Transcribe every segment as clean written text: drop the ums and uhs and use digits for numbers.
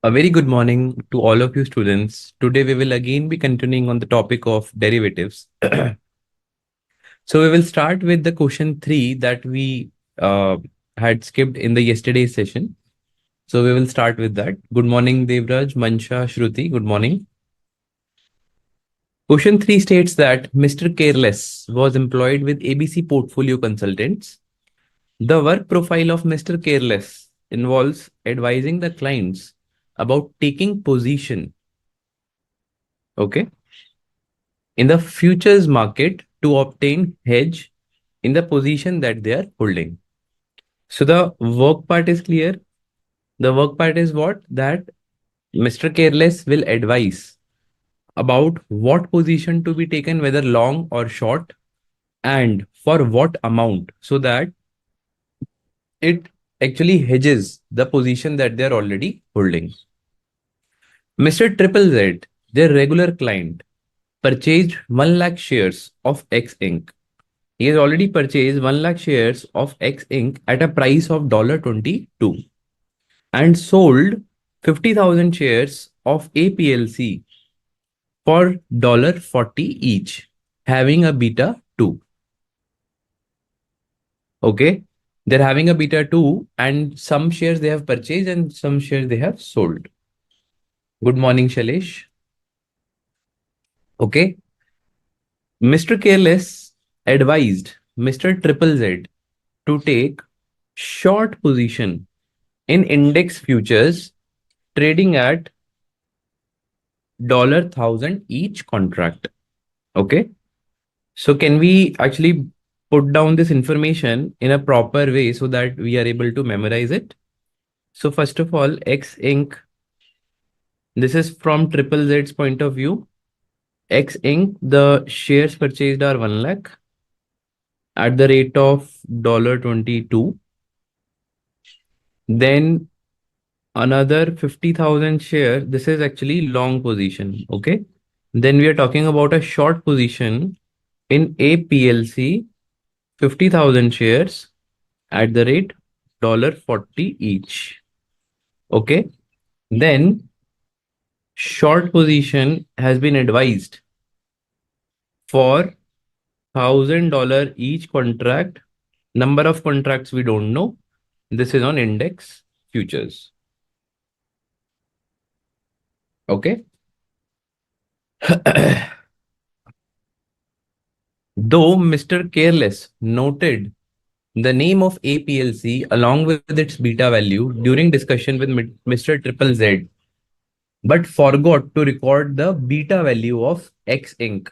A very good morning to all of you students. Today we will again be continuing on the topic of derivatives. So we will start with the question 3 that we had skipped in the yesterday's session. So we will start with that. Good morning, Devraj, Mansha, Shruti. Good morning. Question 3 states that Mr. Careless was employed with ABC Portfolio Consultants. The work profile of Mr. Careless involves advising the clients about taking position, okay, in the futures market to obtain hedge in the position that they are holding. So the work part is clear. The work part is what? That Mr. Careless will advise about what position to be taken, whether long or short, and for what amount, so that it actually hedges the position that they're already holding. Mr. Triple Z, their regular client, purchased 1 lakh shares of X Inc. He has already purchased 1 lakh shares of X Inc. at a price of $22 and sold 50,000 shares of APLC for $40 each, having a beta 2. Okay. They're having a beta 2 and some shares they have purchased and some shares they have sold. Good morning, Shailesh. Okay. Mr. Careless advised Mr. Triple Z to take short position in index futures trading at $1,000 each contract. Okay. So can we actually put down this information in a proper way so that we are able to memorize it? So first of all, X Inc. This is from Triple Z's point of view. X Inc. The shares purchased are 1 lakh at the rate of $22. Then another 50,000 share. This is actually long position. Okay. Then we are talking about a short position in APLC, 50,000 shares at the rate $40 each. Okay. Then short position has been advised for $1,000 each contract. Number of contracts we don't know. This is on index futures. Okay. Though Mr. Careless noted the name of APLC along with its beta value during discussion with Mr. Triple Z, but forgot to record the beta value of X Inc.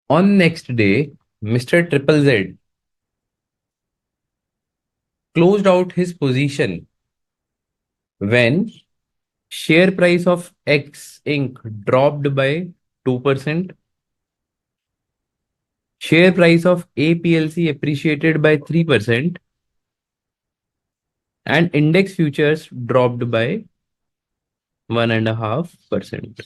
On next day, Mr. Triple Z closed out his position when share price of X Inc. dropped by 2%, share price of APLC appreciated by 3%, and index futures dropped by 1.5%.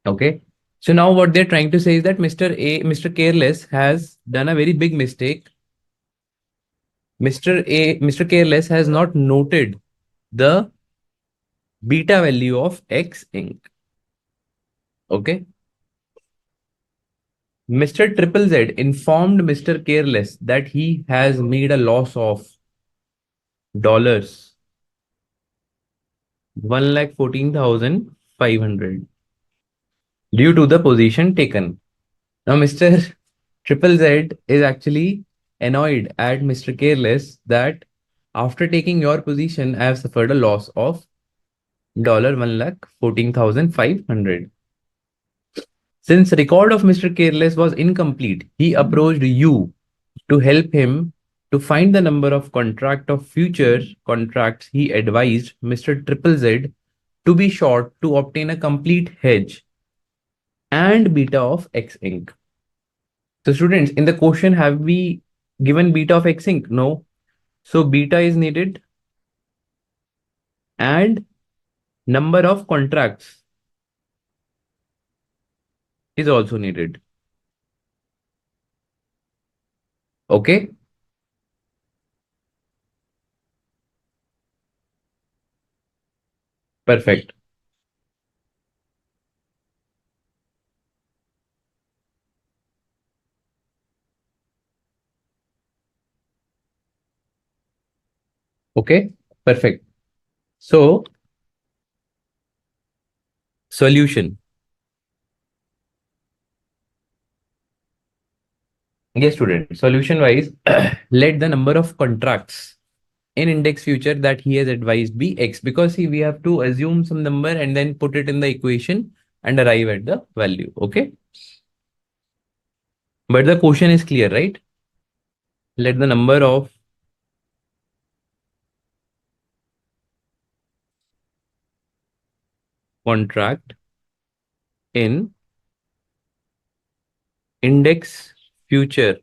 Okay. So now what they're trying to say is that Mr. Careless has done a very big mistake. Mr. Careless has not noted the beta value of X Inc. Okay. Mr. Triple Z informed Mr. Careless that he has made a loss of dollars 1,14,500 due to the position taken. Now, Mr. Triple Z is actually annoyed at Mr. Careless that after taking your position, I have suffered a loss of $1,14,500. Since record of Mr. Careless was incomplete, he approached you to help him to find the number of contract of future contracts. He advised Mr. Triple Z to be short to obtain a complete hedge and beta of X Inc. So students, in the question, have we given beta of X Inc? No. So beta is needed and number of contracts is also needed. Okay, perfect. Okay, perfect. So, solution. Yes, student. Solution wise, let the number of contracts in index future that he has advised be X, because see, we have to assume some number and then put it in the equation and arrive at the value. Okay. But the question is clear, right? Let the number of contract in index future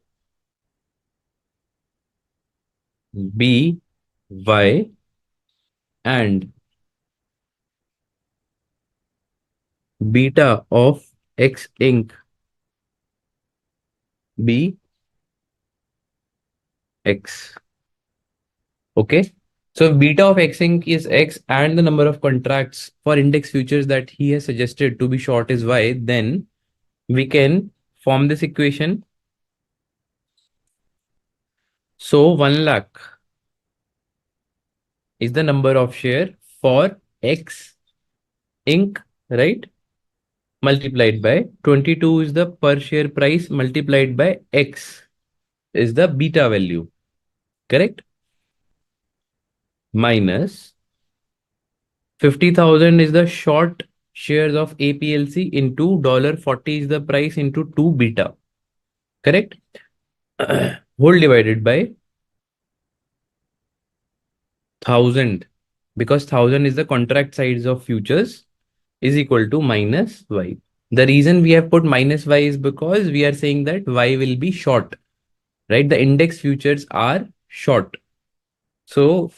be Y and beta of X inc be X. Okay. So if beta of X inc is X and the number of contracts for index futures that he has suggested to be short is Y, then we can form this equation. So 1 lakh is the number of share for X inc, right? Multiplied by 22 is the per share price multiplied by X is the beta value, correct? Minus 50,000 is the short shares of APLC into $40 is the price into 2 beta, correct? Whole divided by 1000, because 1000 is the contract size of futures, is equal to minus Y. The reason we have put minus Y is because we are saying that Y will be short, right? The index futures are short. So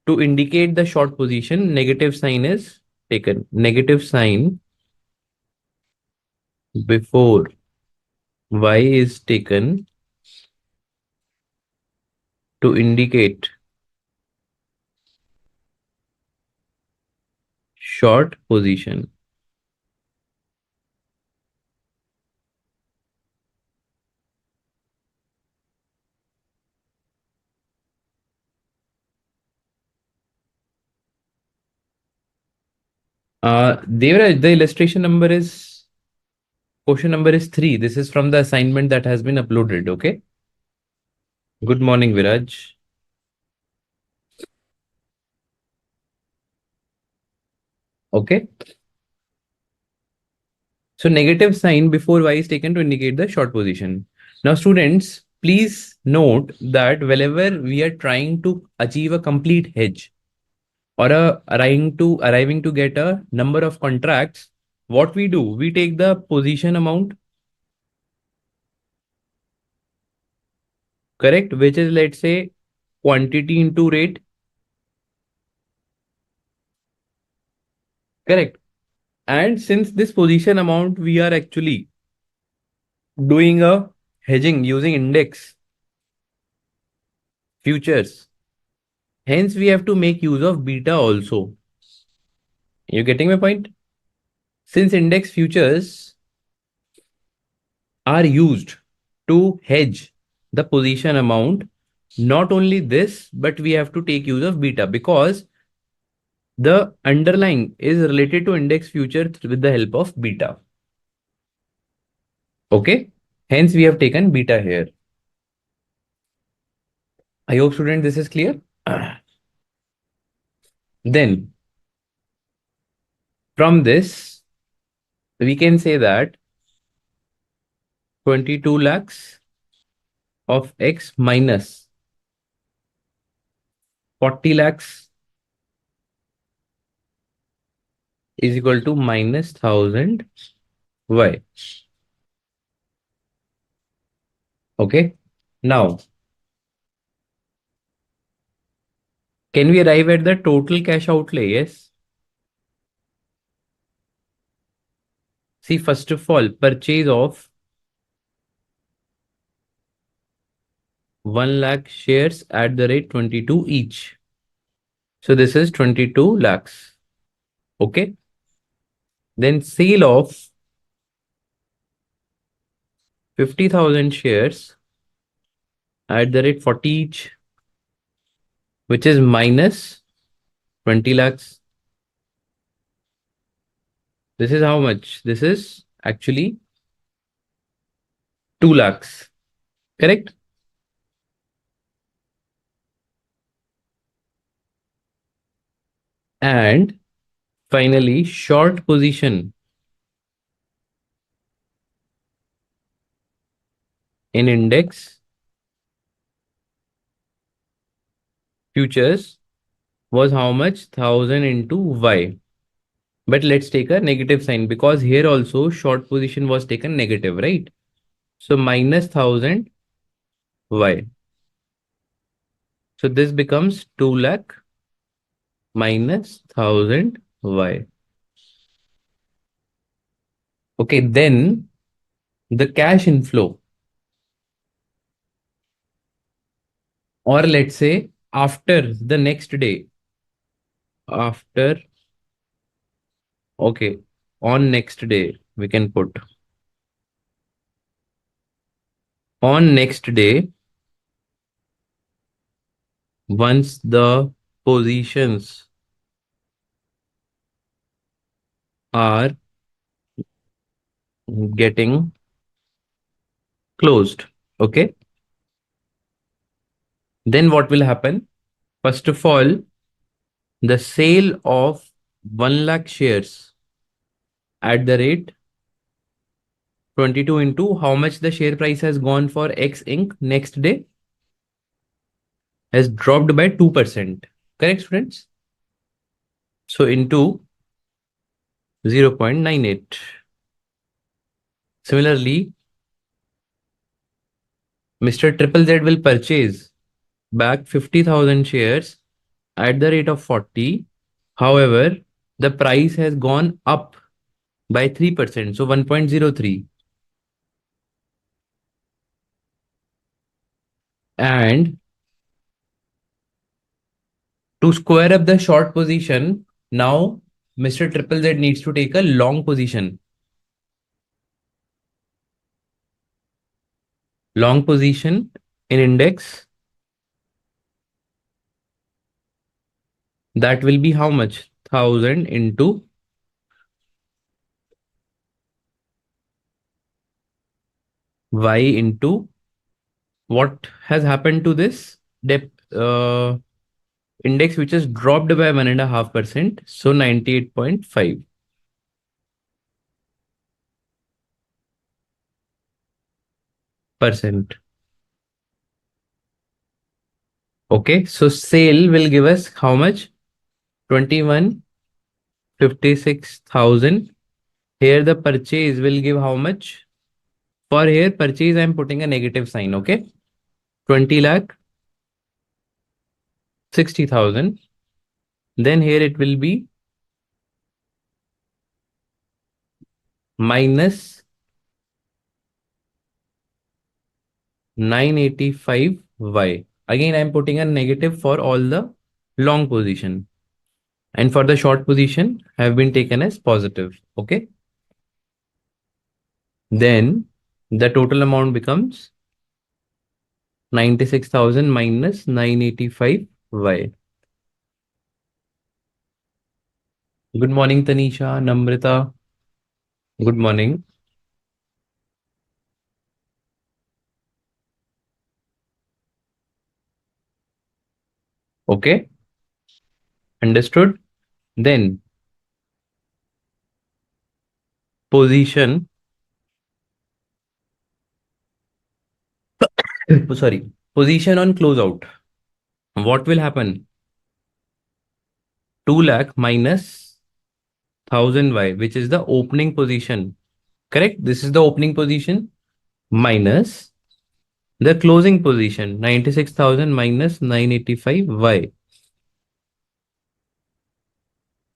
to indicate the short position, negative sign is taken. Negative sign before Y is taken to indicate short position. Devraj, the illustration number is, question number is 3. This is from the assignment that has been uploaded. Okay. Good morning, Viraj. Okay. So negative sign before Y is taken to indicate the short position. Now, students, please note that whenever we are trying to achieve a complete hedge or arriving to get a number of contracts, what we do, we take the position amount, correct, which is, let's say, quantity into rate, correct. And since this position amount, we are actually doing a hedging using index futures. Hence, we have to make use of beta also. You getting my point? Since index futures are used to hedge the position amount, not only this, but we have to take use of beta because the underlying is related to index future with the help of beta. Okay. Hence, we have taken beta here. I hope, student, this is clear. Then, from this, we can say that 22 lakhs of X minus 40 lakhs is equal to minus 1000 Y. Okay. Now, can we arrive at the total cash outlay? Yes. See, first of all, purchase of 1 lakh shares at the rate 22 each. So this is 22 lakhs. Okay. Then sale of 50,000 shares at the rate 40 each, which is minus 20 lakhs. This is how much? This is actually 2 lakhs. Correct? And finally, short position in index futures was how much? 1000 into Y. But let's take a negative sign because here also short position was taken negative, right? So minus 1000 Y. So this becomes 2 lakh minus 1000 Y. Okay, then the cash inflow, or let's say after the next day, after, okay, on next day, we can put on next day, once the positions are getting closed. Okay, then what will happen? First of all, the sale of 1 lakh shares at the rate 22 into how much the share price has gone for X Inc. next day has dropped by 2%. Correct, students? So into 0.98. Similarly, Mr. Triple Z will purchase back 50,000 shares at the rate of 40. However, the price has gone up by 3%, so 1.03. And to square up the short position, now Mr. Triple Z needs to take a long position. Long position in index, that will be how much? 1000 into Y into what has happened to this depth index, which has dropped by 1.5%. So 98.5%. Okay, so sale will give us how much? 21,56,000. Here the purchase will give how much? For here purchase, I am putting a negative sign. Okay, 20 lakh 60,000. Then here it will be minus 985 Y. Again, I am putting a negative for all the long position. And for the short position have been taken as positive. Okay. Then the total amount becomes 96,000 minus 985 Y. Good morning, Tanisha, Namrita. Good morning. Okay. Understood. Then position, sorry, position on closeout. What will happen? 2 lakh minus 1000 Y, which is the opening position. Correct? This is the opening position minus the closing position, 96,000 minus 985 Y,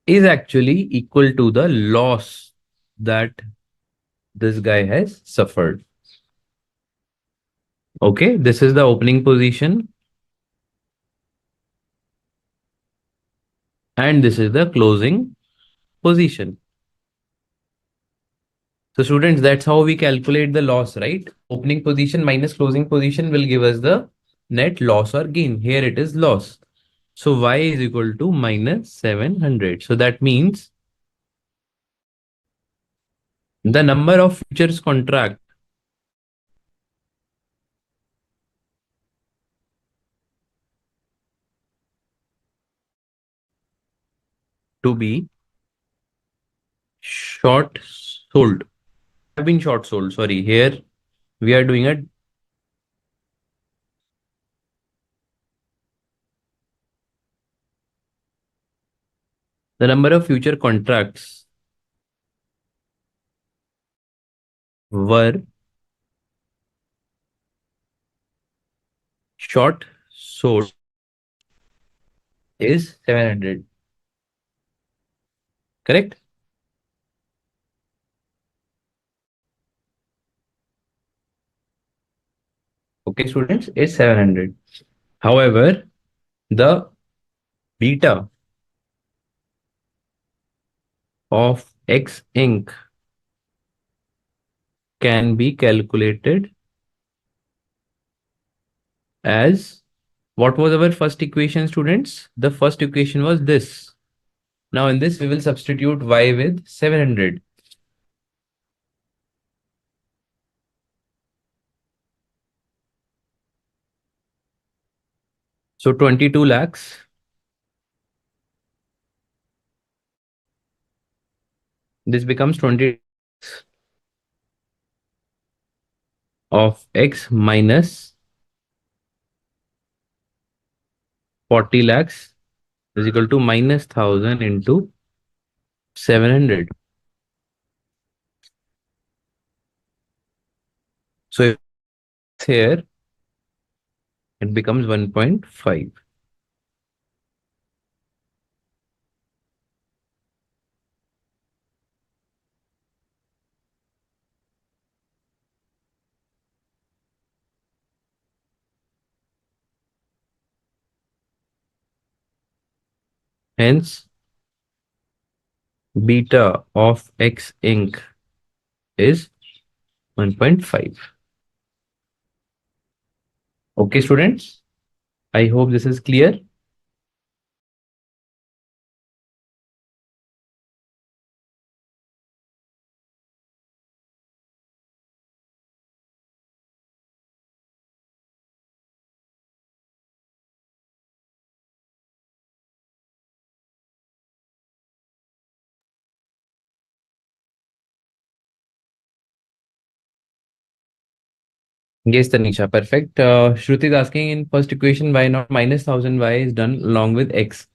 is actually equal to the loss that this guy has suffered. Okay, this is the opening position and this is the closing position. So students, that's how we calculate the loss, right? Opening position minus closing position will give us the net loss or gain. Here it is loss. So y is equal to minus 700. So that means the number of futures contract to be short sold have been short sold. Sorry, here we are doing the number of future contracts were short sold is 700. Correct? Okay, students, it's 700. However, the beta of X Inc. can be calculated as what was our first equation, students? The first equation was this. Now in this, we will substitute y with 700. So 22 lakhs. This becomes 20 of X minus 40 lakhs is equal to minus 1000 into 700. So if it's here, it becomes 1.5. Hence, beta of X Inc. is 1.5. Okay, students. I hope this is clear. Yes, Tanisha, perfect. Shruti is asking in first equation why not minus 1000 y is done along with x.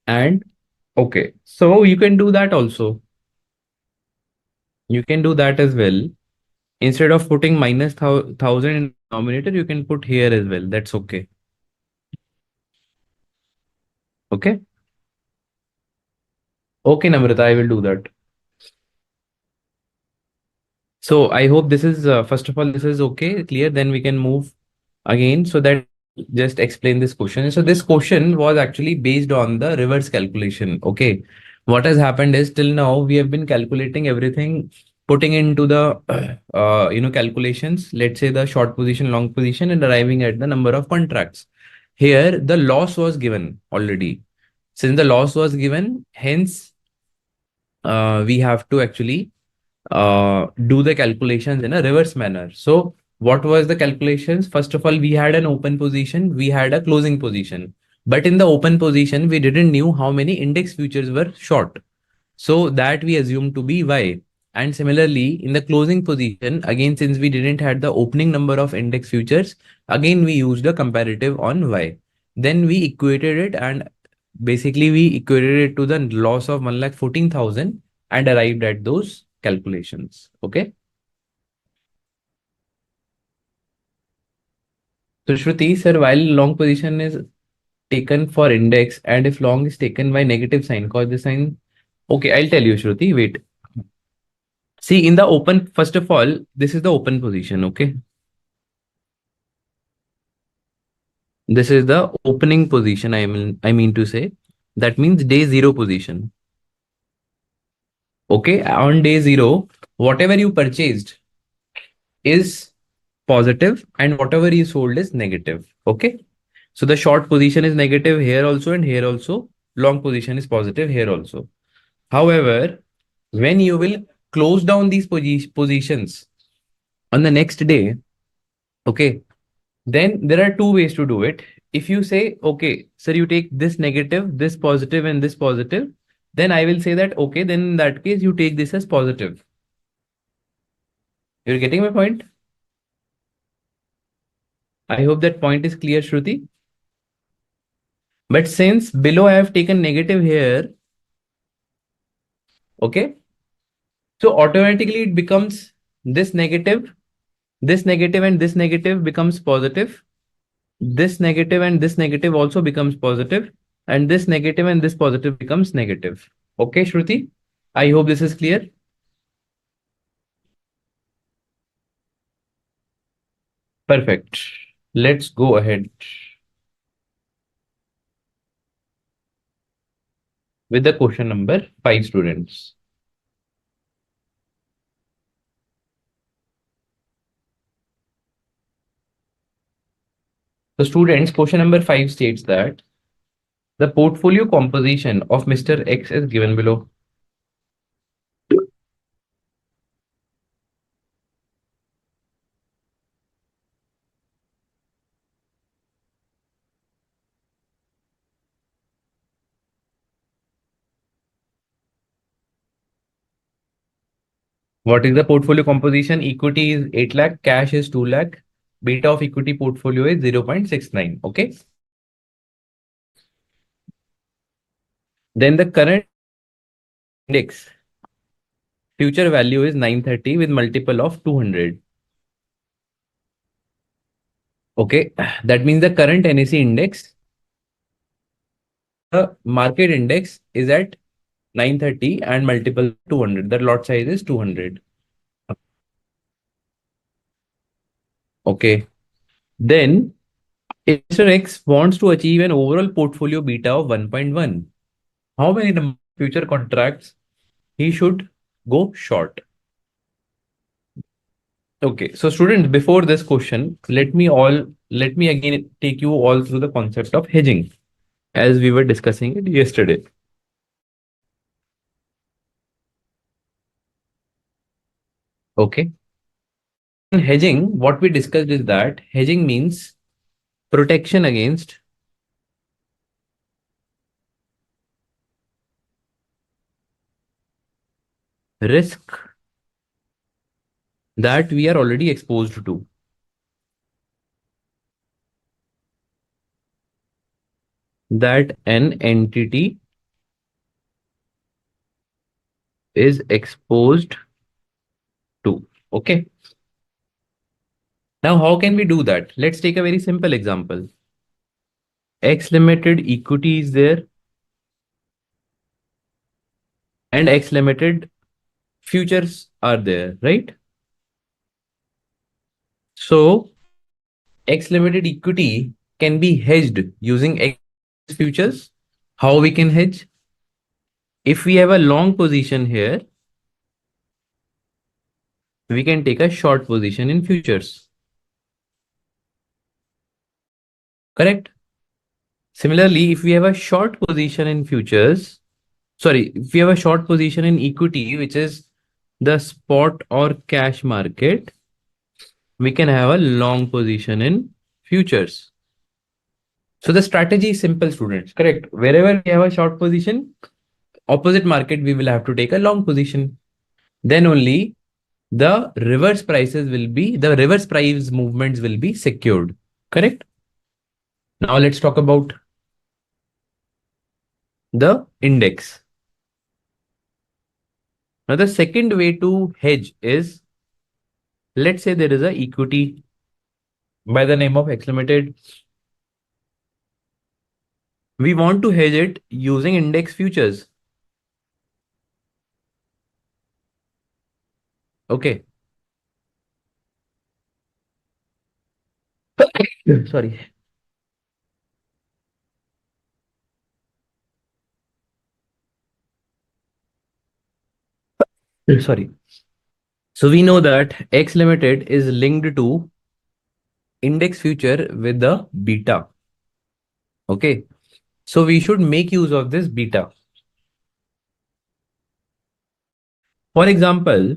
And okay, so you can do that also. You can do that as well. Instead of putting minus 1000 in denominator, you can put here as well. That's okay. Okay. Okay, Namrata, I will do that. So I hope this is, first of all, this is okay, clear. Then we can move again so that just explain this question. So this question was actually based on the reverse calculation. Okay. What has happened is till now we have been calculating everything, putting into the, calculations, let's say the short position, long position and arriving at the number of contracts. Here, the loss was given already. Since the loss was given, hence, we have to actually do the calculations in a reverse manner. So what was the calculations? First of all, we had an open position, we had a closing position. But in the open position, we didn't knew how many index futures were short. So that we assumed to be Y. And similarly, in the closing position, again, since we didn't had the opening number of index futures, again, we used a comparative on Y. Then we equated it and basically we equated it to the loss of 1,14,000 and arrived at those calculations. Okay. So Shruti, sir, while long position is taken for index and if long is taken by negative sign, cause the sign. Okay, I'll tell you, Shruti. Wait. See, in the open, first of all, this is the open position. Okay. This is the opening position. I mean to say that means day zero position. Okay, on day zero, whatever you purchased is positive and whatever you sold is negative. Okay, so the short position is negative here also and here also. Long position is positive here also. However, when you will close down these positions on the next day, okay, then there are two ways to do it. If you say, okay, sir, you take this negative, this positive, and this positive, then I will say that, okay, then in that case, you take this as positive. You're getting my point? I hope that point is clear, Shruti. But since below I have taken negative here, okay, so automatically it becomes this negative, this negative, and this negative becomes positive. This negative and this negative also becomes positive, and this negative and this positive becomes negative. Okay, Shruti? I hope this is clear. Perfect. Let's go ahead with the question number 5, students. So, students, question number 5 states that the portfolio composition of Mr. X is given below. What is the portfolio composition? Equity is 8 lakh, cash is 2 lakh, beta of equity portfolio is 0.69. Okay. Then the current index future value is 930 with multiple of 200. Okay. That means the current NSE index, the market index is at 930 and multiple 200. The lot size is 200. Okay. Then if Mr. X wants to achieve an overall portfolio beta of 1.1, how many number of future contracts he should go short? Okay. So students, before this question, let me again take you all through the concept of hedging as we were discussing it yesterday. Okay. In hedging, what we discussed is that hedging means protection against risk that we are already exposed to. That an entity is exposed to. Okay. Now, how can we do that? Let's take a very simple example. X limited equity is there and X limited futures are there, right? So, X limited equity can be hedged using X futures. How we can hedge? If we have a long position here, we can take a short position in futures. Correct? Similarly, if we have a short position in futures, sorry, if we have a short position in equity, which is the spot or cash market, we can have a long position in futures. So the strategy is simple, students. Correct. Wherever we have a short position, opposite market, we will have to take a long position. Then only the reverse price movements will be secured. Correct. Now let's talk about the index. Now the second way to hedge is, let's say there is a equity by the name of X Limited. We want to hedge it using index futures. Okay. Sorry. Sorry. So we know that X limited is linked to index future with the beta. Okay. So we should make use of this beta. For example,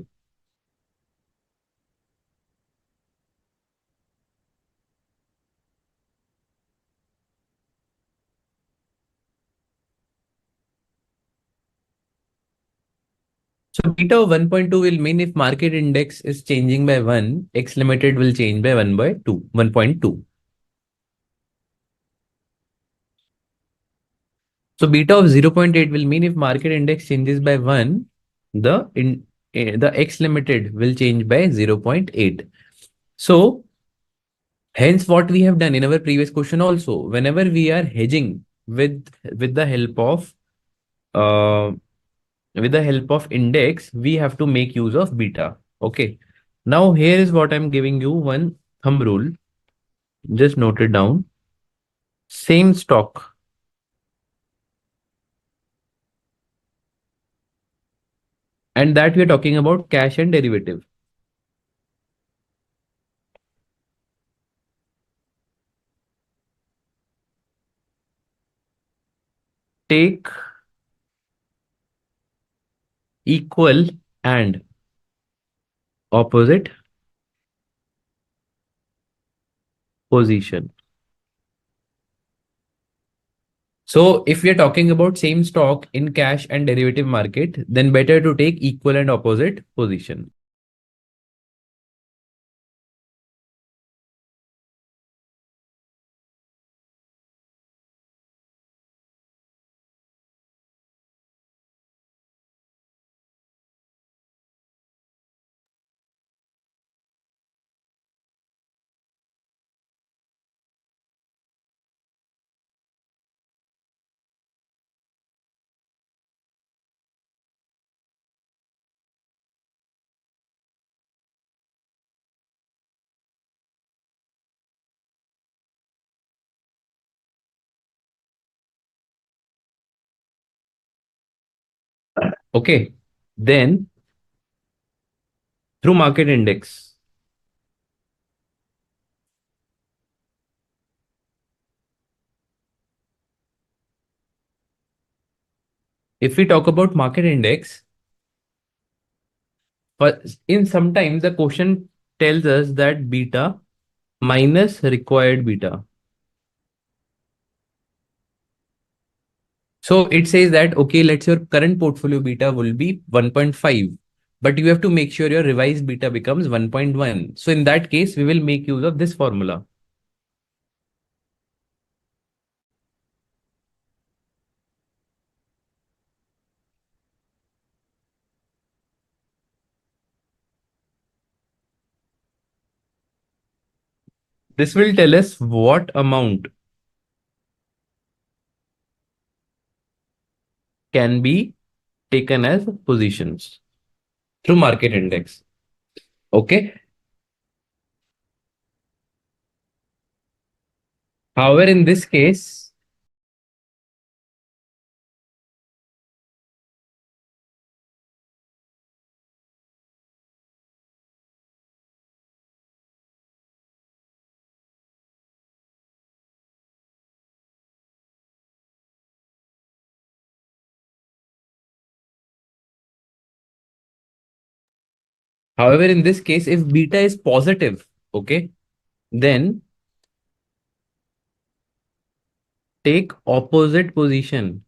so beta of 1.2 will mean if market index is changing by 1, X limited will change by 1 by 2, 1.2. So beta of 0.8 will mean if market index changes by 1, the X limited will change by 0.8. So hence what we have done in our previous question also, whenever we are hedging with the help of uh, index, we have to make use of beta. Okay. Now here is what I'm giving you one thumb rule. Just note it down. Same stock. And that we're talking about cash and derivative. Take equal and opposite position. So if we are talking about same stock in cash and derivative market, then better to take equal and opposite position. Okay. Then through market index, if we talk about market index, but in sometimes the question tells us that beta minus required beta. So it says that, okay, let's your current portfolio beta will be 1.5, but you have to make sure your revised beta becomes 1.1. So in that case, we will make use of this formula. This will tell us what amount can be taken as positions through market index. Okay. However, in this case, if beta is positive, okay, then take opposite position.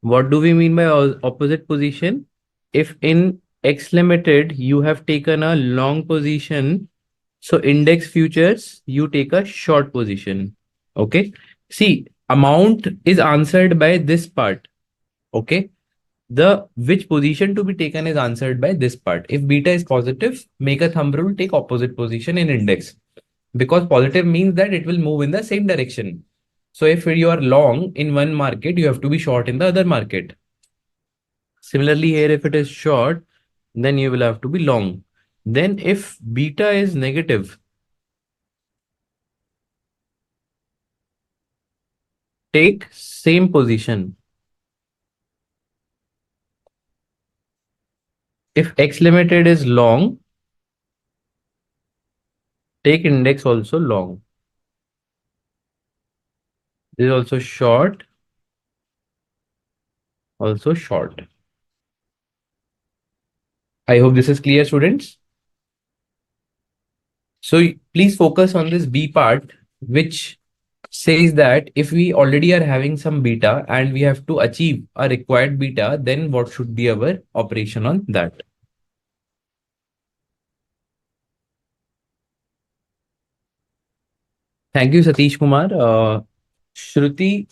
What do we mean by opposite position? If in X limited you have taken a long position, so index futures you take a short position. Okay. See, amount is answered by this part. Okay. The which position to be taken is answered by this part. If beta is positive, make a thumb rule, take opposite position in index, because positive means that it will move in the same direction. So if you are long in one market, you have to be short in the other market. Similarly, here, if it is short, then you will have to be long. Then if beta is negative, take same position. If X limited is long, take index also long. This is also short, also short. I hope this is clear, students. So please focus on this B part, which says that if we already are having some beta and we have to achieve a required beta, then what should be our operation on that? Thank you, Satish Kumar. Shruti,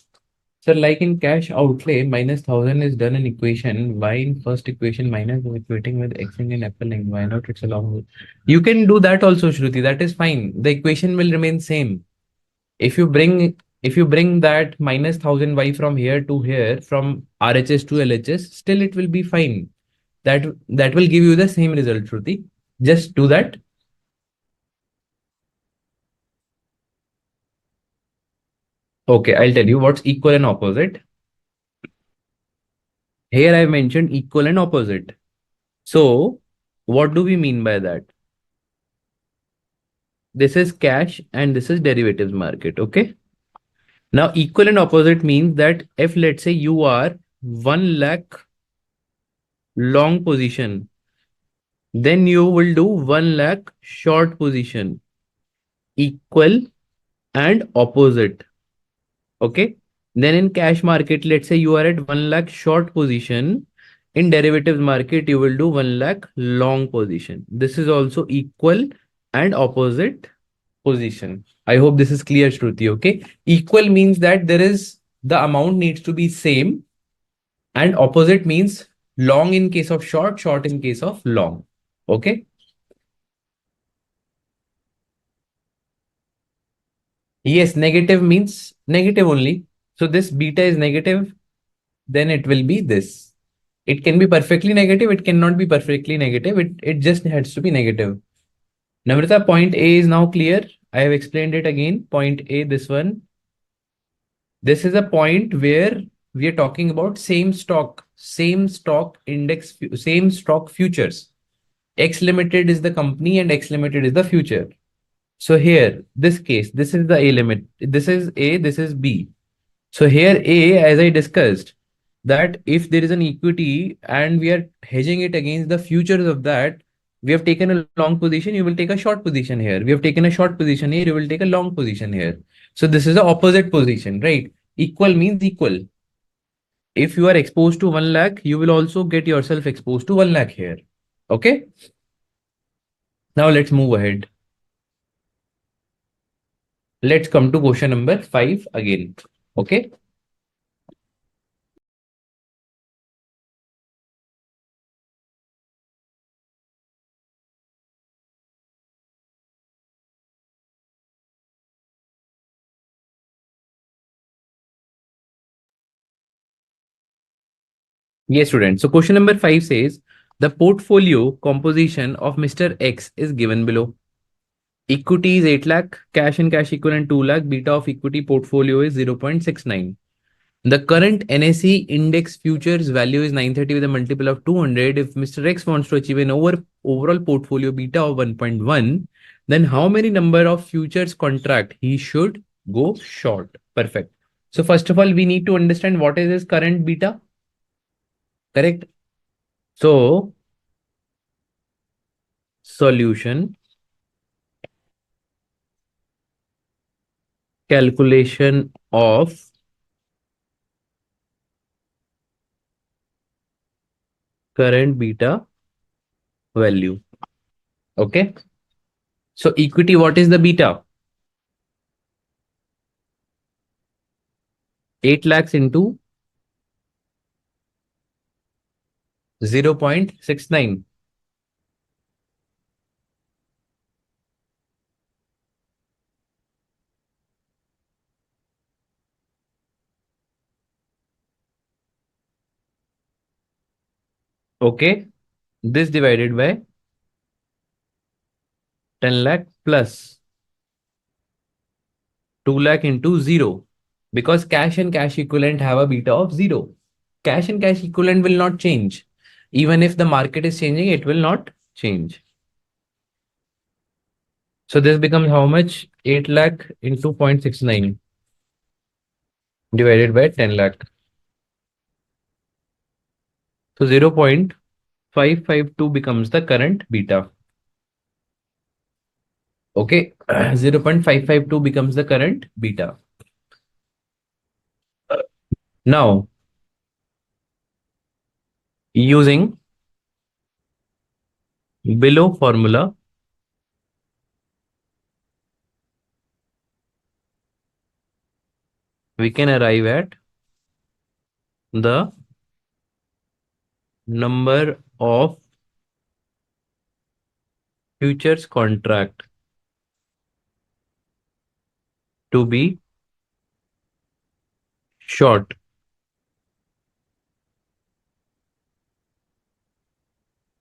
sir, like in cash outlay, -1000 is done in equation. Why in first equation minus equating with x and apple length? Why not? It's a long way. You can do that also, Shruti. That is fine. The equation will remain same. If you bring that -1000 y from here to here, from RHS to LHS, still it will be fine. That will give you the same result, Shruti. Just do that. Okay, I'll tell you what's equal and opposite. Here I've mentioned equal and opposite. So what do we mean by that? This is cash and this is derivatives market. Okay. Now equal and opposite means that if let's say you are 1 lakh long position, then you will do 1 lakh short position. Equal and opposite. Okay. Then in cash market, let's say you are at 1 lakh short position. In derivatives market, you will do 1 lakh long position. This is also equal and opposite position. I hope this is clear, Shruti. Okay. Equal means that there is the amount needs to be same, and opposite means long in case of short, short in case of long. Okay. Yes, negative means negative only. So this beta is negative, then it will be this. It can be perfectly negative, it cannot be perfectly negative. It just has to be negative. Namrata, point A is now clear. I have explained it again. Point A, this one. This is a point where we are talking about same stock index, same stock futures. X Limited is the company and X Limited is the future. So here, this case, this is the A limit. This is A, this is B. So here A, as I discussed, that if there is an equity and we are hedging it against the futures of that, we have taken a long position, you will take a short position here. We have taken a short position here, you will take a long position here. So this is the opposite position, right? Equal means equal. If you are exposed to 1 lakh, you will also get yourself exposed to 1 lakh here. Okay. Now let's move ahead. Let's come to question number 5 again. Okay. Yes, students. So question number 5 says the portfolio composition of Mr. X is given below. Equity is 8 lakh, cash and cash equivalent 2 lakh, beta of equity portfolio is 0.69. The current NSE index futures value is 930 with a multiple of 200. If Mr. X wants to achieve an overall portfolio beta of 1.1, then how many number of futures contract he should go short? Perfect. So first of all, we need to understand what is his current beta. Correct. So solution, calculation of current beta value. Okay. So equity, what is the beta? 8 lakhs into 0.69. Okay. This divided by 10 lakh plus 2 lakh into 0. Because cash and cash equivalent have a beta of 0. Cash and cash equivalent will not change. Even if the market is changing, it will not change. So this becomes how much? 8 lakh into 0.69 divided by 10 lakh. So 0.552 becomes the current beta. Okay, 0.552 becomes the current beta. Now, using below formula, we can arrive at the number of futures contract to be short.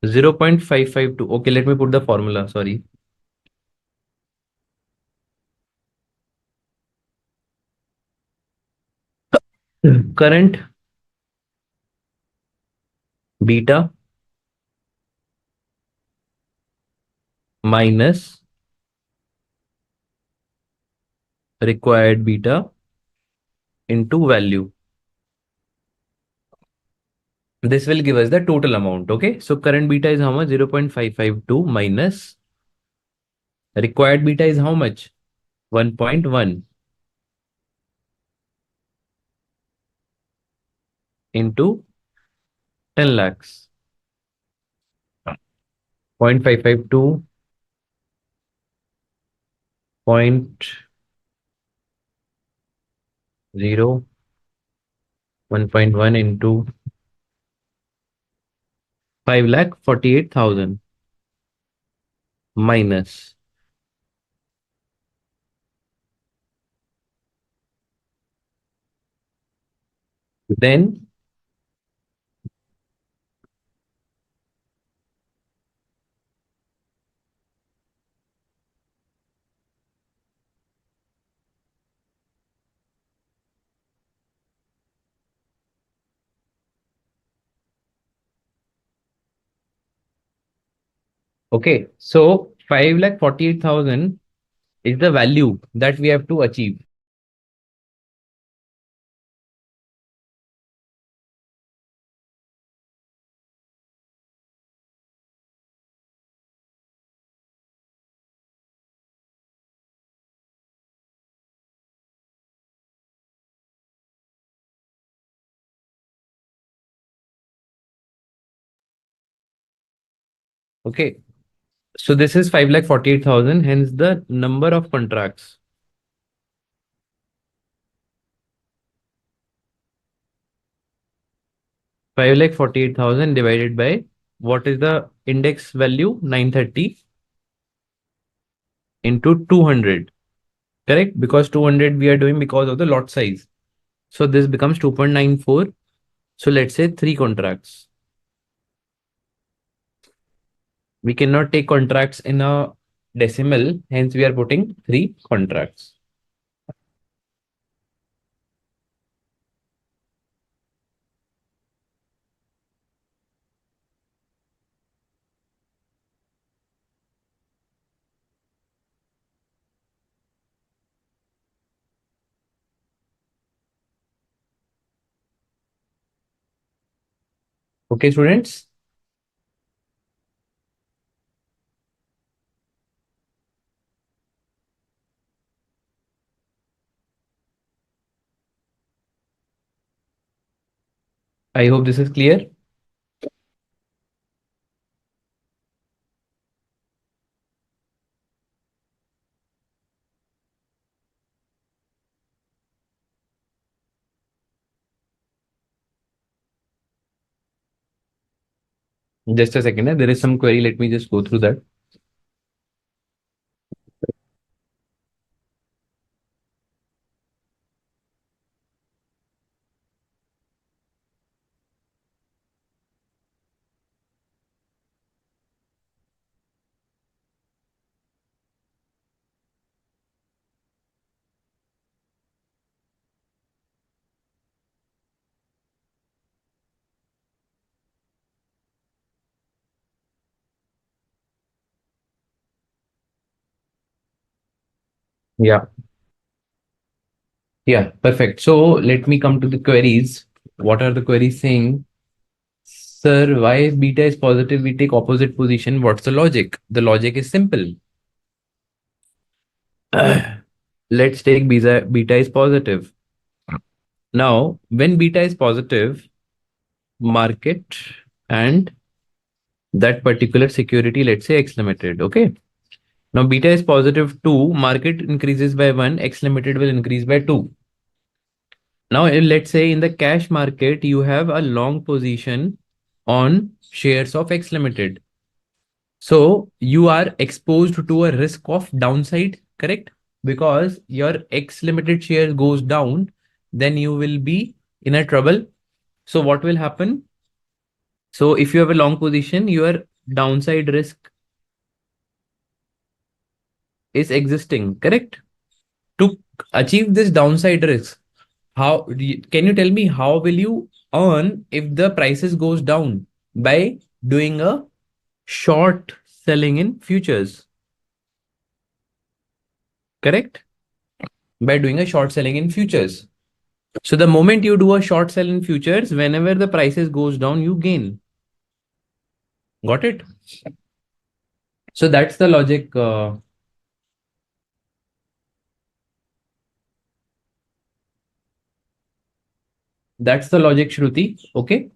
0.552. Okay, let me put the formula. Sorry. Current beta minus required beta into value. This will give us the total amount. Okay, so current beta is how much? 0.552 minus required beta is how much? 1.1 into 10 lakhs. 0.552 0.0 1.1 into 5,48,000 minus. Then okay, so 5,48,000 is the value that we have to achieve. Okay, so this is 5,48,000, hence the number of contracts. 5,48,000 divided by what is the index value? 930 into 200. Correct? Because 200 we are doing because of the lot size. So this becomes 2.94. So let's say three contracts. We cannot take contracts in a decimal, hence we are putting three contracts. Okay, students. I hope this is clear. Just a second. There is some query. Let me just go through that. Yeah. Yeah, perfect. So let me come to the queries. What are the queries saying? Sir, why if beta is positive, we take opposite position? What's the logic? The logic is simple. Let's take beta is positive. Now, when beta is positive, market and that particular security, let's say X limited. Okay. Now, beta is positive 2, market increases by 1, X limited will increase by 2. Now, let's say in the cash market, you have a long position on shares of X limited. So you are exposed to a risk of downside, correct? Because your X limited share goes down, then you will be in a trouble. So what will happen? So if you have a long position, your downside risk is existing, correct? To achieve this downside risk, can you tell me how will you earn if the prices goes down? By doing a short selling in futures, correct? By doing a short selling in futures. So the moment you do a short sell in futures, whenever the prices goes down, you gain. Got it? So that's the logic. That's the logic, Shruti. Okay.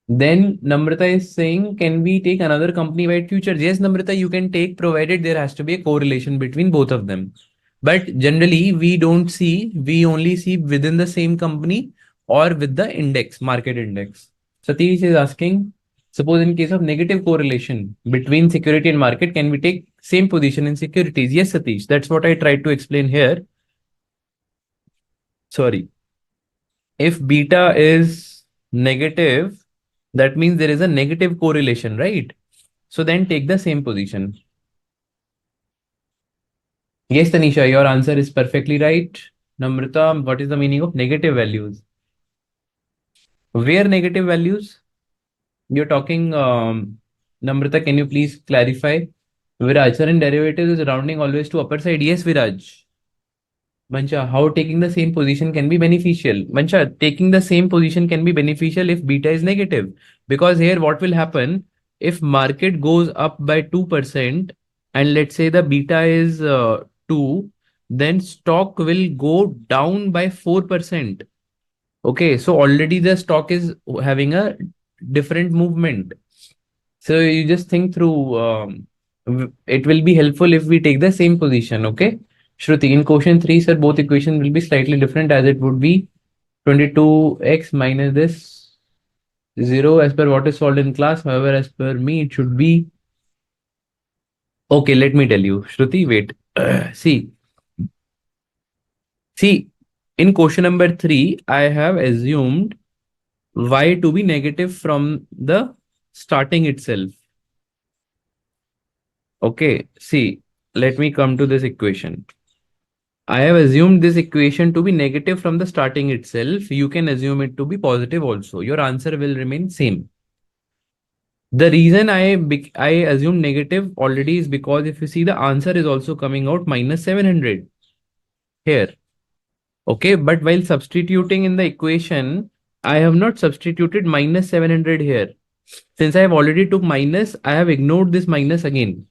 Then Namrata is saying, can we take another company wide futures? Yes, Namrata, you can take, provided there has to be a correlation between both of them. But generally, we don't see, we only see within the same company or with the index, market index. Satish is asking, suppose in case of negative correlation between security and market, can we take same position in securities? Yes, Satish, that's what I tried to explain here. Sorry. If beta is negative, that means there is a negative correlation, right? So then take the same position. Yes, Tanisha, your answer is perfectly right. Namrata, what is the meaning of negative values? Where negative values? You're talking, Namrata, can you please clarify? Viraj, sir, in derivatives is rounding always to upper side. Yes, Viraj. Mancha, how taking the same position can be beneficial? Mancha, taking the same position can be beneficial if beta is negative. Because here what will happen if market goes up by 2% and let's say the beta is 2, then stock will go down by 4%. Okay, so already the stock is having a different movement. So you just think through, it will be helpful if we take the same position, okay? Shruti, in question 3, sir, both equations will be slightly different as it would be 22x minus this 0 as per what is solved in class. However, as per me, it should be... Okay, let me tell you. Shruti, wait. See, in question number 3, I have assumed y to be negative from the starting itself. Okay, see, let me come to this equation. I have assumed this equation to be negative from the starting itself. You can assume it to be positive also. Your answer will remain same. The reason I assume negative already is because if you see the answer is also coming out minus 700 here. Okay, but while substituting in the equation, I have not substituted minus 700 here. Since I have already took minus, I have ignored this minus again.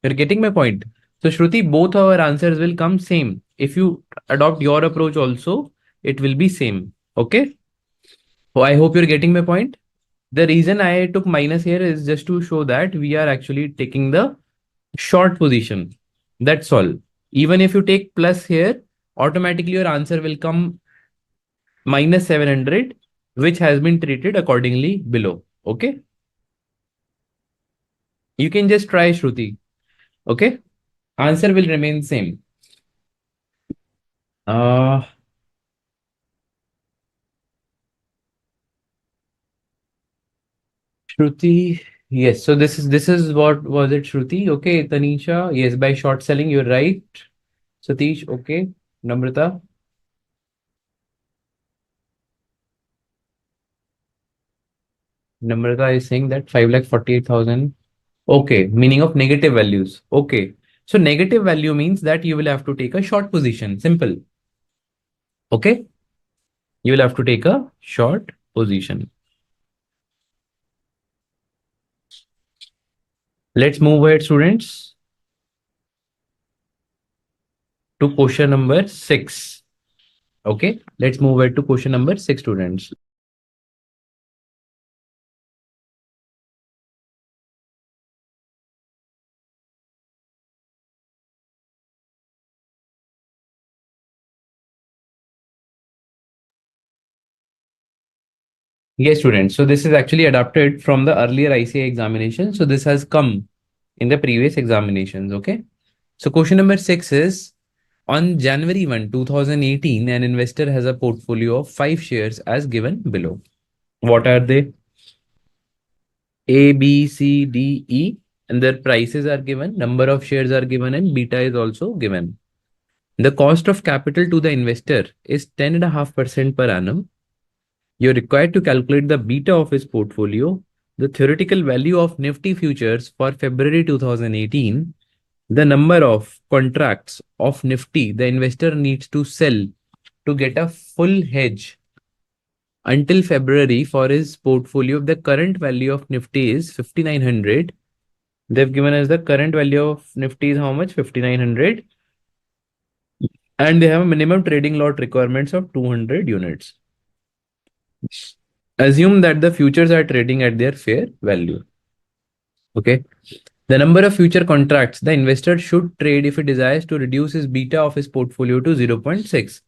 You're getting my point. So Shruti, both our answers will come same. If you adopt your approach also, it will be same. Okay. So I hope you're getting my point. The reason I took minus here is just to show that we are actually taking the short position. That's all. Even if you take plus here, automatically your answer will come minus 700, which has been treated accordingly below. Okay. You can just try, Shruti. Okay. Answer will remain same. Uh, Shruti, yes. So this is what was it, Shruti? Okay, Tanisha, yes, by short selling, you're right. Satish, okay. Namrata, Namrata is saying that 5,48,000. Okay, meaning of negative values. Okay. So negative value means that you will have to take a short position. Simple. Okay. You will have to take a short position. Let's move ahead, students, to question number 6. Okay. Let's move ahead to question number 6, students. Yes, students. So this is actually adapted from the earlier ICAI examination. So this has come in the previous examinations. Okay. So question number 6 is, on January 1, 2018, an investor has a portfolio of 5 shares as given below. What are they? A, B, C, D, E, and their prices are given, number of shares are given, and beta is also given. The cost of capital to the investor is 10.5% per annum. You're required to calculate the beta of his portfolio, the theoretical value of Nifty futures for February 2018, the number of contracts of Nifty the investor needs to sell to get a full hedge until February for his portfolio. The current value of Nifty is 5,900. They've given us the current value of Nifty is how much? 5,900. And they have a minimum trading lot requirements of 200 units. Assume that the futures are trading at their fair value. Okay. The number of future contracts the investor should trade if he desires to reduce his beta of his portfolio to 0.6. This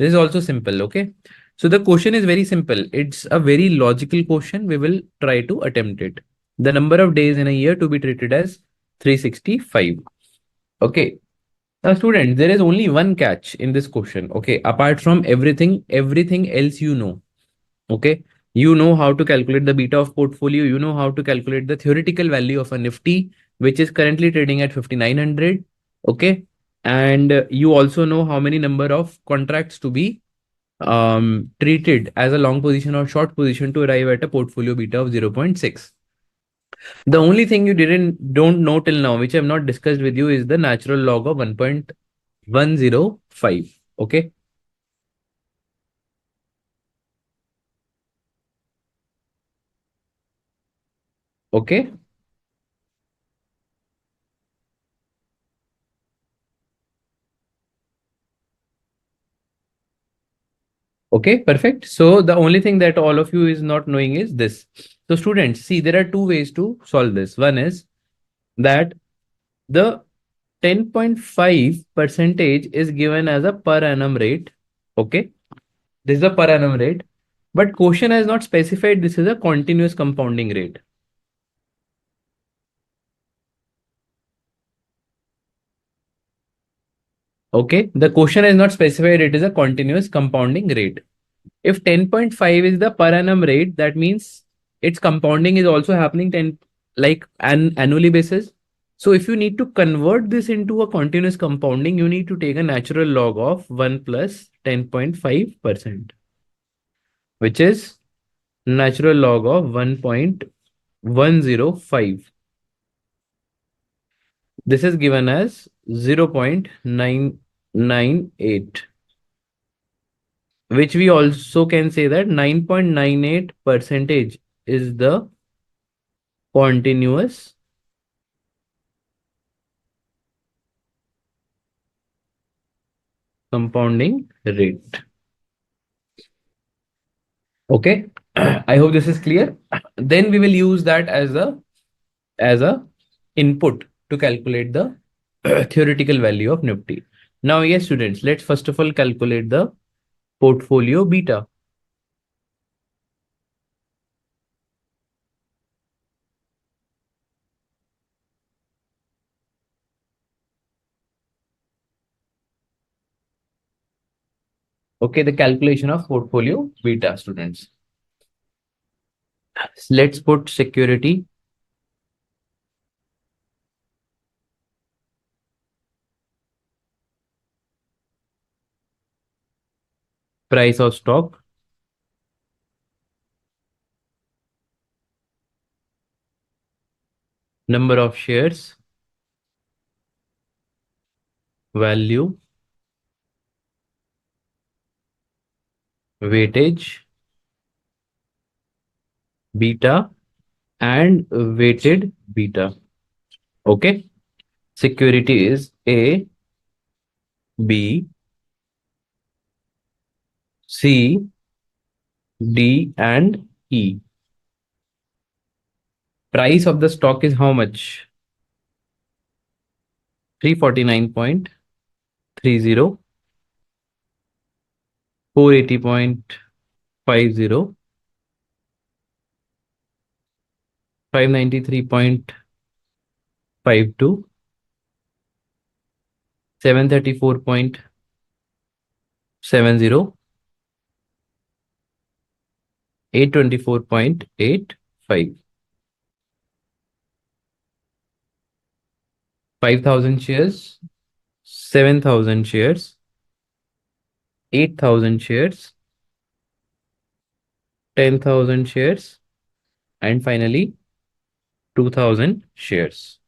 is also simple. Okay. So the question is very simple. It's a very logical question. We will try to attempt it. The number of days in a year to be treated as 365. Okay. Now, students, there is only one catch in this question. Okay. Apart from everything else you know. Okay. You know how to calculate the beta of portfolio. You know how to calculate the theoretical value of a Nifty, which is currently trading at 5,900. Okay. And you also know how many number of contracts to be treated as a long position or short position to arrive at a portfolio beta of 0.6. The only thing you don't know till now, which I have not discussed with you, is the natural log of 1.105. Okay. Okay. Okay, perfect. So the only thing that all of you is not knowing is this. So students, see, there are two ways to solve this. One is that the 10.5 percentage is given as a per annum rate. Okay. This is a per annum rate, but question has not specified this is a continuous compounding rate. Okay. The question has not specified it is a continuous compounding rate. If 10.5 is the per annum rate, that means its compounding is also happening 10 like an annually basis. So if you need to convert this into a continuous compounding, you need to take a natural log of 1 plus 10.5%, which is natural log of 1.105. This is given as 0.998, which we also can say that 9.98 percentage is the continuous compounding rate. Okay. I hope this is clear. Then we will use that as a input to calculate the theoretical value of Nifty. Now, yes, students, let's first of all calculate the portfolio beta. Okay, the calculation of portfolio beta, students. Let's put security, price of stock, number of shares, value, weightage, beta, and weighted beta. Okay. Security is A, B, C, D, and E. Price of the stock is how much? 349.30, 480.50, 593.52, 734.70, 824.85. 5,000 shares, 7,000 shares, 8,000 shares, 10,000 shares, and finally 2,000 shares.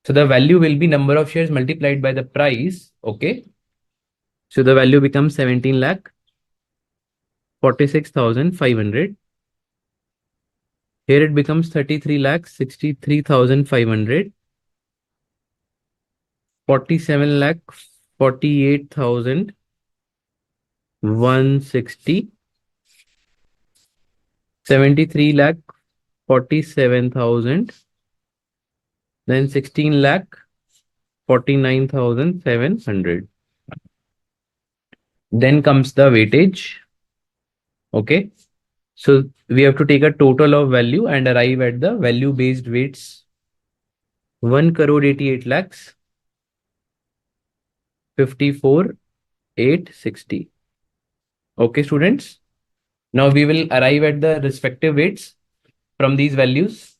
So the value will be number of shares multiplied by the price. Okay. So the value becomes 17 lakh 46,500. Here it becomes 33 lakh 63,500. 47 lakh 48,160. 73 lakh 47,000. Then 16 lakh 49,700. Then comes the weightage. Okay. So we have to take a total of value and arrive at the value based weights. 1 crore 88 lakhs 54,860. Okay, students. Now we will arrive at the respective weights from these values.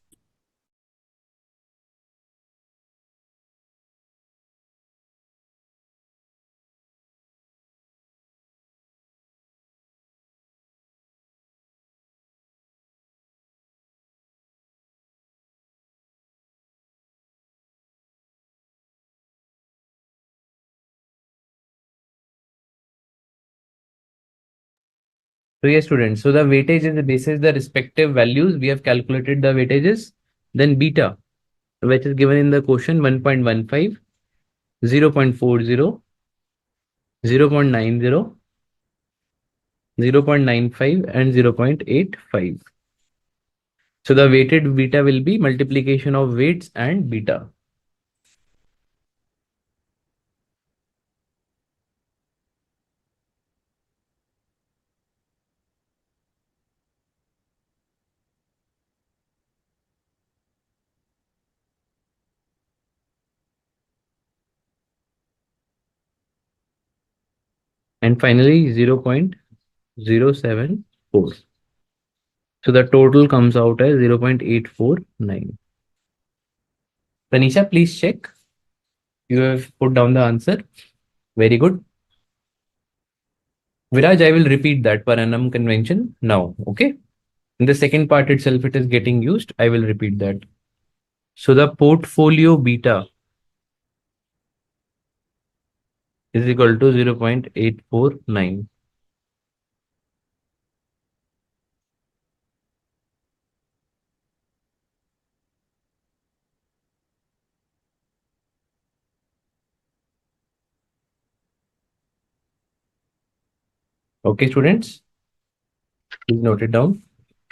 So yes, students. So the weightage is the basis the respective values. We have calculated the weightages. Then beta, which is given in the question 1.15, 0.40, 0.90, 0.95, and 0.85. So the weighted beta will be multiplication of weights and beta. And finally 0.074. So the total comes out as 0.849. Tanisha, please check. You have put down the answer. Very good. Viraj, I will repeat that per annum convention now. Okay. In the second part itself, it is getting used. I will repeat that. So the portfolio beta is equal to 0.849. Okay, students, please note it down.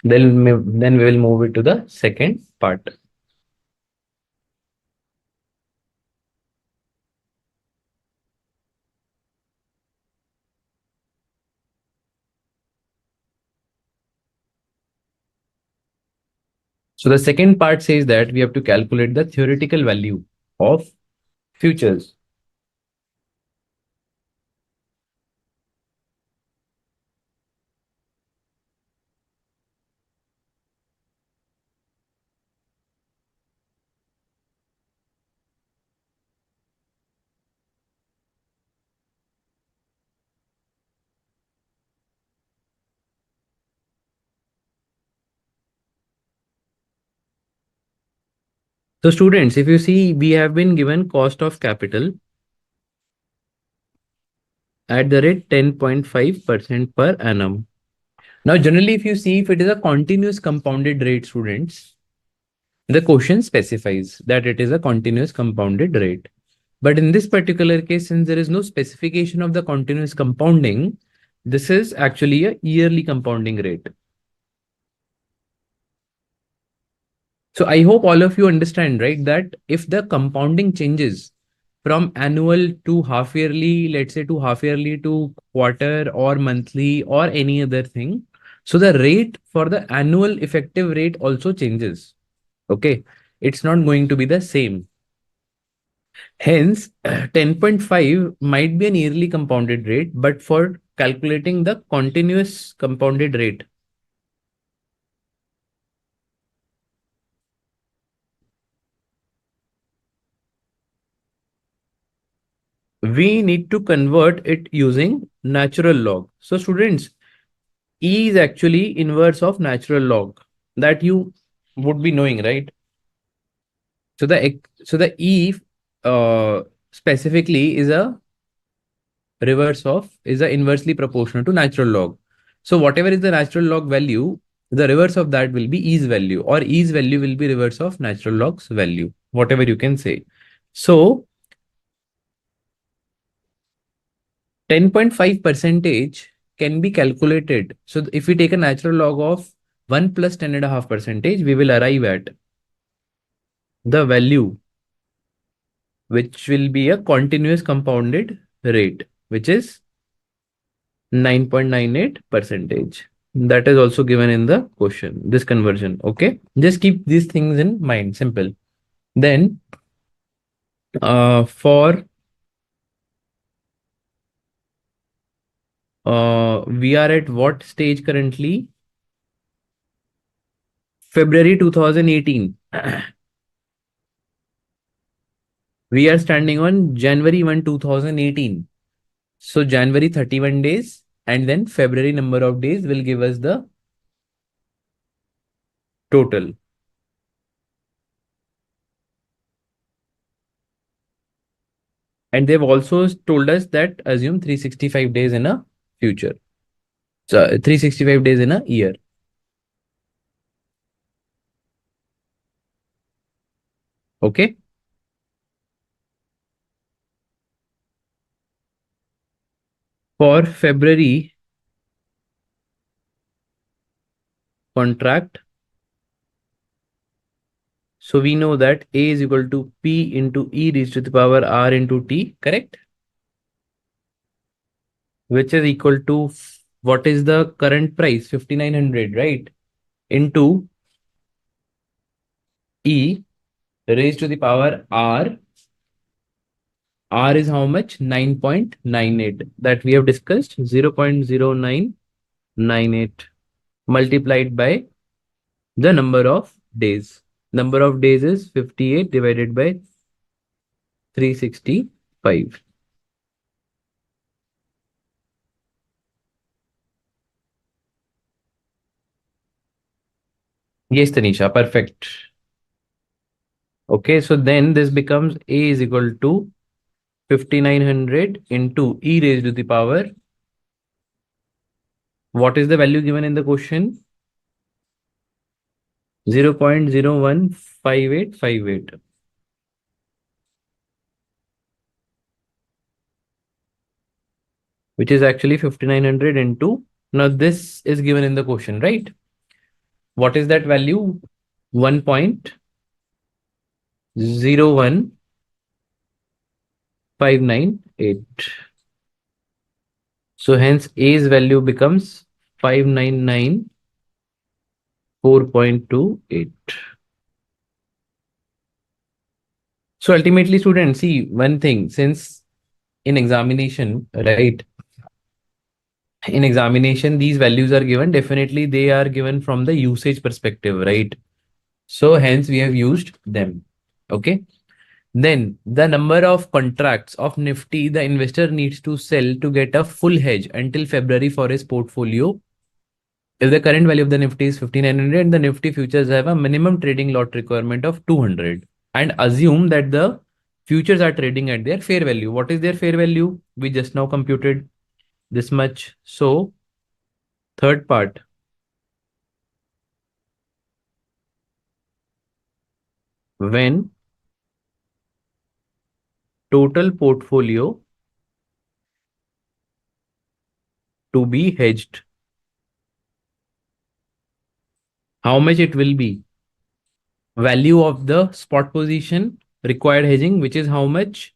Then we will move it to the second part. So the second part says that we have to calculate the theoretical value of futures. So students, if you see, we have been given cost of capital at the rate 10.5% per annum. Now, generally, if you see if it is a continuous compounded rate, students, the question specifies that it is a continuous compounded rate. But in this particular case, since there is no specification of the continuous compounding, this is actually a yearly compounding rate. So I hope all of you understand, right, that if the compounding changes from annual to half yearly, let's say to half yearly to quarter or monthly or any other thing, so the rate for the annual effective rate also changes. Okay. It's not going to be the same. Hence, 10.5 might be an yearly compounded rate, but for calculating the continuous compounded rate, we need to convert it using natural log. So students, E is actually inverse of natural log that you would be knowing, right? So the E specifically is a inversely proportional to natural log. So whatever is the natural log value, the reverse of that will be E's value, or E's value will be reverse of natural log's value, whatever you can say. So 10.5 percentage can be calculated. So if we take a natural log of 1 plus 10.5 percentage, we will arrive at the value, which will be a continuous compounded rate, which is 9.98 percentage. That is also given in the question, this conversion. Okay. Just keep these things in mind. Simple. Then for we are at what stage currently? February 2018. We are standing on January 1, 2018. So January 31 days and then February number of days will give us the total. And they've also told us that assume 365 days in a future. So 365 days in a year. Okay. For February contract, so we know that A is equal to P into E raised to the power R into T, correct? Which is equal to what is the current price? 5,900, right? Into E raised to the power R. R is how much? 9.98 that we have discussed, 0.0998 multiplied by the number of days. Number of days is 58 divided by 365. Yes, Tanisha, perfect. Okay, so then this becomes A is equal to 5,900 into E raised to the power. What is the value given in the question? 0.015858. Which is actually 5,900 into, now this is given in the question, right? What is that value? 1.01598. So hence A's value becomes 599.428. So ultimately, students, see one thing, since in examination, right? In examination, these values are given. Definitely, they are given from the usage perspective, right? So hence we have used them. Okay. Then the number of contracts of Nifty the investor needs to sell to get a full hedge until February for his portfolio. If the current value of the Nifty is 1,500, the Nifty futures have a minimum trading lot requirement of 200. And assume that the futures are trading at their fair value. What is their fair value? We just now computed this much. So third part, when total portfolio to be hedged, how much it will be? Value of the spot position required hedging, which is how much?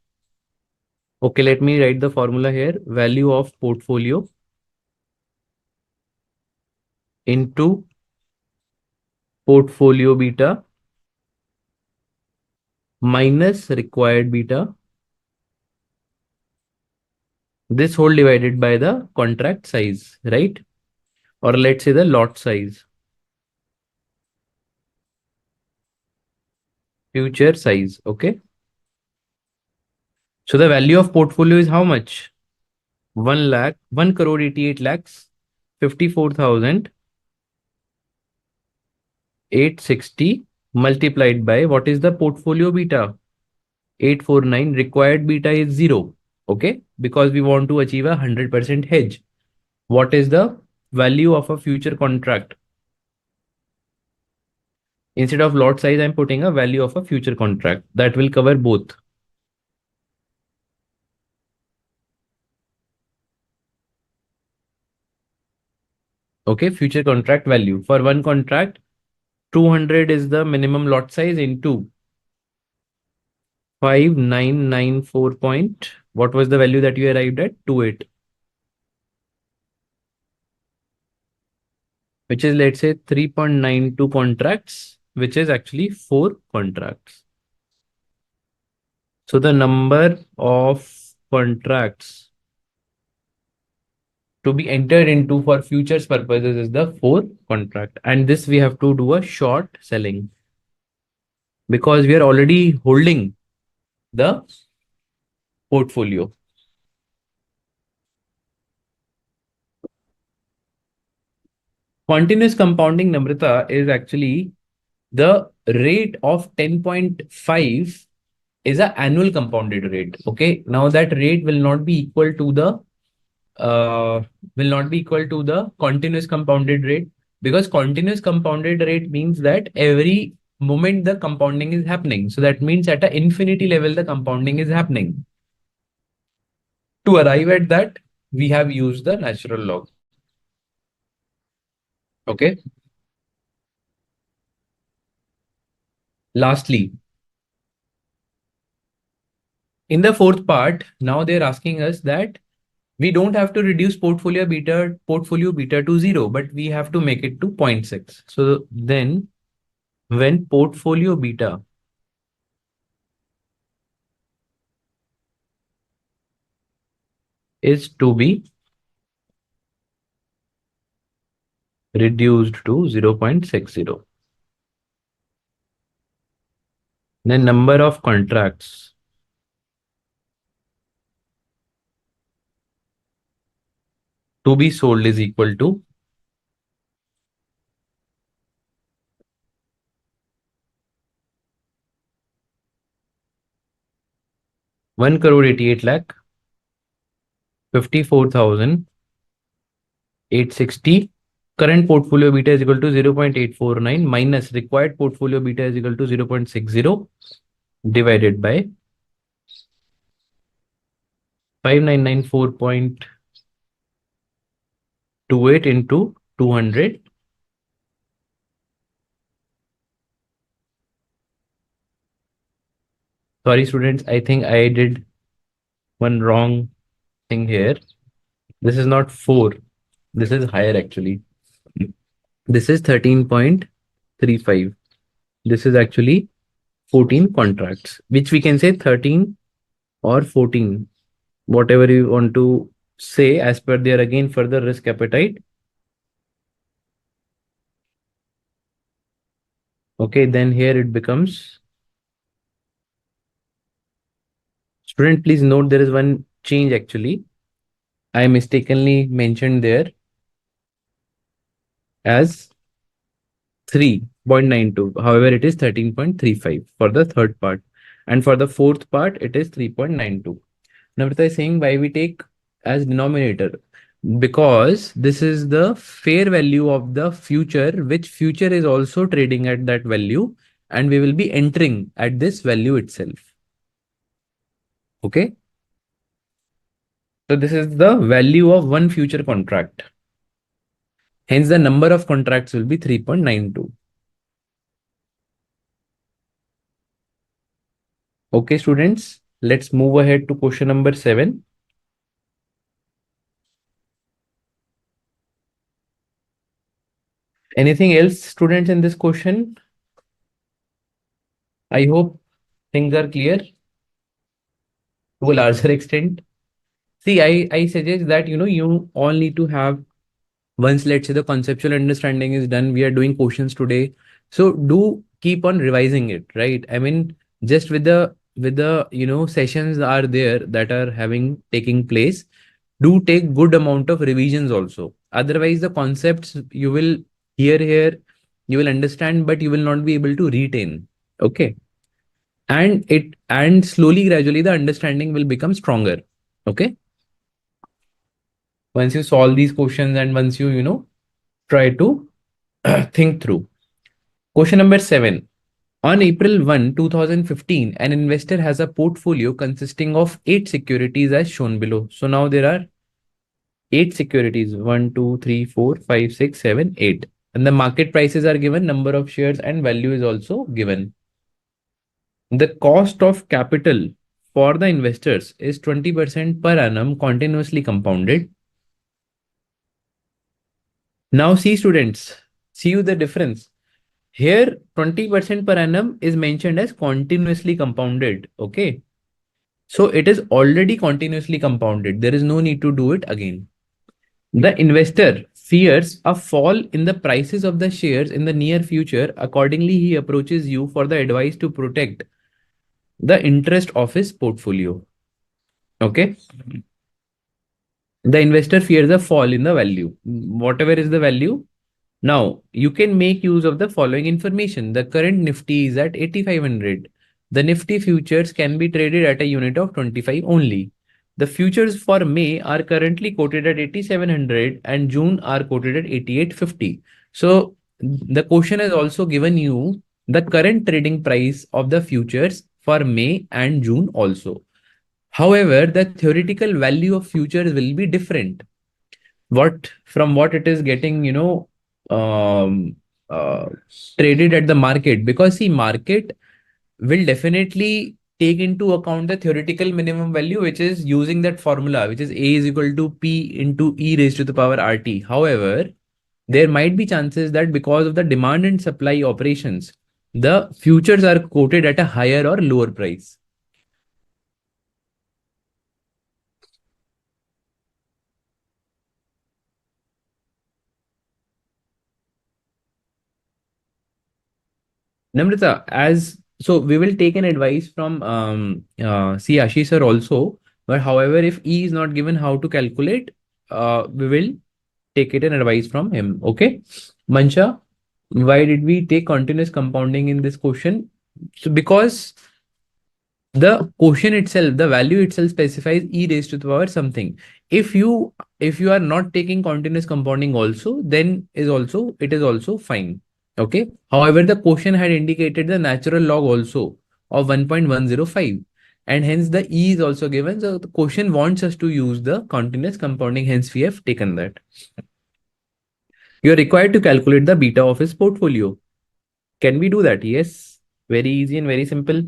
Okay, let me write the formula here. Value of portfolio into portfolio beta minus required beta. This whole divided by the contract size, right? Or let's say the lot size, future size. Okay. So the value of portfolio is how much? 1 lakh, 1 crore 88 lakhs, 54,860 multiplied by what is the portfolio beta? 849. Required beta is 0. Okay. Because we want to achieve a 100% hedge. What is the value of a future contract? Instead of lot size, I'm putting a value of a future contract that will cover both. Okay, future contract value. For one contract, 200 is the minimum lot size into 5994 point. What was the value that you arrived at? 28, which is, let's say, 3.92 contracts, which is actually 4 contracts. So the number of contracts to be entered into for futures purposes is the 4 contract. And this we have to do a short selling because we are already holding the portfolio. Continuous compounding, Namrata, is actually the rate of 10.5 is an annual compounded rate. Okay. Now that rate will not be equal to the continuous compounded rate, because continuous compounded rate means that every moment the compounding is happening. So that means at an infinity level, the compounding is happening. To arrive at that, we have used the natural log. Okay. Lastly, in the fourth part, now they're asking us that we don't have to reduce portfolio beta to 0, but we have to make it to 0.6. So then when portfolio beta is to be reduced to 0.60, then number of contracts to be sold is equal to 1 crore 88 lakh 54,860. Current portfolio beta is equal to 0.849 minus required portfolio beta is equal to 0.60 divided by 5994.28 into 200. Sorry, students, I think I did one wrong thing here. This is not 4. This is higher actually. This is 13.35. This is actually 14 contracts, which we can say 13 or 14, whatever you want to say as per their again further risk appetite. Okay, then here it becomes. Student, please note there is one change actually. I mistakenly mentioned there as 3.92. However, it is 13.35 for the third part. And for the fourth part, it is 3.92. Namrata is saying why we take as denominator. because this is the fair value of the future, which future is also trading at that value, and we will be entering at this value itself. Okay. So this is the value of one future contract. Hence, the number of contracts will be 3.92. Okay, students, let's move ahead to question number 7. Anything else, students, in this question? I hope things are clear to a larger extent. See, I suggest that, you all need to have, once let's say the conceptual understanding is done, we are doing questions today. So do keep on revising it, right? I mean, just with the sessions are there that are having taking place, do take good amount of revisions also. Otherwise, the concepts you will hear here, you will understand, but you will not be able to retain. Okay. And slowly, gradually, the understanding will become stronger. Okay. Once you solve these questions and once you try to think through. Question number 7. On April 1, 2015, an investor has a portfolio consisting of 8 securities as shown below. So now there are 8 securities: 1, 2, 3, 4, 5, 6, 7, 8. And the market prices are given, number of shares and value is also given. The cost of capital for the investors is 20% per annum continuously compounded. Now see, students, see you the difference. Here 20% per annum is mentioned as continuously compounded. Okay. So it is already continuously compounded. There is no need to do it again. The investor fears a fall in the prices of the shares in the near future. Accordingly, he approaches you for the advice to protect the interest of his portfolio. Okay. The investor fears a fall in the value. Whatever is the value, now, you can make use of the following information. The current Nifty is at 8,500. The Nifty futures can be traded at a unit of 25 only. The futures for May are currently quoted at 8,700 and June are quoted at 8,850. So the question has also given you the current trading price of the futures for May and June also. However, the theoretical value of futures will be different what it is getting um uh, traded at the market, because see, market will definitely take into account the theoretical minimum value, which is using that formula, which is A is equal to P into E raised to the power RT. However, there might be chances that because of the demand and supply operations, the futures are quoted at a higher or lower price. Namrata, as so we will take an advice from see Ashish sir also, but however, if E is not given how to calculate, we will take it an advice from him. Okay. Mansha, why did we take continuous compounding in this question? So because the quotient itself, the value itself specifies e raised to the power something. If you are not taking continuous compounding also, then it is also fine. Okay. However, the quotient had indicated the natural log also of 1.105, and hence the e is also given. So the quotient wants us to use the continuous compounding. Hence, we have taken that. You are required to calculate the beta of his portfolio. Can we do that? Yes. Very easy and very simple.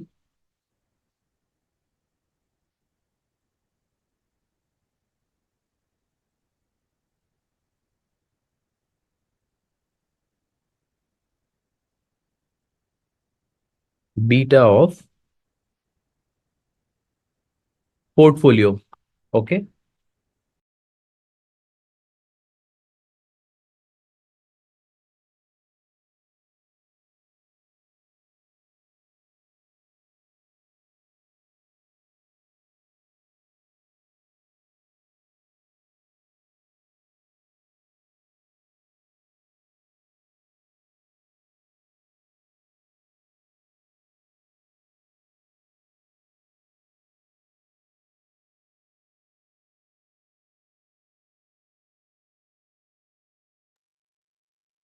Beta of portfolio. Okay.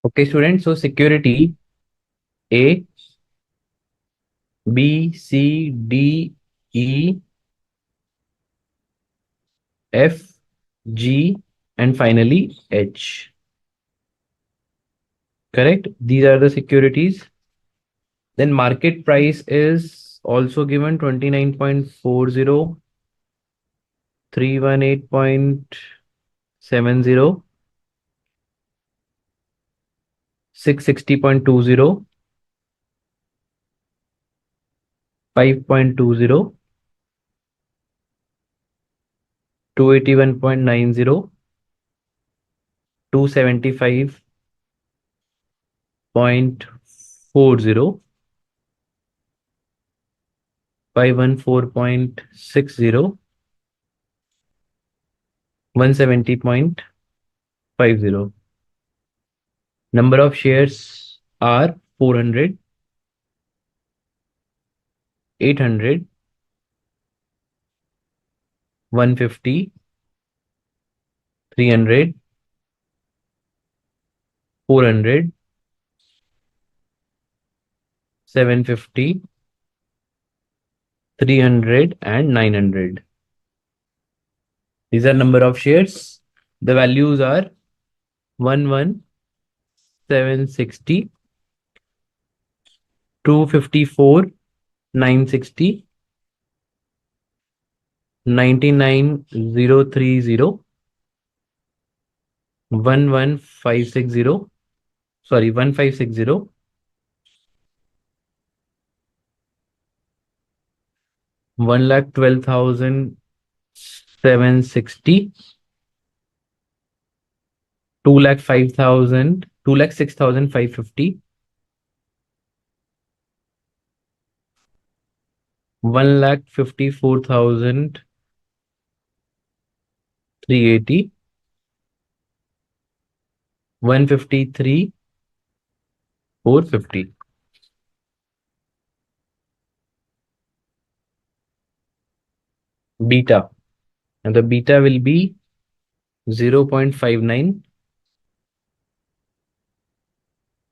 Okay, students. So security A, B, C, D, E, F, G, and finally H. Correct? These are the securities. Then market price is also given 29.40, 318.70, 660.20, 5.20, 281.90, 275.40, 514.60, 170.50. Number of shares are 400, 800, 150, 300, 400, 750, 300, and 900. These are number of shares. The values are 11,760, 254, 960, 99,030, 11,560, sorry, 1560, 1,12,760, 2,05,000, 2,06,550, 1,54,380, 153,450. Beta. And the beta will be 0.59,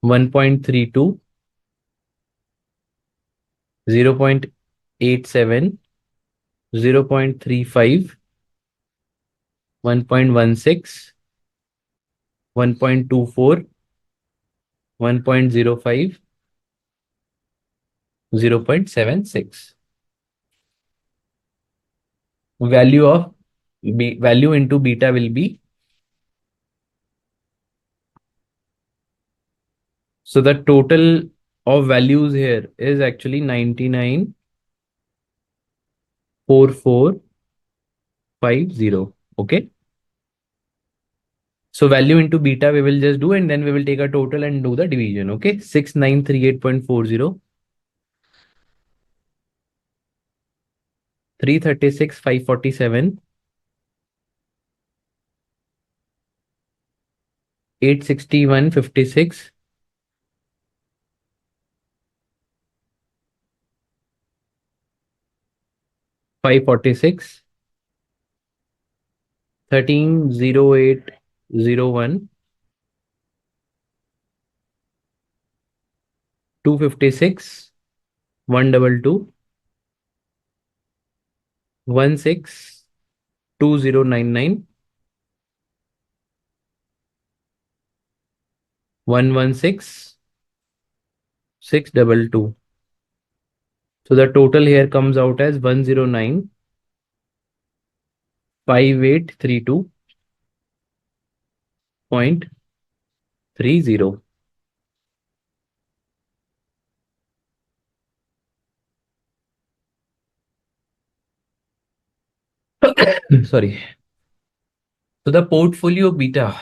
1.32, 0.87, 0.35, 1.16, 1.24, 1.05, 0.76. Value of value into beta will be, so the total of values here is actually 99,4450. Okay. So value into beta we will just do, and then we will take a total and do the division. Okay. 6938.40, 336,547, 861.56, 546, 130801, 256, 122, 162099, 116, 622. So the total here comes out as 109,5832.30. Sorry. So the portfolio beta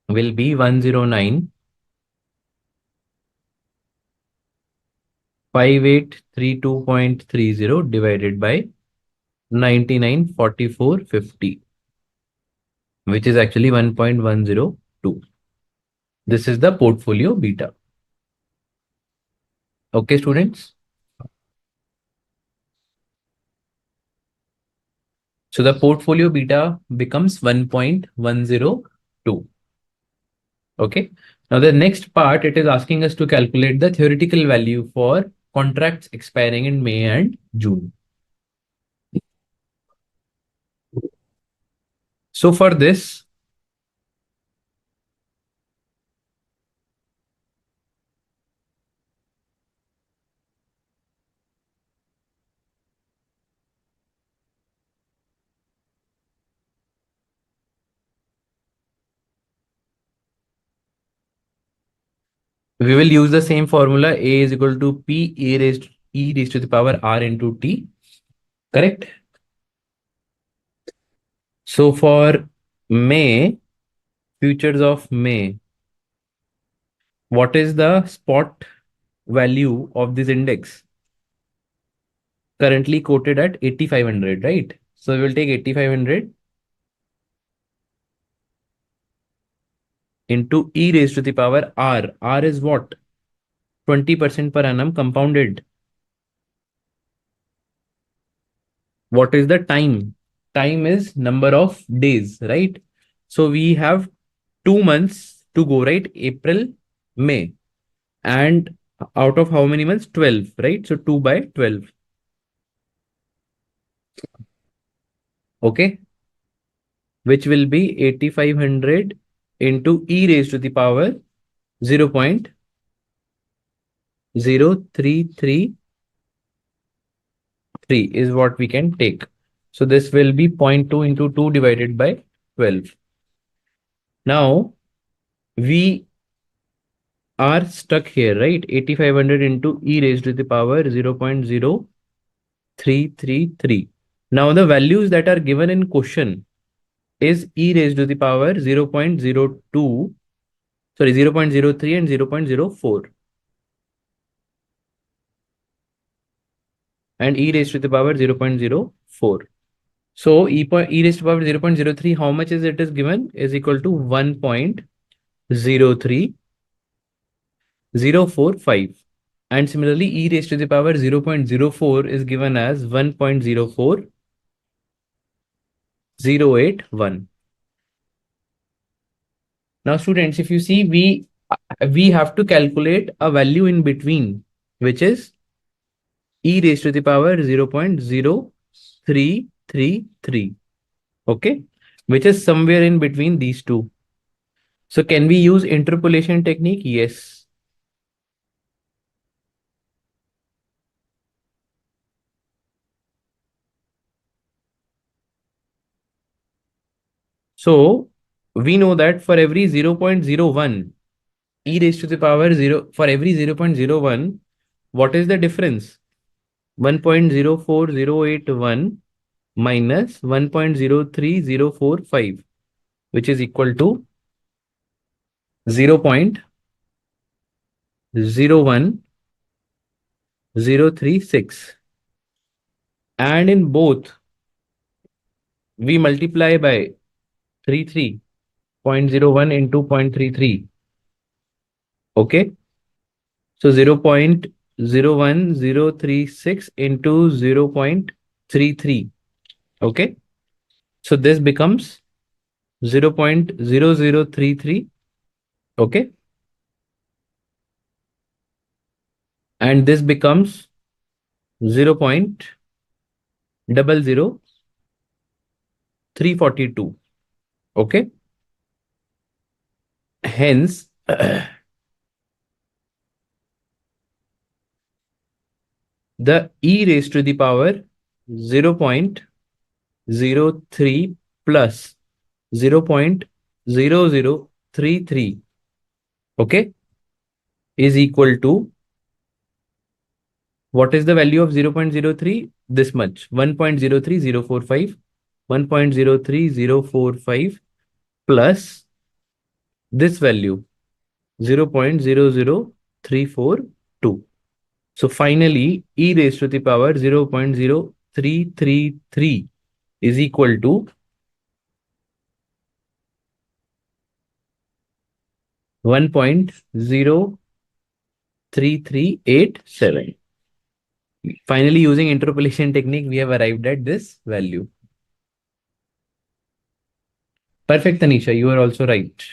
will be 109,5832.30 divided by 99,4450, which is actually 1.102. This is the portfolio beta. Okay, students. So the portfolio beta becomes 1.102. Okay. Now the next part, it is asking us to calculate the theoretical value for contracts expiring in May and June. So for this, we will use the same formula. A is equal to P e raised to the power R into T. Correct? So for May, futures of May, what is the spot value of this index? Currently quoted at 8,500, right? So we will take 8,500 into e raised to the power R. R is what? 20% per annum compounded. What is the time? Time is number of days, right? So we have 2 months to go, right? April, May. And out of how many months? 12, right? So 2 by 12. Okay. Which will be 8,500 into e raised to the power 0.0333 is what we can take. So this will be 0.2 into 2 divided by 12. Now we are stuck here, right? 8,500 into e raised to the power 0.0333. Now the values that are given in question is e raised to the power 0.02, sorry, 0.03 and 0.04. And e raised to the power 0.04. So e raised to the power 0.03, how much is it is given is equal to 1.03045. And similarly, e raised to the power 0.04 is given as 1.04081. Now, students, if you see, we have to calculate a value in between, which is e raised to the power 0.0333. Okay, which is somewhere in between these two. So can we use interpolation technique? Yes. So we know that for every 0.01 e raised to the power 0, for every 0.01, what is the difference? 1.04081 minus 1.03045, which is equal to 0.01036. And in both, we multiply by 33, 0.01 into 0.33. Okay. So 0.01036 into 0.33. Okay. So this becomes 0.0033. Okay. And this becomes 0.00342. Okay. Hence, the e raised to the power 0.03 plus 0.0033, okay, is equal to, what is the value of 0.03? This much, 1.03045, 1.03045 plus this value, 0.00342. So finally, e raised to the power 0.0333 is equal to 1.03387. Finally, using interpolation technique, we have arrived at this value. Perfect, Tanisha. You are also right.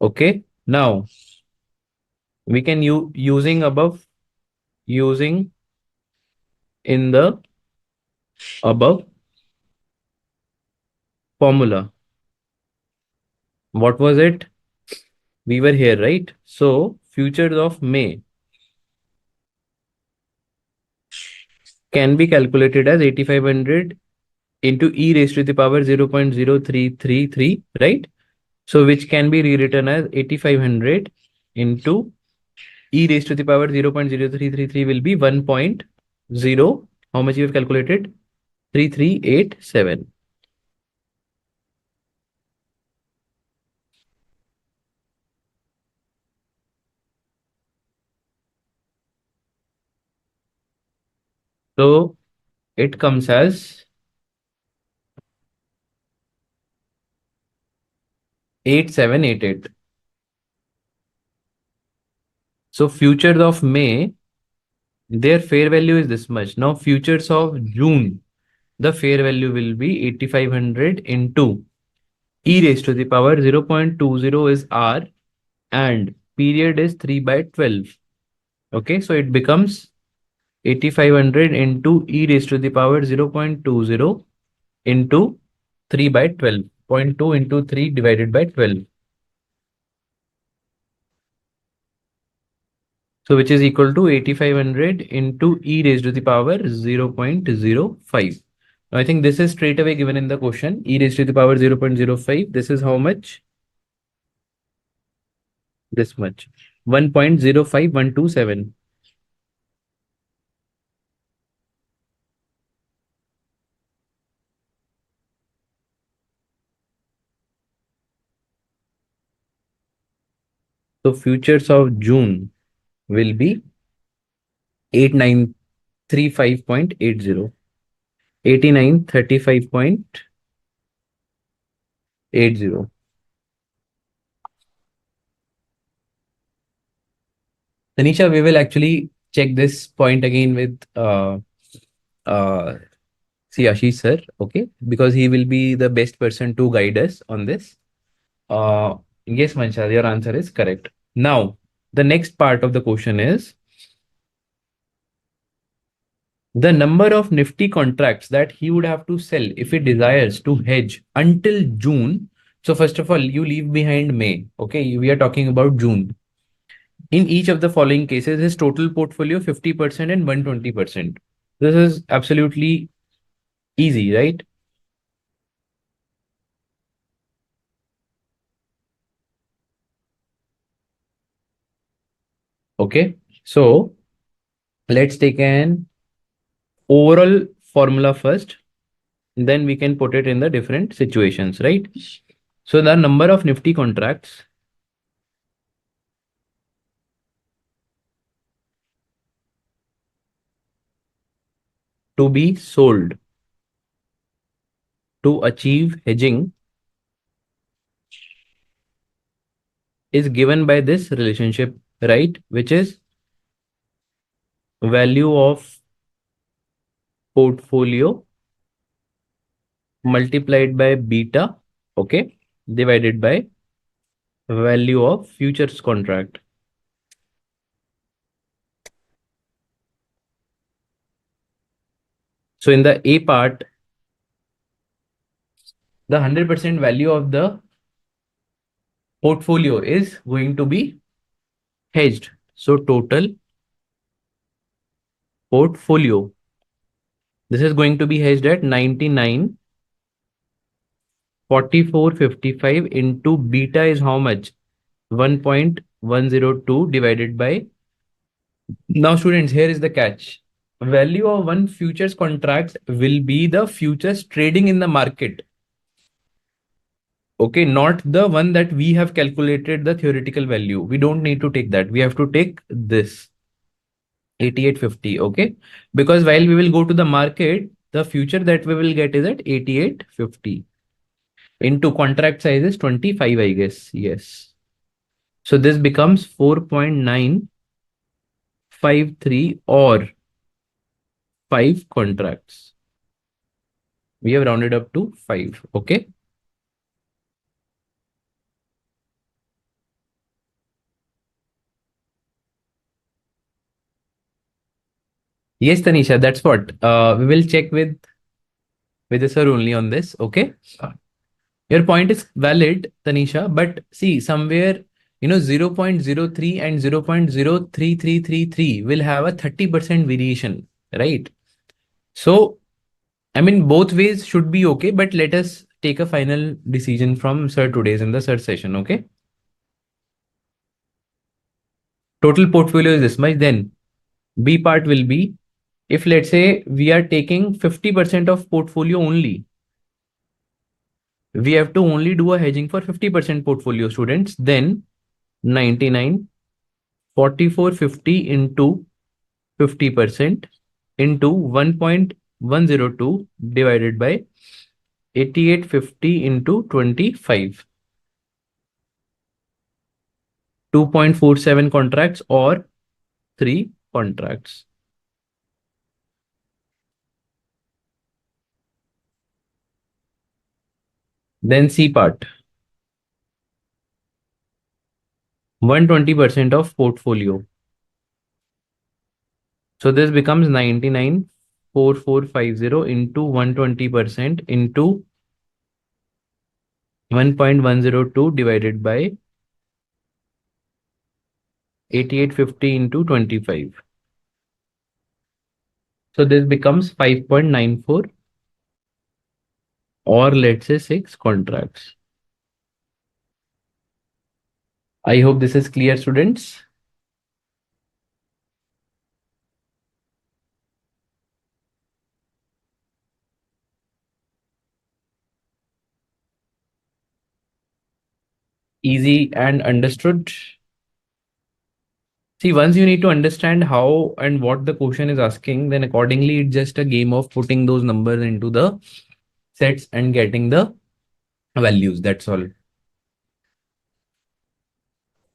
Okay. Now we can using above using in the above formula. What was it? We were here, right? So futures of May can be calculated as 8500 into e raised to the power 0.0333, right? So which can be rewritten as 8500 into e raised to the power 0.0333 will be 1.0. How much you have calculated? 3387. So it comes as 8788. So futures of May, their fair value is this much. Now futures of June, the fair value will be 8500 into e raised to the power 0.20 is R and period is 3 by 12. Okay, so it becomes 8500 into e raised to the power 0.20 into 3 by 12. 0 0.2 into 3 divided by 12. So which is equal to 8500 into e raised to the power 0.05. Now I think this is straight away given in the question. E raised to the power 0.05. This is how much? This much. 1.05127. So futures of June will be 8935.80. 8935.80. Tanisha, we will actually check this point again with uh see Ashish sir, okay? Because he will be the best person to guide us on this. Yes, Manshad, your answer is correct. Now, the next part of the question is the number of Nifty contracts that he would have to sell if he desires to hedge until June. So first of all, you leave behind May. Okay, we are talking about June. In each of the following cases, his total portfolio 50% and 120%. This is absolutely easy, right? Okay, so let's take an overall formula first, then we can put it in the different situations, right? So the number of Nifty contracts to be sold to achieve hedging is given by this relationship, right? Which is value of portfolio multiplied by beta, okay, divided by value of futures contract. So in the A part, the 100% value of the portfolio is going to be hedged. So total portfolio, this is going to be hedged at 99, 44.55 into beta is how much? 1.102 divided by. Now students, here is the catch. Value of one futures contract will be the futures trading in the market. Okay, not the one that we have calculated the theoretical value. We don't need to take that. We have to take this 8850. Okay, because while we will go to the market, the future that we will get is at 8850 into contract size is 25, I guess. Yes. So this becomes 4.953 or 5 contracts. We have rounded up to 5. Okay. Yes, Tanisha, that's what. We will check with the sir only on this. Okay. Your point is valid, Tanisha, but see, somewhere, 0.03 and 0.03333 will have a 30% variation, right? So, I mean, both ways should be okay, but let us take a final decision from sir today's in the sir session, okay? Total portfolio is this much, then B part will be, if let's say we are taking 50% of portfolio only, we have to only do a hedging for 50% portfolio, students, then 99 4450 into 50% into 1.102 divided by 8850 into 25. 2.47 contracts or 3 contracts. Then C part, 120% of portfolio. So this becomes 994450 into 120% into 1.102 divided by 8850 into 25. So this becomes 5.94 or let's say 6 contracts. I hope this is clear, students. Easy and understood. See, once you need to understand how and what the question is asking, then accordingly, it's just a game of putting those numbers into the sets and getting the values. That's all.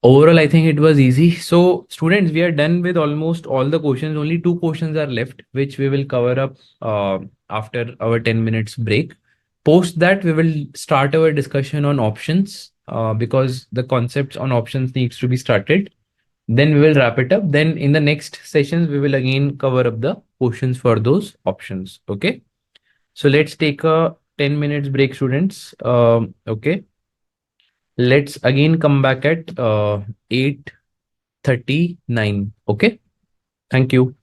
Overall, I think it was easy. So, students, we are done with almost all the questions. Only two questions are left, which we will cover up after our 10 minutes break. Post that, we will start our discussion on options because the concepts on options needs to be started. Then we will wrap it up. Then in the next sessions, we will again cover up the questions for those options. Okay. So let's take a 10 minutes break, students. Okay. Let's again come back at 8:39. Okay. Thank you.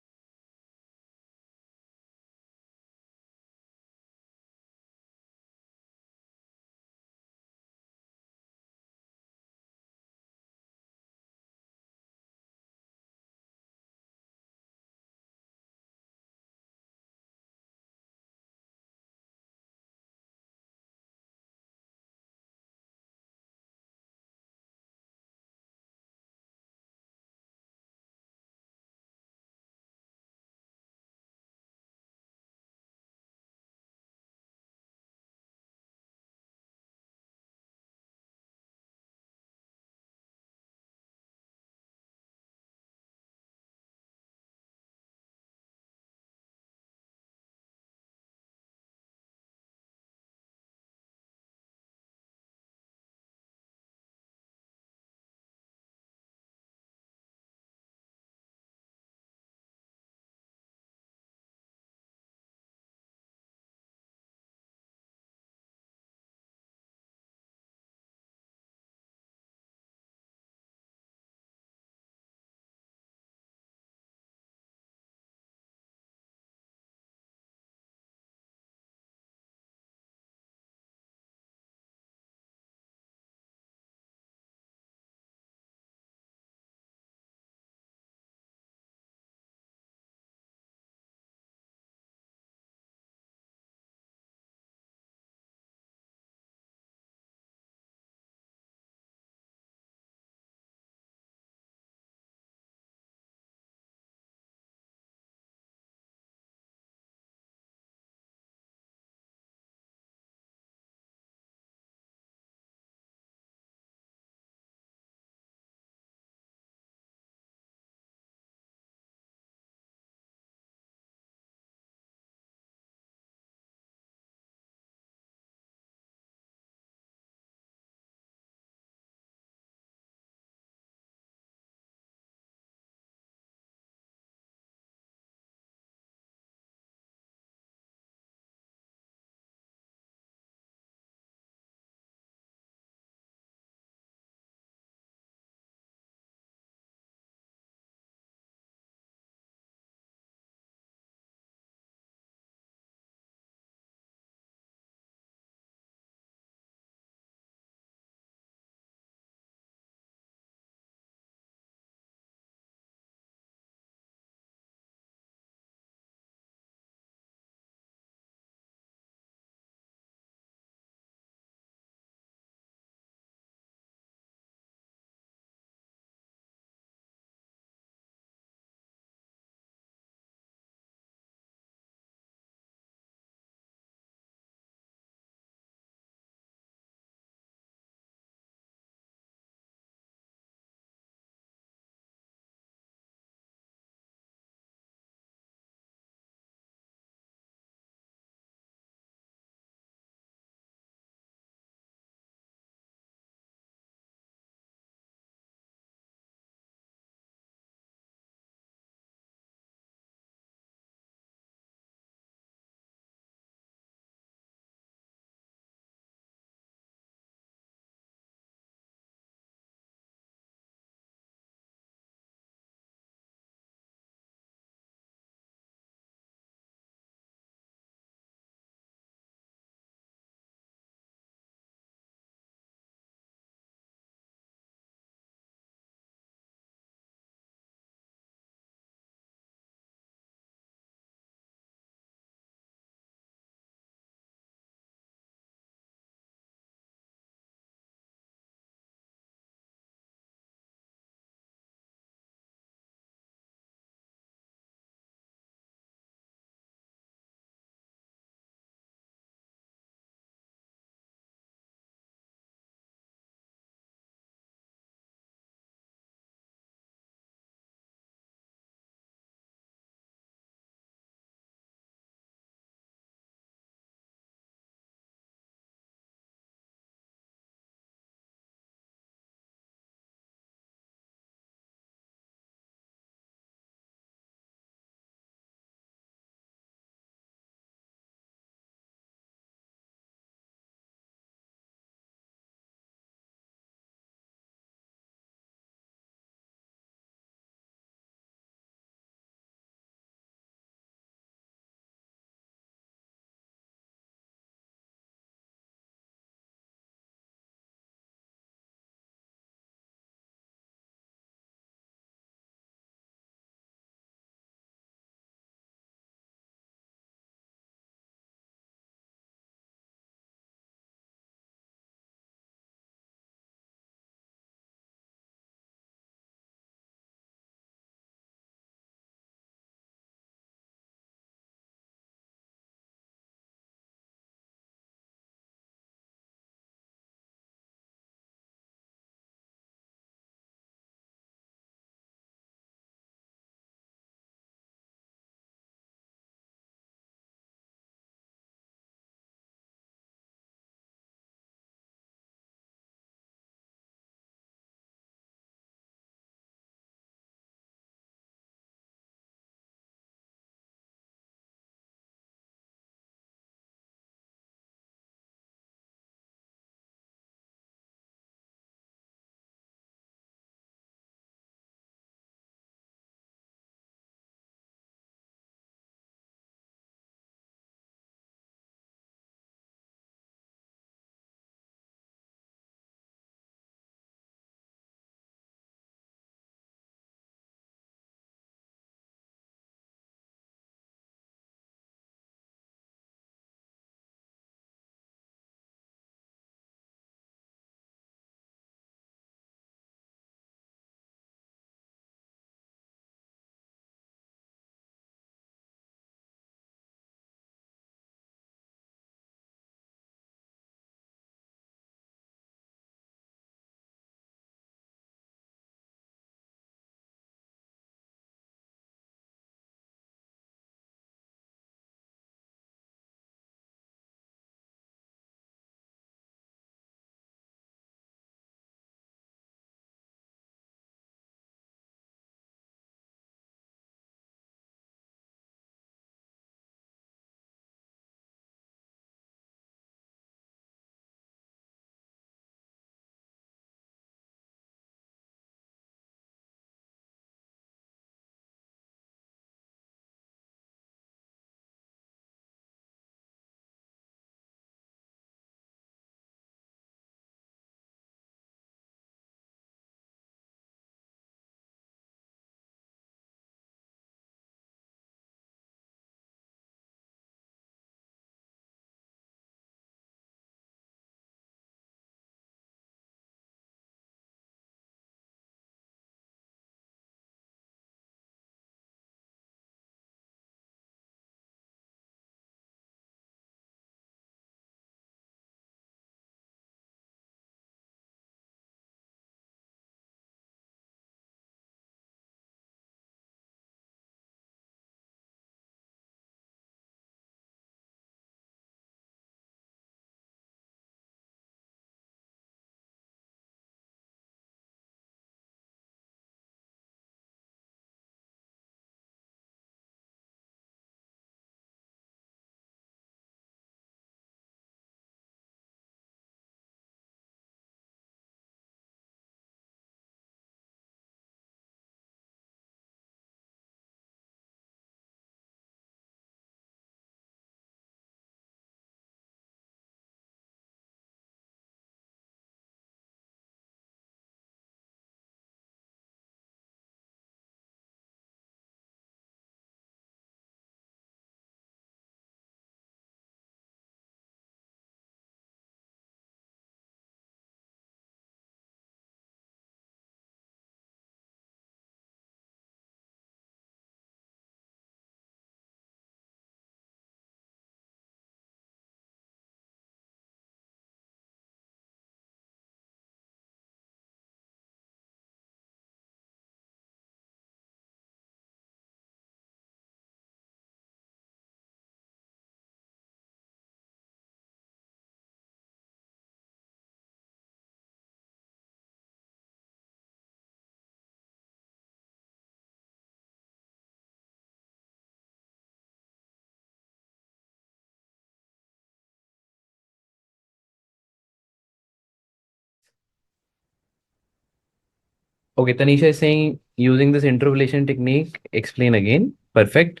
Okay, Tanisha is saying using this interpolation technique, explain again. Perfect.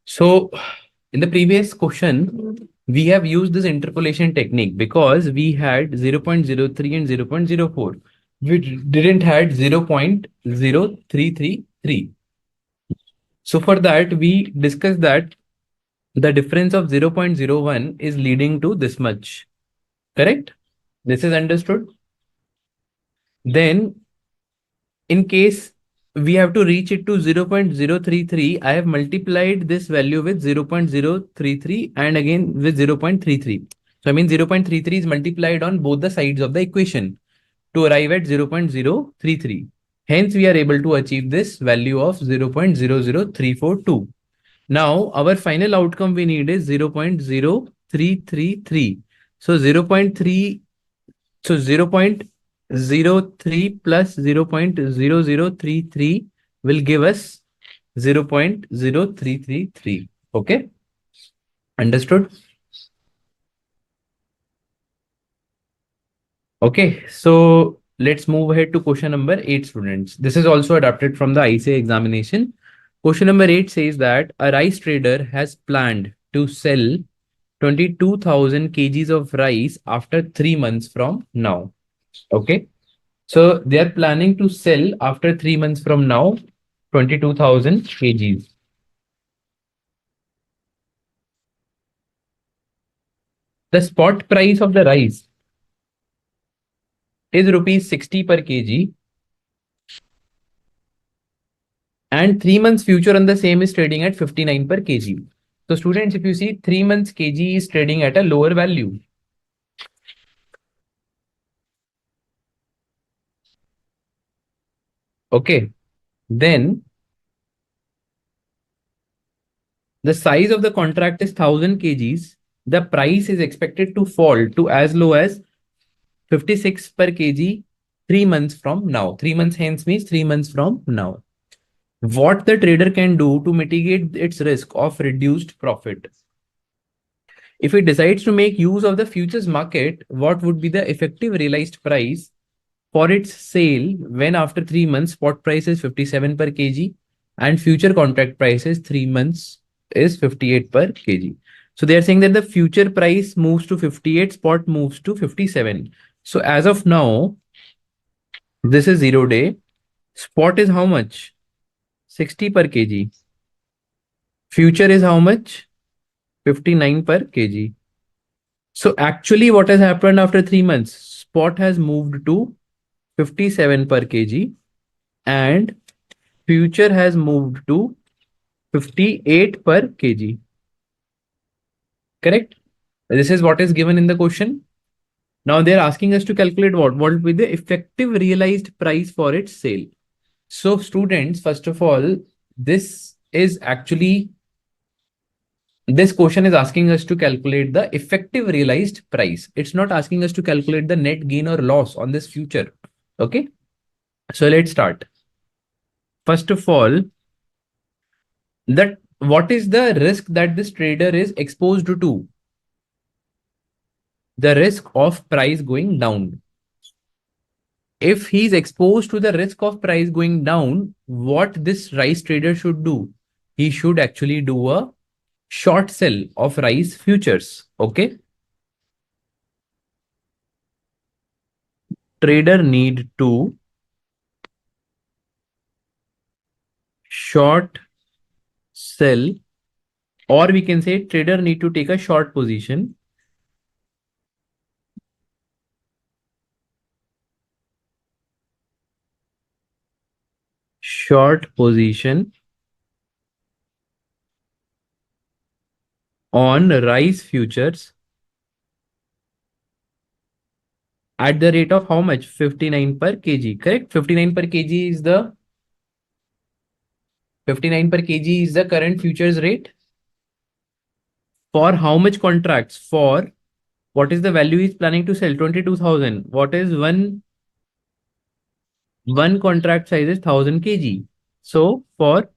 So in the previous question, we have used this interpolation technique because we had 0.03 and 0.04. We didn't had 0.0333. So for that, we discussed that the difference of 0.01 is leading to this much. Correct? This is understood. Then in case we have to reach it to 0.033, I have multiplied this value with 0.033 and again with 0.33. So I mean 0.33 is multiplied on both the sides of the equation to arrive at 0.033. Hence, we are able to achieve this value of 0.00342. Now, our final outcome we need is 0.0333. So 0.3 so 0.03 plus 0.0033 will give us 0.0333. Okay, understood? Okay, so let's move ahead to question number 8, students. This is also adapted from the ICAI examination. Question number 8 says that a rice trader has planned to sell 22,000 kgs of rice after 3 months from now. Okay. So they are planning to sell after 3 months from now 22,000 kgs. The spot price of the rice is rupees 60 per kg, and 3 months future on the same is trading at 59 per kg. So students, if you see 3 months kg is trading at a lower value. Okay. Then the size of the contract is 1000 kgs. The price is expected to fall to as low as 56 per kg 3 months from now. 3 months hence means 3 months from now. What the trader can do to mitigate its risk of reduced profit? If it decides to make use of the futures market, what would be the effective realized price for its sale when after 3 months spot price is 57 per kg and future contract price is 3 months is 58 per kg. So they are saying that the future price moves to 58, spot moves to 57. So as of now, this is 0 day. Spot is how much? 60 per kg. Future is how much? 59 per kg. So actually what has happened after 3 months? Spot has moved to 57 per kg and future has moved to 58 per kg. Correct? This is what is given in the question. Now they're asking us to calculate what? What will be the effective realized price for its sale? So students, first of all, this is actually this question is asking us to calculate the effective realized price. It's not asking us to calculate the net gain or loss on this future. Okay. So let's start. First of all, that what is the risk that this trader is exposed to? The risk of price going down. If he's exposed to the risk of price going down, what this rice trader should do? He should actually do a short sell of rice futures. Okay. Trader need to short sell, or we can say trader need to take a short position short position on rice futures at the rate of how much? 59 per kg. Correct? 59 per kg is the 59 per kg is the current futures rate. For how much contracts? For what is the value he's planning to sell? 22,000. What is one contract size is 1000 kg. So for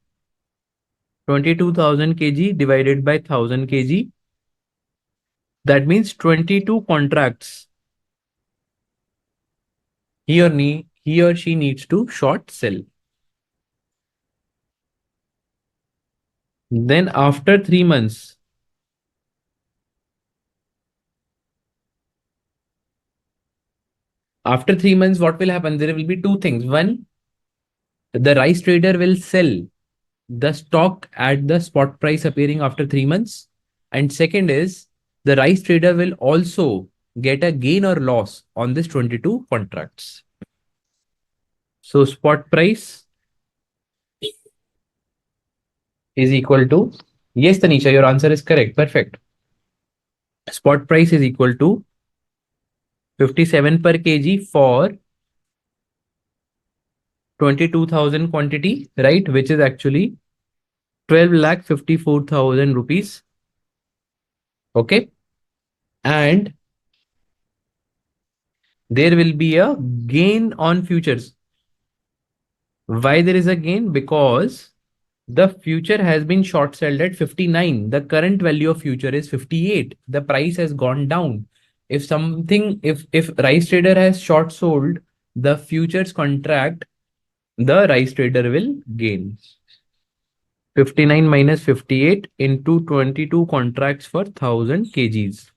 22,000 kg divided by 1000 kg, that means 22 contracts. He he or she needs to short sell. Then after 3 months, what will happen? There will be two things. One, the rice trader will sell the stock at the spot price appearing after 3 months. And second is the rice trader will also get a gain or loss on this 22 contracts. So spot price is equal to, yes, Tanisha, your answer is correct. Perfect. Spot price is equal to 57 per kg for 22,000 quantity, right? Which is actually 12,54,000 rupees. Okay. And there will be a gain on futures. Why there is a gain? Because the future has been short sold at 59. The current value of future is 58. The price has gone down. If rice trader has short sold the futures contract, the rice trader will gain. 59 minus 58 into 22 contracts for 1000 kgs.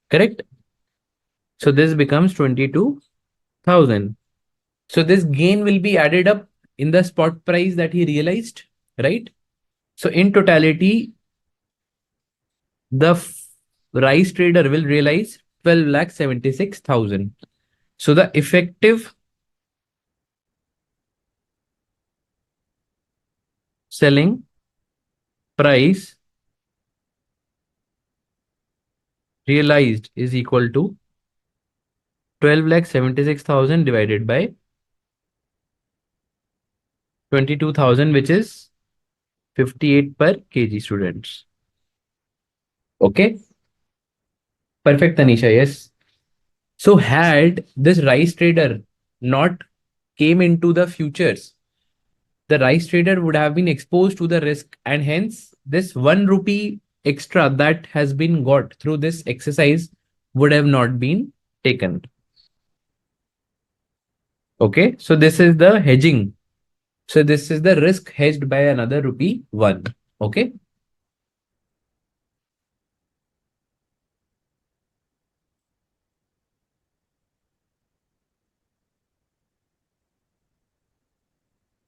Correct? So this becomes 22,000. So this gain will be added up in the spot price that he realized, right? So in totality, the rice trader will realize 12,76,000. So the effective selling price realized is equal to 12,76,000 divided by 22,000, which is 58 per kg, students. Okay. Perfect, Tanisha. Yes. So had this rice trader not came into the futures, the rice trader would have been exposed to the risk, and hence this 1 rupee extra that has been got through this exercise would have not been taken. Okay. So this is the hedging. So this is the risk hedged by another rupee 1. Okay.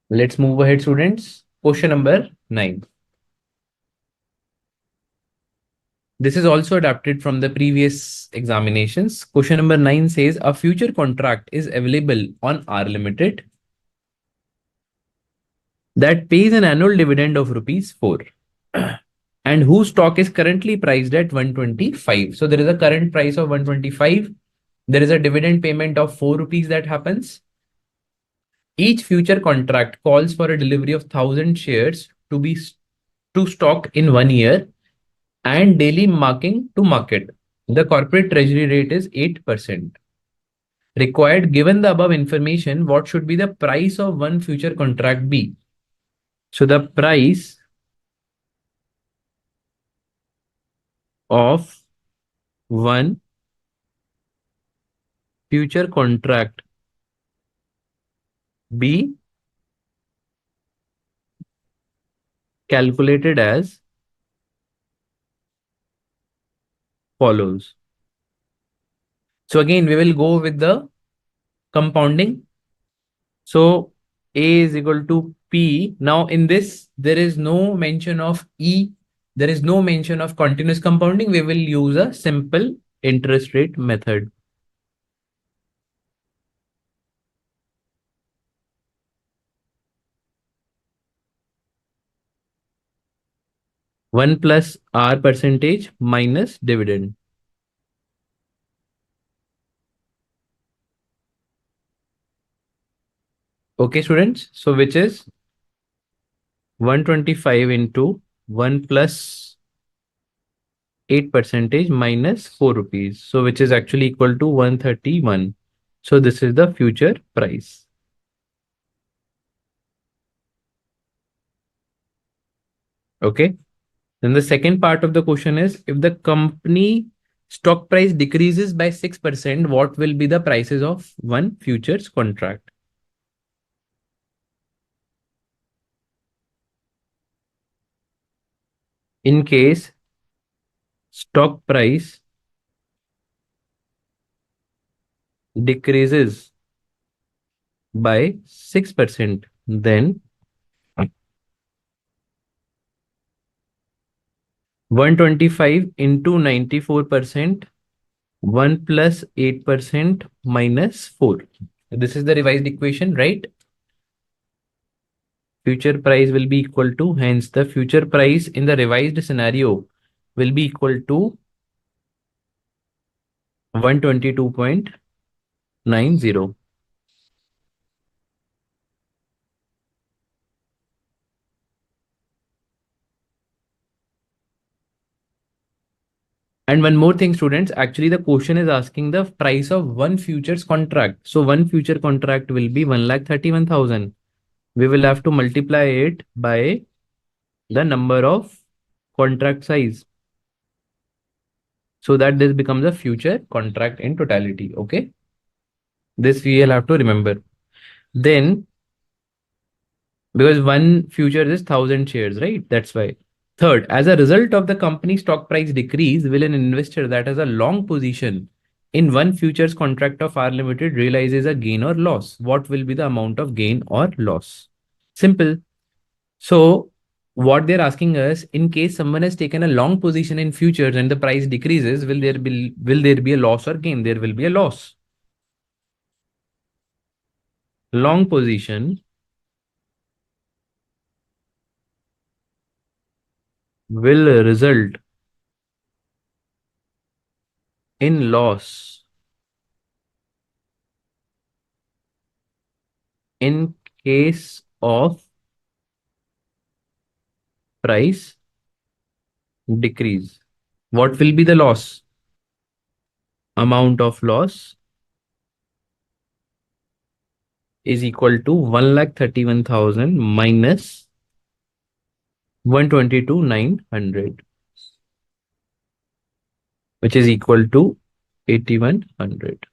Let's move ahead, students. Question number 9. This is also adapted from the previous examinations. Question number 9 says a future contract is available on R Limited that pays an annual dividend of rupees 4 and whose stock is currently priced at 125. So there is a current price of 125. There is a dividend payment of 4 rupees that happens. Each future contract calls for a delivery of 1,000 shares to stock in 1 year and daily marking to market. The corporate treasury rate is 8%. Required, given the above information, what should be the price of one future contract be? So the price of one future contract be calculated as follows. So again, we will go with the compounding. So A is equal to P. Now in this, there is no mention of E. There is no mention of continuous compounding. We will use a simple interest rate method. One plus R percentage minus dividend. Okay, students. So which is 125 into 1 plus 8% minus 4 rupees. So which is actually equal to 131. So this is the future price. Okay. Then the second part of the question is if the company stock price decreases by 6%, what will be the prices of one futures contract? In case stock price decreases by 6%, then 125 into 94%, 1 plus 8% minus 4. This is the revised equation, right? Future price will be equal to, hence the future price in the revised scenario will be equal to 122.90. And one more thing, students, actually the question is asking the price of one futures contract. So one future contract will be 1,31,000. We will have to multiply it by the number of contract size so that this becomes a future contract in totality. Okay. This we will have to remember. Then, because one future is 1,000 shares, right? That's why. Third, as a result of the company stock price decrease, will an investor that has a long position in one futures contract of R Limited realizes a gain or loss? What will be the amount of gain or loss? Simple. So what they're asking us, in case someone has taken a long position in futures and the price decreases, will there be a loss or gain? There will be a loss. Long position will result in loss in case of price decrease. What will be the loss? Amount of loss is equal to 1,31,000 minus 122,900, which is equal to 8,100.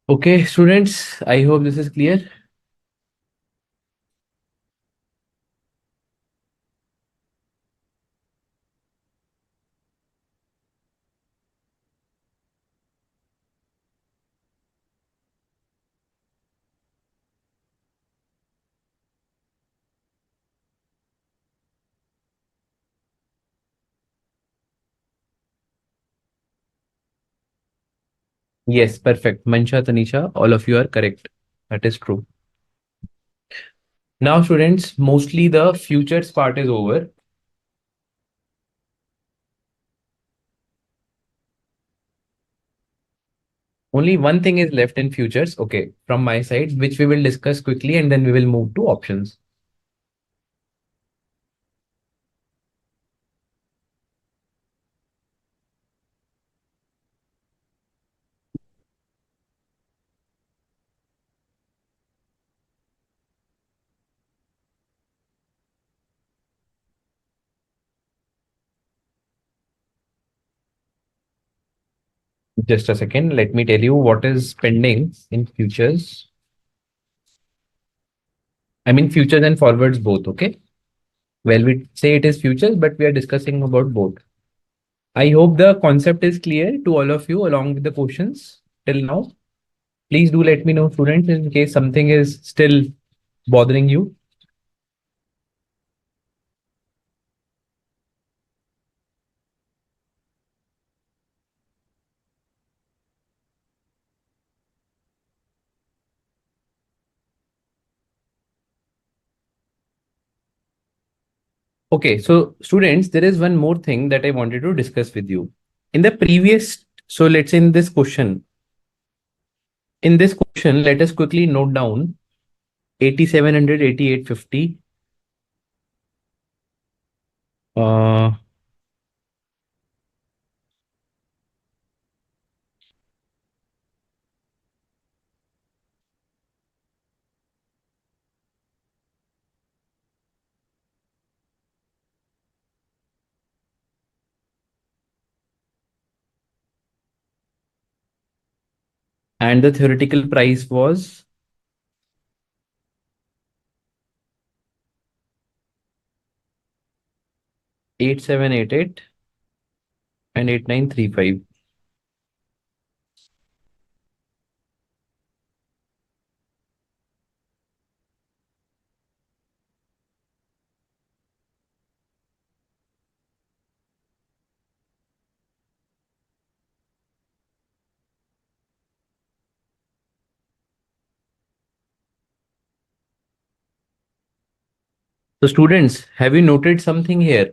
Okay, students, I hope this is clear. Yes, perfect. Mansha, Tanisha, all of you are correct. That is true. Now, students, mostly the futures part is over. Only one thing is left in futures, okay, from my side, which we will discuss quickly and then we will move to options. Just a second, let me tell you what is pending in futures. I mean, futures and forwards both, okay? Well, we say it is futures, but we are discussing about both. I hope the concept is clear to all of you along with the questions till now. Please do let me know, students, in case something is still bothering you. Okay, so students, there is one more thing that I wanted to discuss with you. In the previous, so let's say in this question, let us quickly note down 8,700, 8,850. Uh, And the theoretical price was 8788 and 8935. So students, have you noted something here?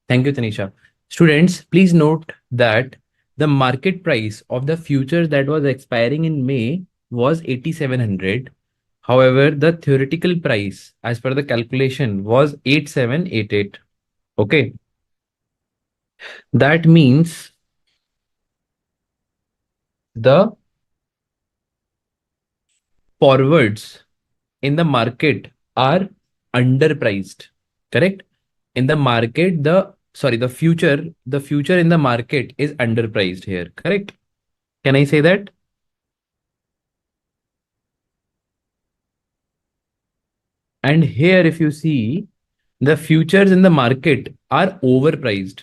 Thank you, Tanisha. Students, please note that the market price of the futures that was expiring in May was 8700. However, the theoretical price as per the calculation was 8788. Okay. That means the forwards in the market are underpriced. Correct? In the market, the future in the market is underpriced here. Correct? Can I say that? And here, if you see, the futures in the market are overpriced.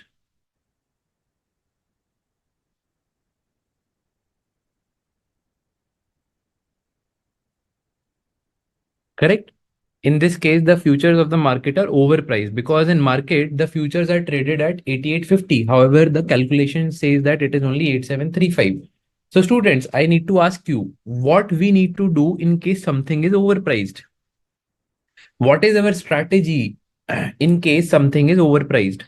Correct? In this case, the futures of the market are overpriced because in market, the futures are traded at 8850. However, the calculation says that it is only 8735. So students, I need to ask you what we need to do in case something is overpriced. What is our strategy in case something is overpriced?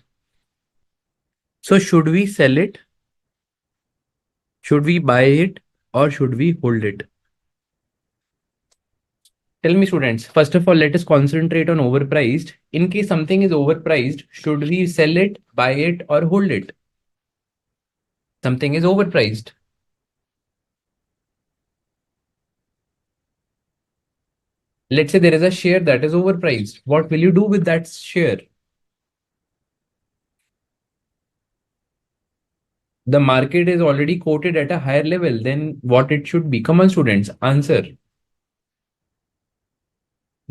So should we sell it? Should we buy it or should we hold it? Tell me, students. First of all, let us concentrate on overpriced. In case something is overpriced, should we sell it, buy it, or hold it? Something is overpriced. Let's say there is a share that is overpriced. What will you do with that share? The market is already quoted at a higher level than what it should be. Come on, students, answer.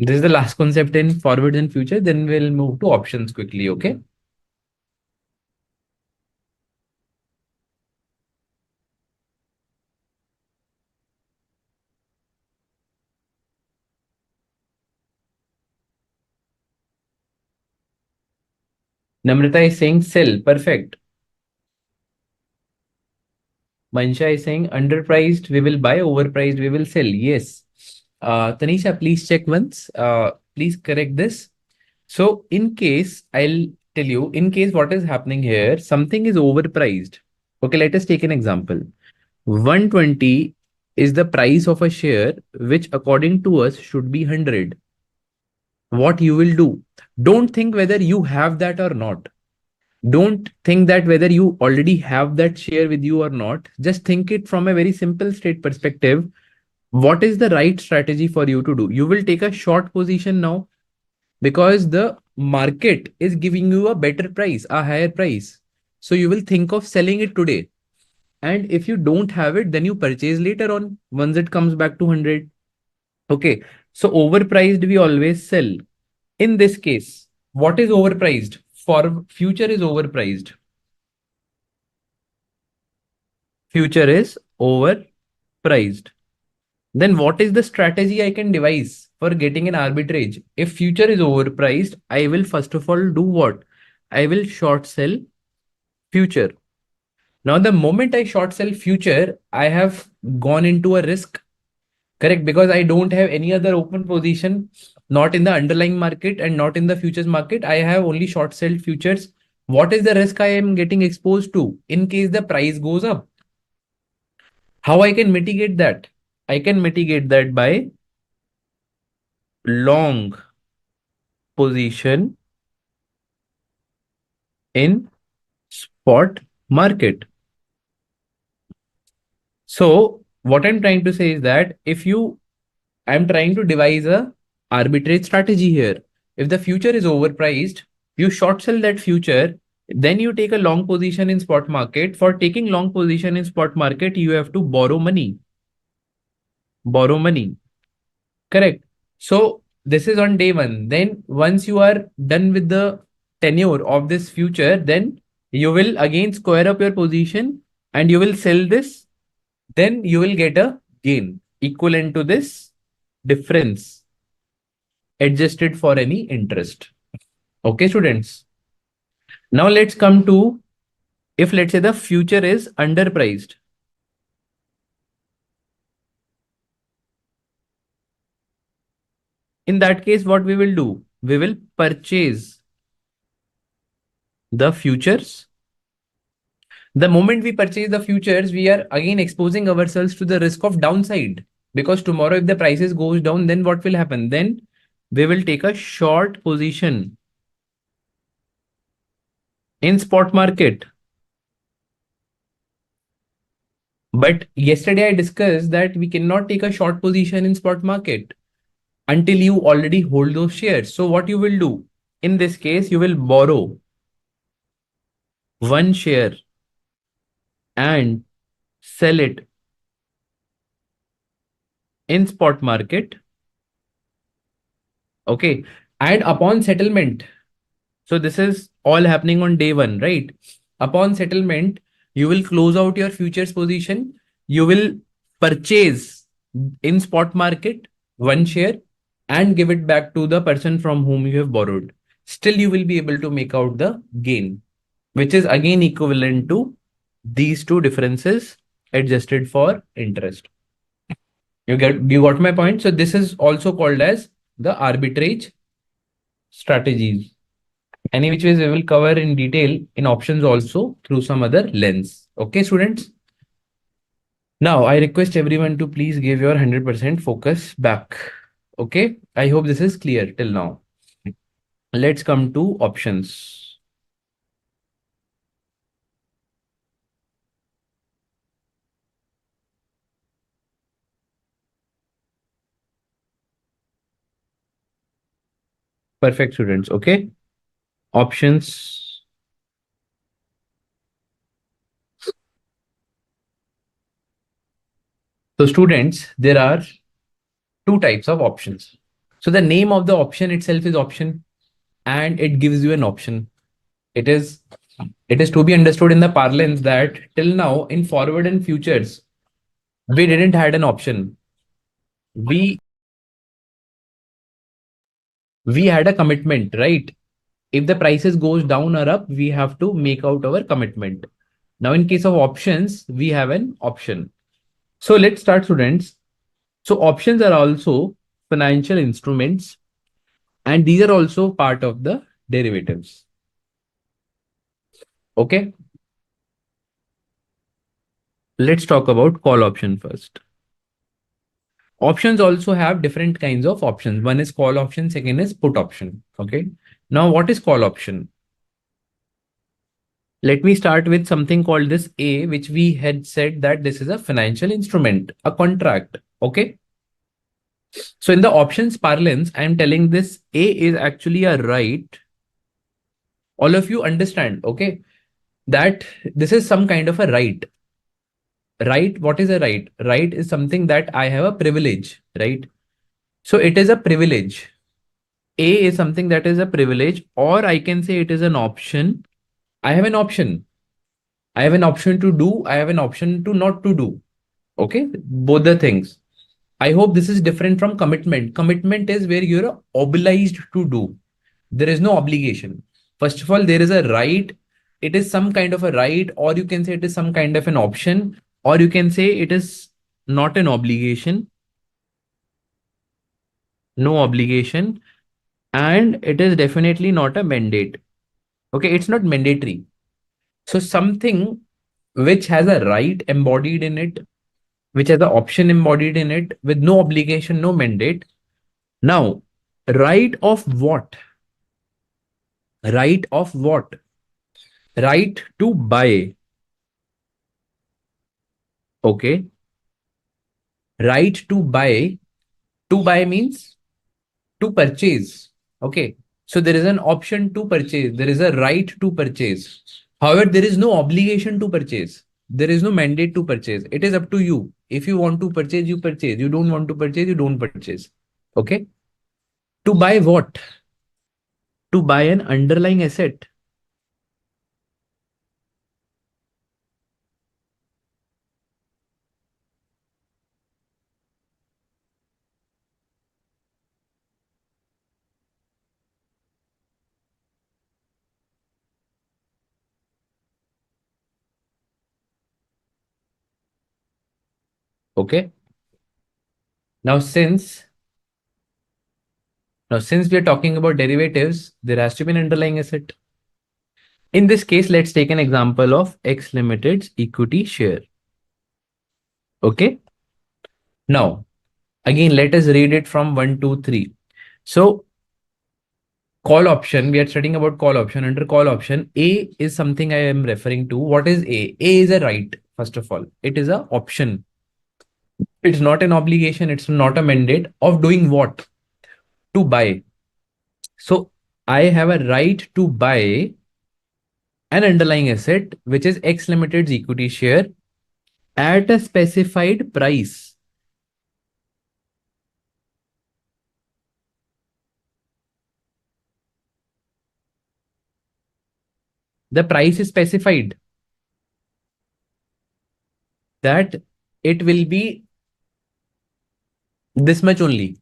This is the last concept in forwards and future. Then we'll move to options quickly. Okay. Namrata is saying sell. Perfect. Mansha is saying underpriced, we will buy, overpriced, we will sell. Yes. Tanisha, please check once. Please correct this. So in case, I'll tell you, in case what is happening here, something is overpriced. Okay, let us take an example. 120 is the price of a share, which according to us should be 100. What you will do? Don't think whether you have that or not. Don't think that whether you already have that share with you or not. Just think it from a very simple state perspective. What is the right strategy for you to do? You will take a short position now because the market is giving you a better price, a higher price. So you will think of selling it today. And if you don't have it, then you purchase later on once it comes back to 100. Okay. So overpriced, we always sell. In this case, what is overpriced? For future is overpriced. Future is overpriced. Then what is the strategy I can devise for getting an arbitrage? If future is overpriced, I will first of all do what? I will short sell future. Now, the moment I short sell future, I have gone into a risk, correct? Because I don't have any other open position, not in the underlying market and not in the futures market. I have only short sell futures. What is the risk I am getting exposed to in case the price goes up? How I can mitigate that? I can mitigate that by long position in spot market. So what I'm trying to say is that I'm trying to devise a arbitrage strategy here. If the future is overpriced, you short sell that future, then you take a long position in spot market. For taking long position in spot market, you have to borrow money. borrow money. Correct. So this is on day one. Then once you are done with the tenure of this future, then you will again square up your position and you will sell this. Then you will get a gain equivalent to this difference adjusted for any interest. Okay, students. Now let's come to, if let's say the future is underpriced. In that case, what we will do? We will purchase the futures. The moment we purchase the futures, we are again exposing ourselves to the risk of downside. Because tomorrow, if the prices goes down, then what will happen? Then we will take a short position in spot market. But yesterday I discussed that we cannot take a short position in spot market until you already hold those shares. So what you will do? In this case, you will borrow one share and sell it in spot market. Okay. And upon settlement, so this is all happening on day one, right? Upon settlement, you will close out your futures position. You will purchase in spot market one share and give it back to the person from whom you have borrowed. Still, you will be able to make out the gain, which is again equivalent to these two differences adjusted for interest. You got my point? So this is also called as the arbitrage strategies. Any which ways we will cover in detail in options also through some other lens. Okay, students? Now, I request everyone to please give your 100% focus back. Okay, I hope this is clear till now. Let's come to options. Perfect, students. Okay, options. So, students, there are two types of options. So, the name of the option itself is option, and it gives you an option. It is to be understood in the parlance that till now in forward and futures, we didn't had an option. We had a commitment, right? If the prices goes down or up, we have to make out our commitment. Now, in case of options, we have an option. So let's start, students. So options are also financial instruments, and these are also part of the derivatives. Okay. Let's talk about call option first. Options also have different kinds of options. One is call option, second is put option. Okay. Now, what is call option? Let me start with something called this A, which we had said that this is a financial instrument, a contract. Okay. So in the options parlance, I'm telling this A is actually a right. All of you understand, okay, that this is some kind of a right. Right? What is a right? Right is something that I have a privilege, right? So it is a privilege. A is something that is a privilege, or I can say it is an option. I have an option. I have an option to do. I have an option to not to do. Okay. Both the things. I hope this is different from commitment. Commitment is where you're obliged to do. There is no obligation. First of all, there is a right. It is some kind of a right, or you can say it is some kind of an option, or you can say it is not an obligation, no obligation, and it is definitely not a mandate. Okay, it's not mandatory. So something which has a right embodied in it, which has an option embodied in it with no obligation, no mandate. Now, right of what? Right of what? Right to buy. Okay. Right to buy. To buy means to purchase. Okay. So there is an option to purchase. There is a right to purchase. However, there is no obligation to purchase. There is no mandate to purchase. It is up to you. If you want to purchase, you purchase. You don't want to purchase, you don't purchase. Okay. To buy what? To buy an underlying asset. Okay. Now, since we are talking about derivatives, there has to be an underlying asset. In this case, let's take an example of X Limited's equity share. Okay. Now, again, let us read it from 1, 2, 3. So, call option, we are studying about call option. Under call option, A is something I am referring to. What is A? A is a right, first of all. It is an option. It's not an obligation. It's not a mandate of doing what? To buy. So, I have a right to buy an underlying asset, which is X Limited's equity share at a specified price. The price is specified that it will be this much only.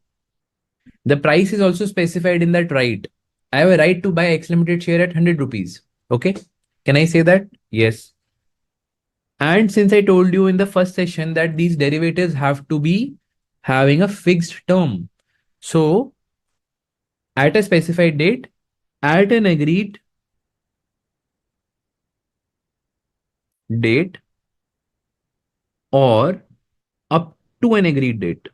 The price is also specified in that right. I have a right to buy X Limited share at 100 rupees. Okay. Can I say that? Yes. And since I told you in the first session that these derivatives have to be having a fixed term. So at a specified date, at an agreed date, or up to an agreed date.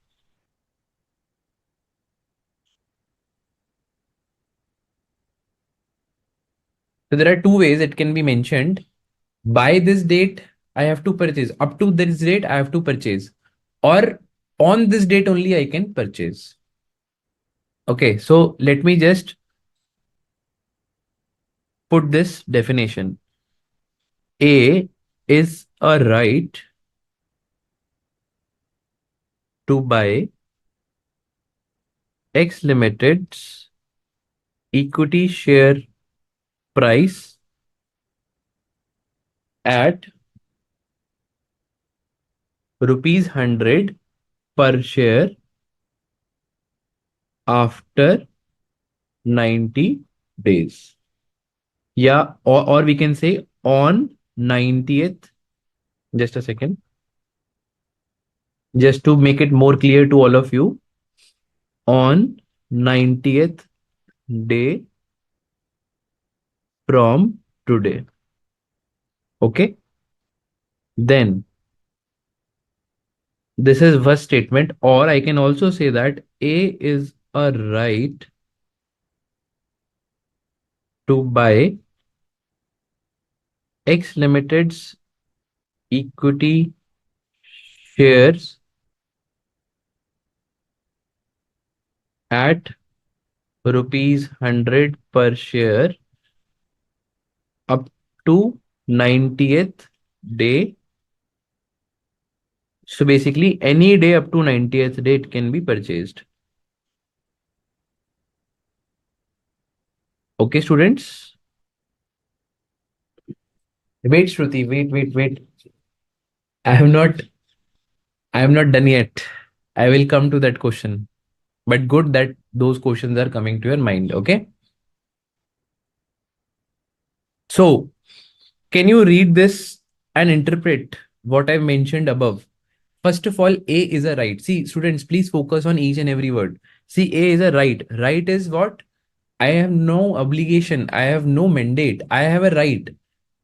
So there are two ways it can be mentioned. By this date, I have to purchase. Up to this date, I have to purchase. Or on this date only, I can purchase. Okay, so let me just put this definition. A is a right to buy X Limited's equity share price at rupees 100 per share after 90 days. Yeah, or we can say on 90th. Just a second. Just to make it more clear to all of you, on 90th day from today. Okay. Then this is first statement, or I can also say that A is a right to buy X Limited's equity shares at rupees 100 per share up to 90th day. So basically any day up to 90th day it can be purchased. Okay, students. Wait, Shruti, wait. I have not I am not done yet. I will come to that question. But good that those questions are coming to your mind. Okay. So can you read this and interpret what I've mentioned above? First of all, A is a right. See, students, please focus on each and every word. See, A is a right. Right is what? I have no obligation. I have no mandate. I have a right.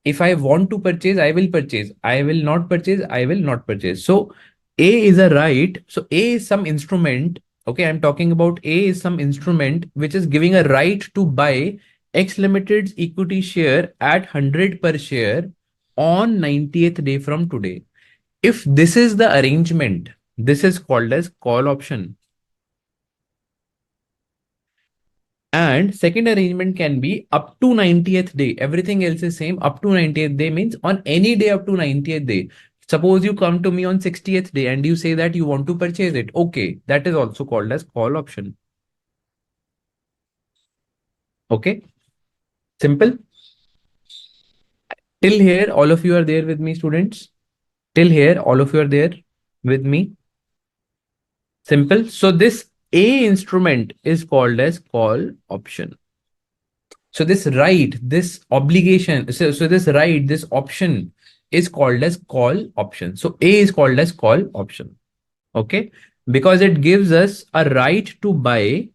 If I want to purchase, I will purchase. I will not purchase, I will not purchase. So A is a right. So A is some instrument. Okay, I'm talking about A is some instrument which is giving a right to buy X Limited's equity share at 100 per share on 90th day from today. If this is the arrangement, this is called as call option. And second arrangement can be up to 90th day. Everything else is same. Up to 90th day means on any day up to 90th day. Suppose you come to me on 60th day and you say that you want to purchase it. Okay, that is also called as call option. Okay, simple. Till here, all of you are there with me, students. Till here, all of you are there with me. Simple. So this A instrument is called as call option. So this right, this obligation, so this right, this option is called as call option. So A is called as call option. Okay. Because it gives us a right to buy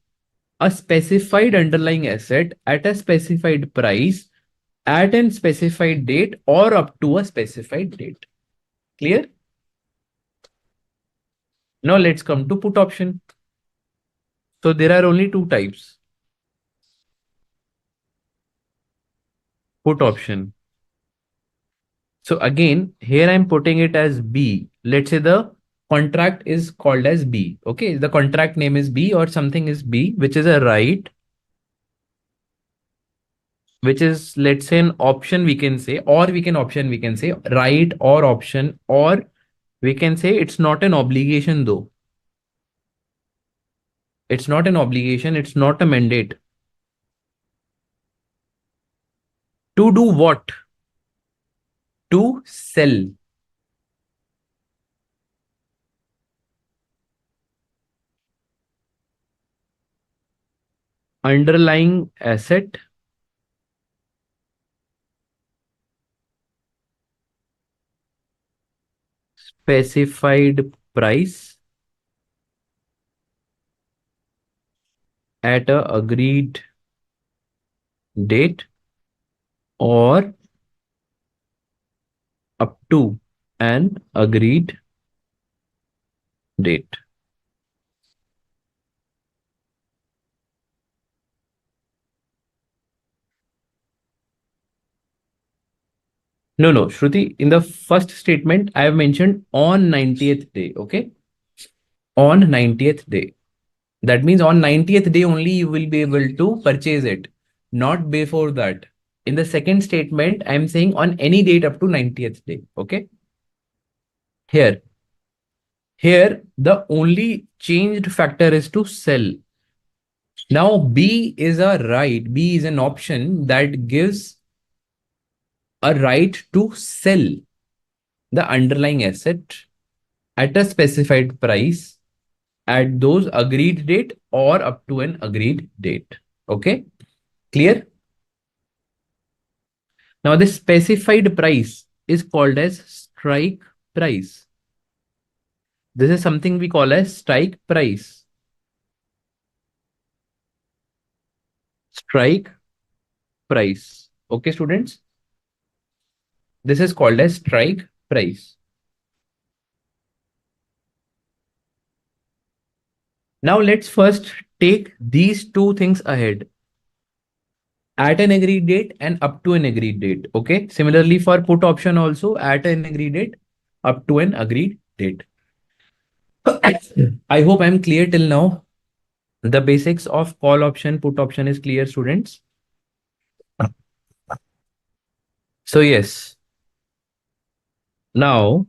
a specified underlying asset at a specified price at a specified date or up to a specified date. Clear? Now let's come to put option. So there are only two types. Put option. So again, here I'm putting it as B. Let's say the contract is called as B. Okay, the contract name is B or something is B, which is a right, which is, let's say, an option we can say, or we can say right or option, or we can say it's not an obligation though. It's not an obligation, it's not a mandate. To do what? To sell. Underlying asset specified price at a agreed date or up to an agreed date. No, no, Shruti, in the first statement, I have mentioned on 90th day. Okay. On 90th day. That means on 90th day only you will be able to purchase it, not before that. In the second statement, I'm saying on any date up to 90th day. Okay. Here, here, the only changed factor is to sell. Now, B is a right. B is an option that gives a right to sell the underlying asset at a specified price at those agreed date or up to an agreed date. Okay, clear? Now, the specified price is called as strike price. This is something we call as strike price. Strike price. Okay, students? This is called as strike price. Now, let's first take these two things ahead. At an agreed date and up to an agreed date. Okay. Similarly, for put option also at an agreed date, up to an agreed date. I hope I'm clear till now. The basics of call option, put option is clear, students. So yes, now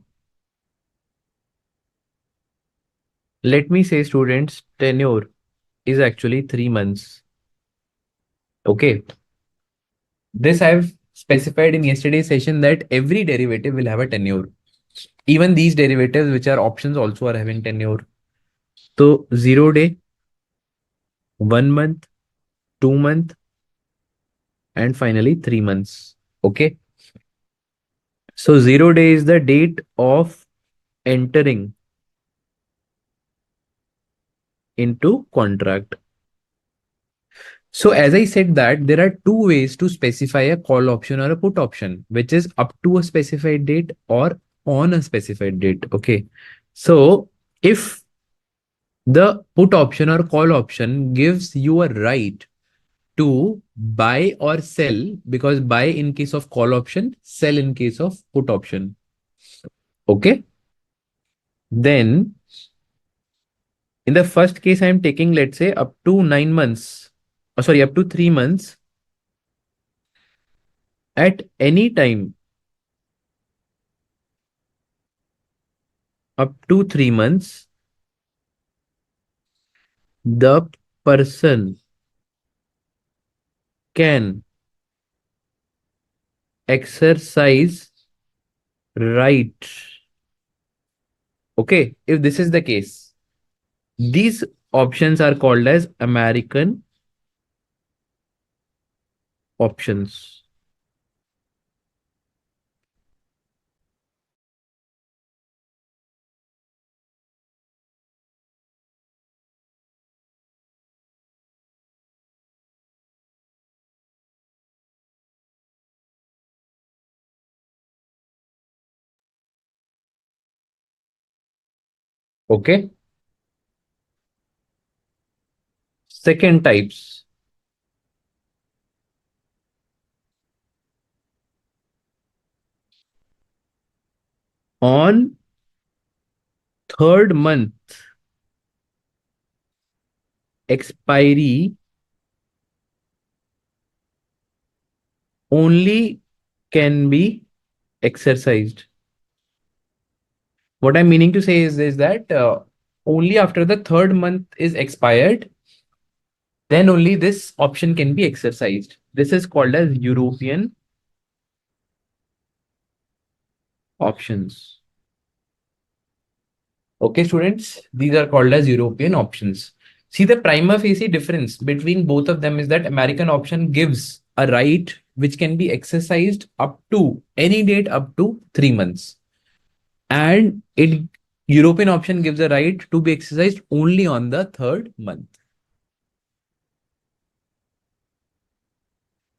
let me say, students, tenure is actually 3 months. Okay. This I've specified in yesterday's session that every derivative will have a tenure. Even these derivatives, which are options, also are having tenure. So 0 day, 1 month, 2 month, and finally 3 months. Okay. So 0 day is the date of entering into contract. So as I said that there are two ways to specify a call option or a put option, which is up to a specified date or on a specified date. Okay. So if the put option or call option gives you a right to buy or sell, because buy in case of call option, sell in case of put option. Okay. Then in the first case, I'm taking, let's say, up to 9 months, sorry, up to 3 months. At any time, up to 3 months, the person can exercise right. Okay, if this is the case, these options are called as American options. Okay. Second types. On third month expiry, only can be exercised. What I'm meaning to say is that only after the third month is expired, then only this option can be exercised. This is called as European options. Okay, students, these are called as European options. See, the prima facie difference between both of them is that American option gives a right which can be exercised up to any date up to 3 months. And it European option gives a right to be exercised only on the third month.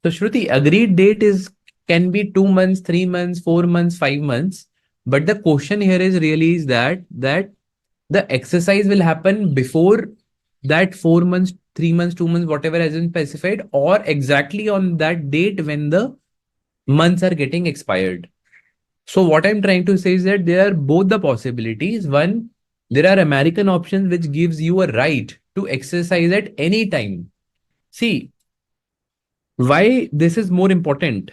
So Shruti, agreed date is can be 2 months, 3 months, 4 months, 5 months. But the question here is really is that the exercise will happen before that 4 months, 3 months, 2 months, whatever has been specified, or exactly on that date when the months are getting expired. So what I'm trying to say is that there are both the possibilities. One, there are American options which gives you a right to exercise at any time. See, why this is more important?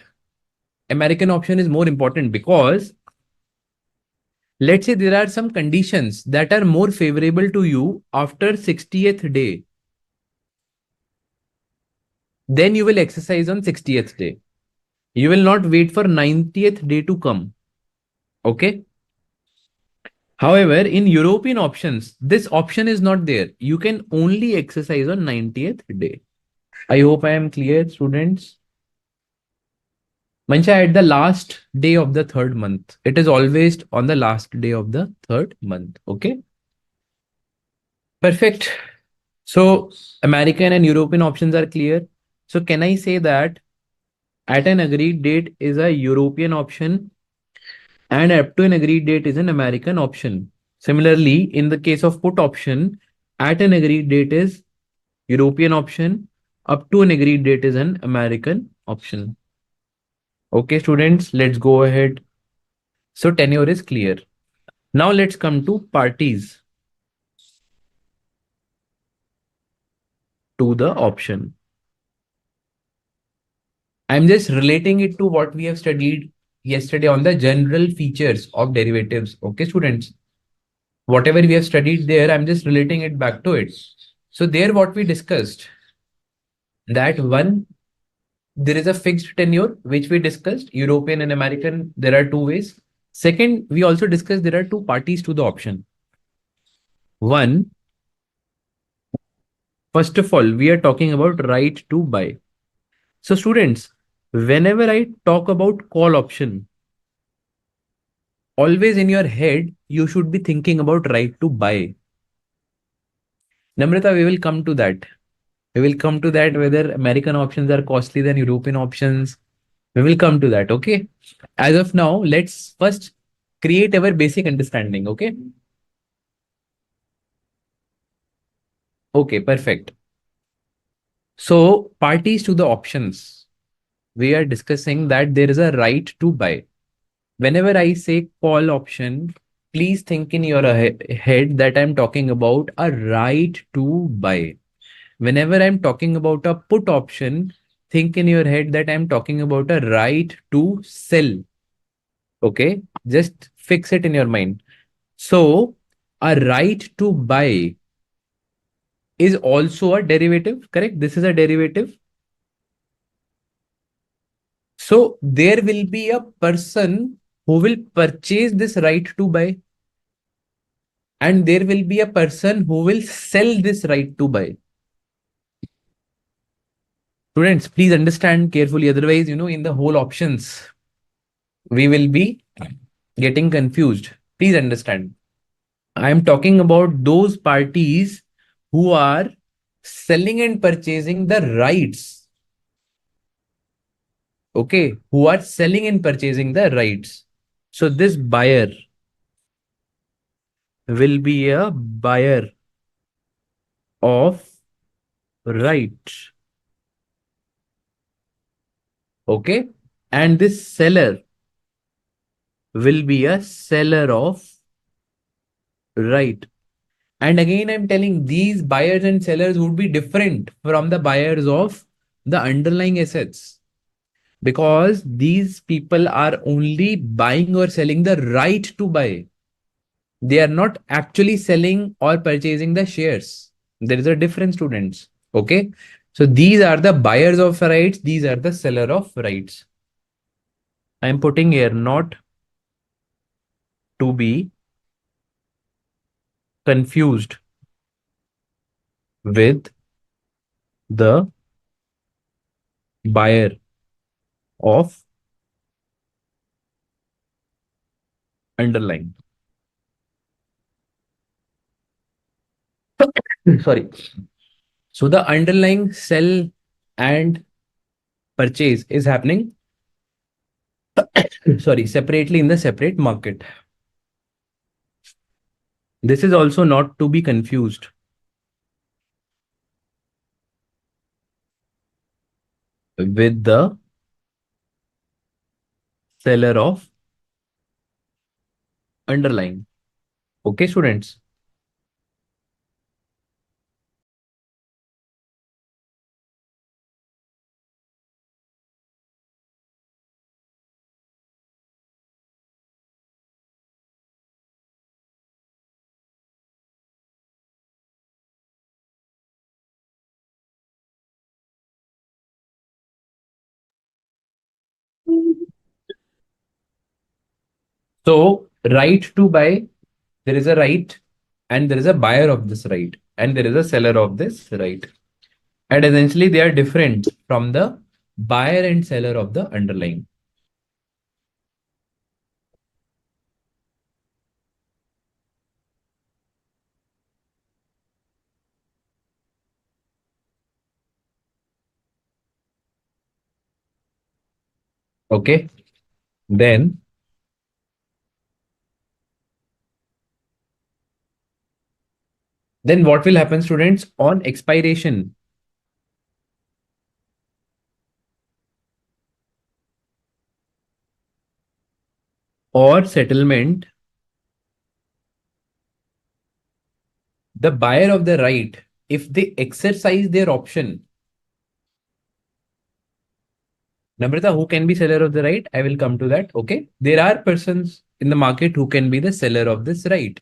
American option is more important because let's say there are some conditions that are more favorable to you after 60th day. Then you will exercise on 60th day. You will not wait for 90th day to come. Okay. However, in European options, this option is not there. You can only exercise on 90th day. I hope I am clear, students. Mancha, at the last day of the third month. It is always on the last day of the third month. Okay. Perfect. So American and European options are clear. So can I say that at an agreed date is a European option and up to an agreed date is an American option. Similarly, in the case of put option, at an agreed date is European option, up to an agreed date is an American option. Okay, students, let's go ahead. So tenure is clear. Now let's come to parties to the option. I'm just relating it to what we have studied yesterday on the general features of derivatives. Okay, students. Whatever we have studied there, I'm just relating it back to it. So there what we discussed that one, there is a fixed tenure, which we discussed, European and American, there are two ways. Second, we also discussed there are two parties to the option. One, first of all, we are talking about right to buy. So students, whenever I talk about call option, always in your head, you should be thinking about right to buy. Namrata, we will come to that. We will come to that whether American options are costly than European options. We will come to that. Okay. As of now, let's first create our basic understanding. Okay. Okay. Perfect. So parties to the options, we are discussing that there is a right to buy. Whenever I say call option, please think in your head that I'm talking about a right to buy. Whenever I'm talking about a put option, think in your head that I'm talking about a right to sell. Okay, just fix it in your mind. So a right to buy is also a derivative, correct? This is a derivative. So there will be a person who will purchase this right to buy, and there will be a person who will sell this right to buy. Students, please understand carefully. Otherwise, in the whole options, we will be getting confused. Please understand. I am talking about those parties who are selling and purchasing the rights. Okay, who are selling and purchasing the rights. So this buyer will be a buyer of right. Okay, and this seller will be a seller of right. And again, I'm telling these buyers and sellers would be different from the buyers of the underlying assets, because these people are only buying or selling the right to buy. They are not actually selling or purchasing the shares. There is a difference, students. Okay. So these are the buyers of rights. These are the seller of rights. I am putting here not to be confused with the buyer of underlying. Sorry. So the underlying sell and purchase is happening, sorry, separately in the separate market. This is also not to be confused with the seller of underlying. Okay, students. So right to buy, there is a right and there is a buyer of this right and there is a seller of this right. And essentially they are different from the buyer and seller of the underlying. Okay. Then what will happen, students, on expiration or settlement, the buyer of the right, if they exercise their option, Namrata, who can be seller of the right? I will come to that. Okay. There are persons in the market who can be the seller of this right.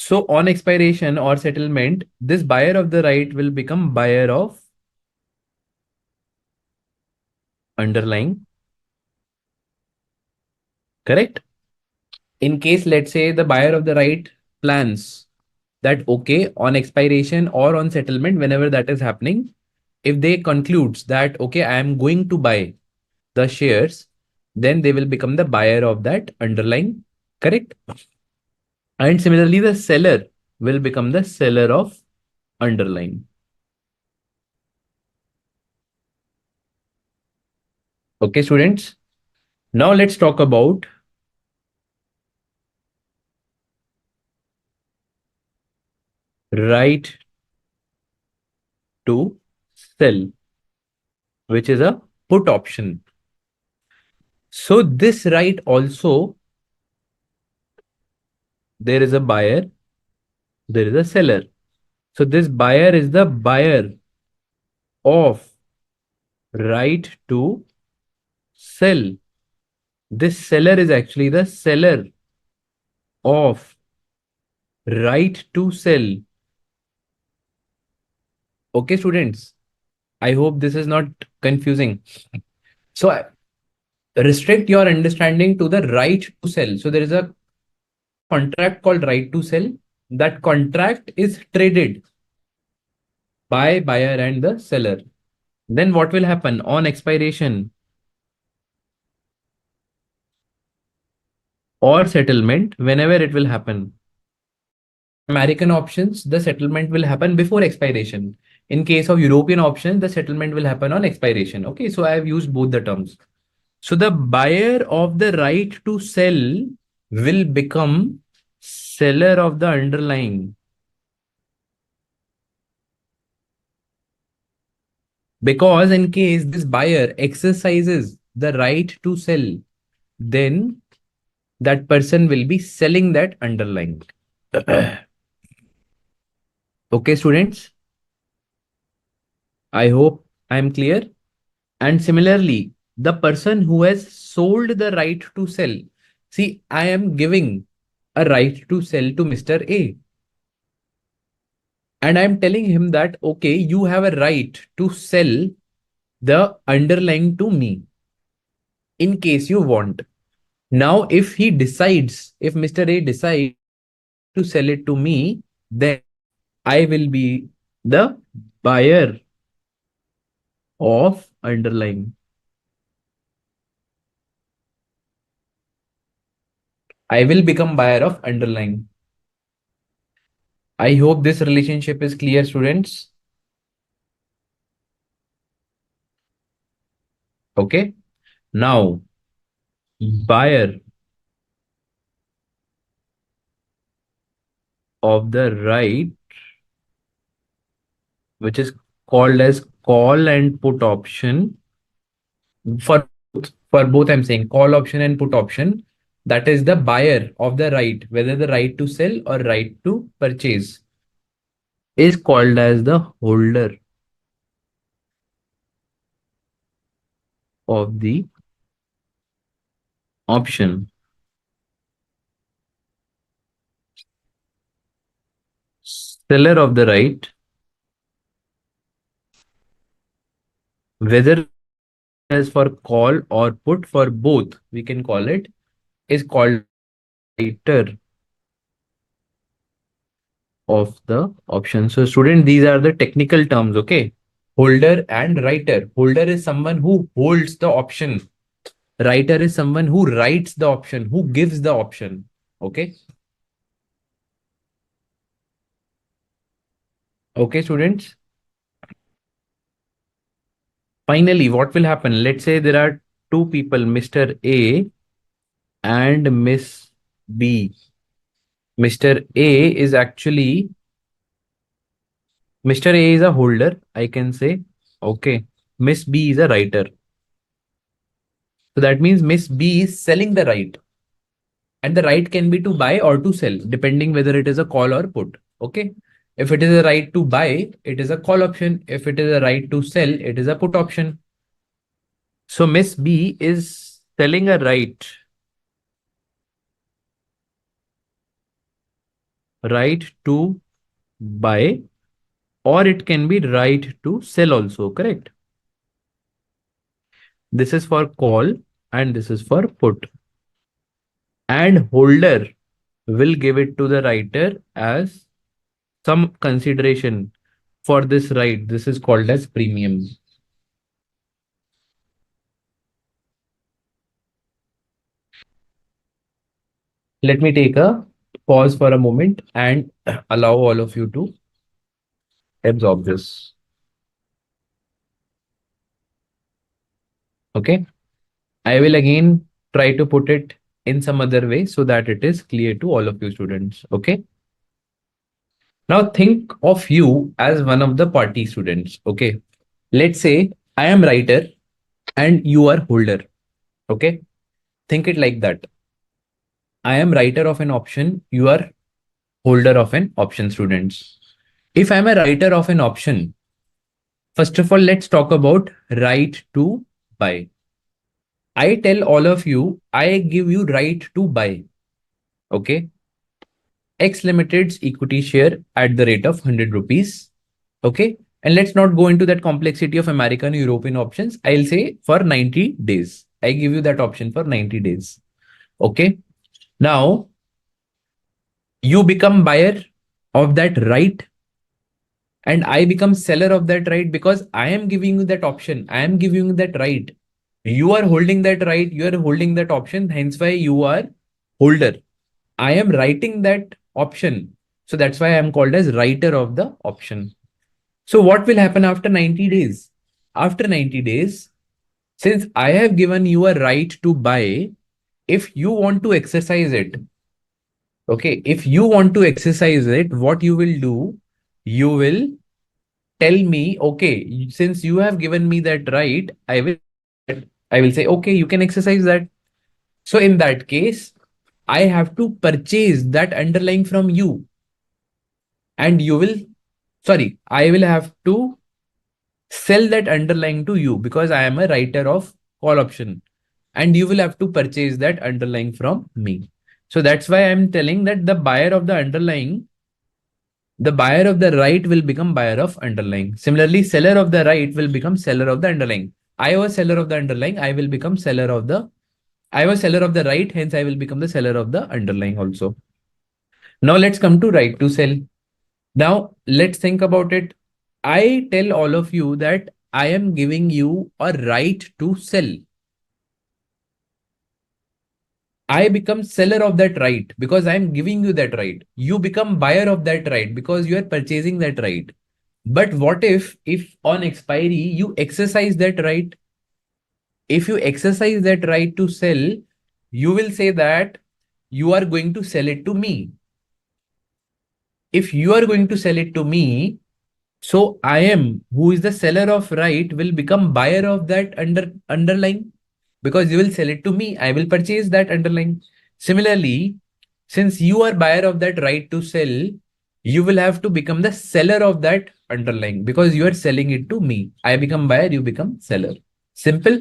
So on expiration or settlement, this buyer of the right will become buyer of underlying. Correct? In case, let's say the buyer of the right plans that, okay, on expiration or on settlement, whenever that is happening, if they concludes that, okay, I am going to buy the shares, then they will become the buyer of that underlying. Correct? And similarly, the seller will become the seller of underlying. Okay, students. Now let's talk about right to sell, which is a put option. So this right also, there is a buyer, there is a seller. So this buyer is the buyer of right to sell. This seller is actually the seller of right to sell. Okay, students, I hope this is not confusing. So restrict your understanding to the right to sell. So there is a contract called right to sell. That contract is traded by buyer and the seller. Then what will happen on expiration or settlement, whenever it will happen? American options, the settlement will happen before expiration. In case of European options, the settlement will happen on expiration. Okay, so I have used both the terms. So the buyer of the right to sell will become seller of the underlying. Because in case this buyer exercises the right to sell, then that person will be selling that underlying. Okay, students, I hope I am clear. And similarly, the person who has sold the right to sell, see, I am giving a right to sell to Mr. A. And I'm telling him that, okay, you have a right to sell the underlying to me in case you want. Now, if he decides, if Mr. A decides to sell it to me, then I will be the buyer of underlying. I will become buyer of underlying. I hope this relationship is clear, students. Okay. Now, buyer of the right, which is called as call and put option. For both, I'm saying call option and put option. That is the buyer of the right, whether the right to sell or right to purchase, is called as the holder of the option. Seller of the right, whether as for call or put, for both, we can call it, is called writer of the option. So student, these are the technical terms, okay? Holder and writer. Holder is someone who holds the option. Writer is someone who writes the option, who gives the option. Okay. Okay, students. Finally, what will happen? Let's say there are two people, Mr. A and Miss B. Mr. A is actually, Mr. A is a holder, I can say. Okay. Miss B is a writer. So that means Miss B is selling the right. And the right can be to buy or to sell, depending whether it is a call or put. Okay. If it is a right to buy, it is a call option. If it is a right to sell, it is a put option. So Miss B is selling a right to buy, or it can be right to sell also, correct? This is for call and this is for put. And holder will give it to the writer as some consideration for this right. This is called as premium. Let me take a pause for a moment and allow all of you to absorb this. Okay. I will again try to put it in some other way so that it is clear to all of you students. Okay. Now think of you as one of the party students. Okay. Let's say I am writer and you are holder. Okay. Think it like that. I am writer of an option. You are holder of an option, students. If I'm a writer of an option, first of all, let's talk about right to buy. I tell all of you, I give you right to buy. Okay. X Limited's equity share at the rate of 100 rupees. Okay. And let's not go into that complexity of American European options. I'll say for 90 days. I give you that option for 90 days. Okay. Now you become buyer of that right and I become seller of that right because I am giving you that option. I am giving you that right. You are holding that right. You are holding that option. Hence why you are holder. I am writing that option. So that's why I am called as writer of the option. So what will happen after 90 days? After 90 days, since I have given you a right to buy, if you want to exercise it, okay, if you want to exercise it, what you will do, you will tell me, okay, since you have given me that right, I will say, okay, you can exercise that. So in that case, I have to purchase that underlying from you. And you will, sorry, I will have to sell that underlying to you because I am a writer of call option. And you will have to purchase that underlying from me. So that's why I'm telling that the buyer of the right will become buyer of underlying. Similarly, seller of the right will become seller of the underlying. I was seller of the underlying, I will become seller of the, I was seller of the right, hence I will become the seller of the underlying also. Now let's come to right to sell. Now let's think about it. I tell all of you that I am giving you a right to sell. I become seller of that right because I'm giving you that right. You become buyer of that right because you are purchasing that right. But what if on expiry you exercise that right? If you exercise that right to sell, you will say that you are going to sell it to me. If you are going to sell it to me, so I am, who is the seller of right, will become buyer of that underlying because you will sell it to me. I will purchase that underlying. Similarly, since you are buyer of that right to sell, you will have to become the seller of that underlying because you are selling it to me. I become buyer, you become seller. Simple.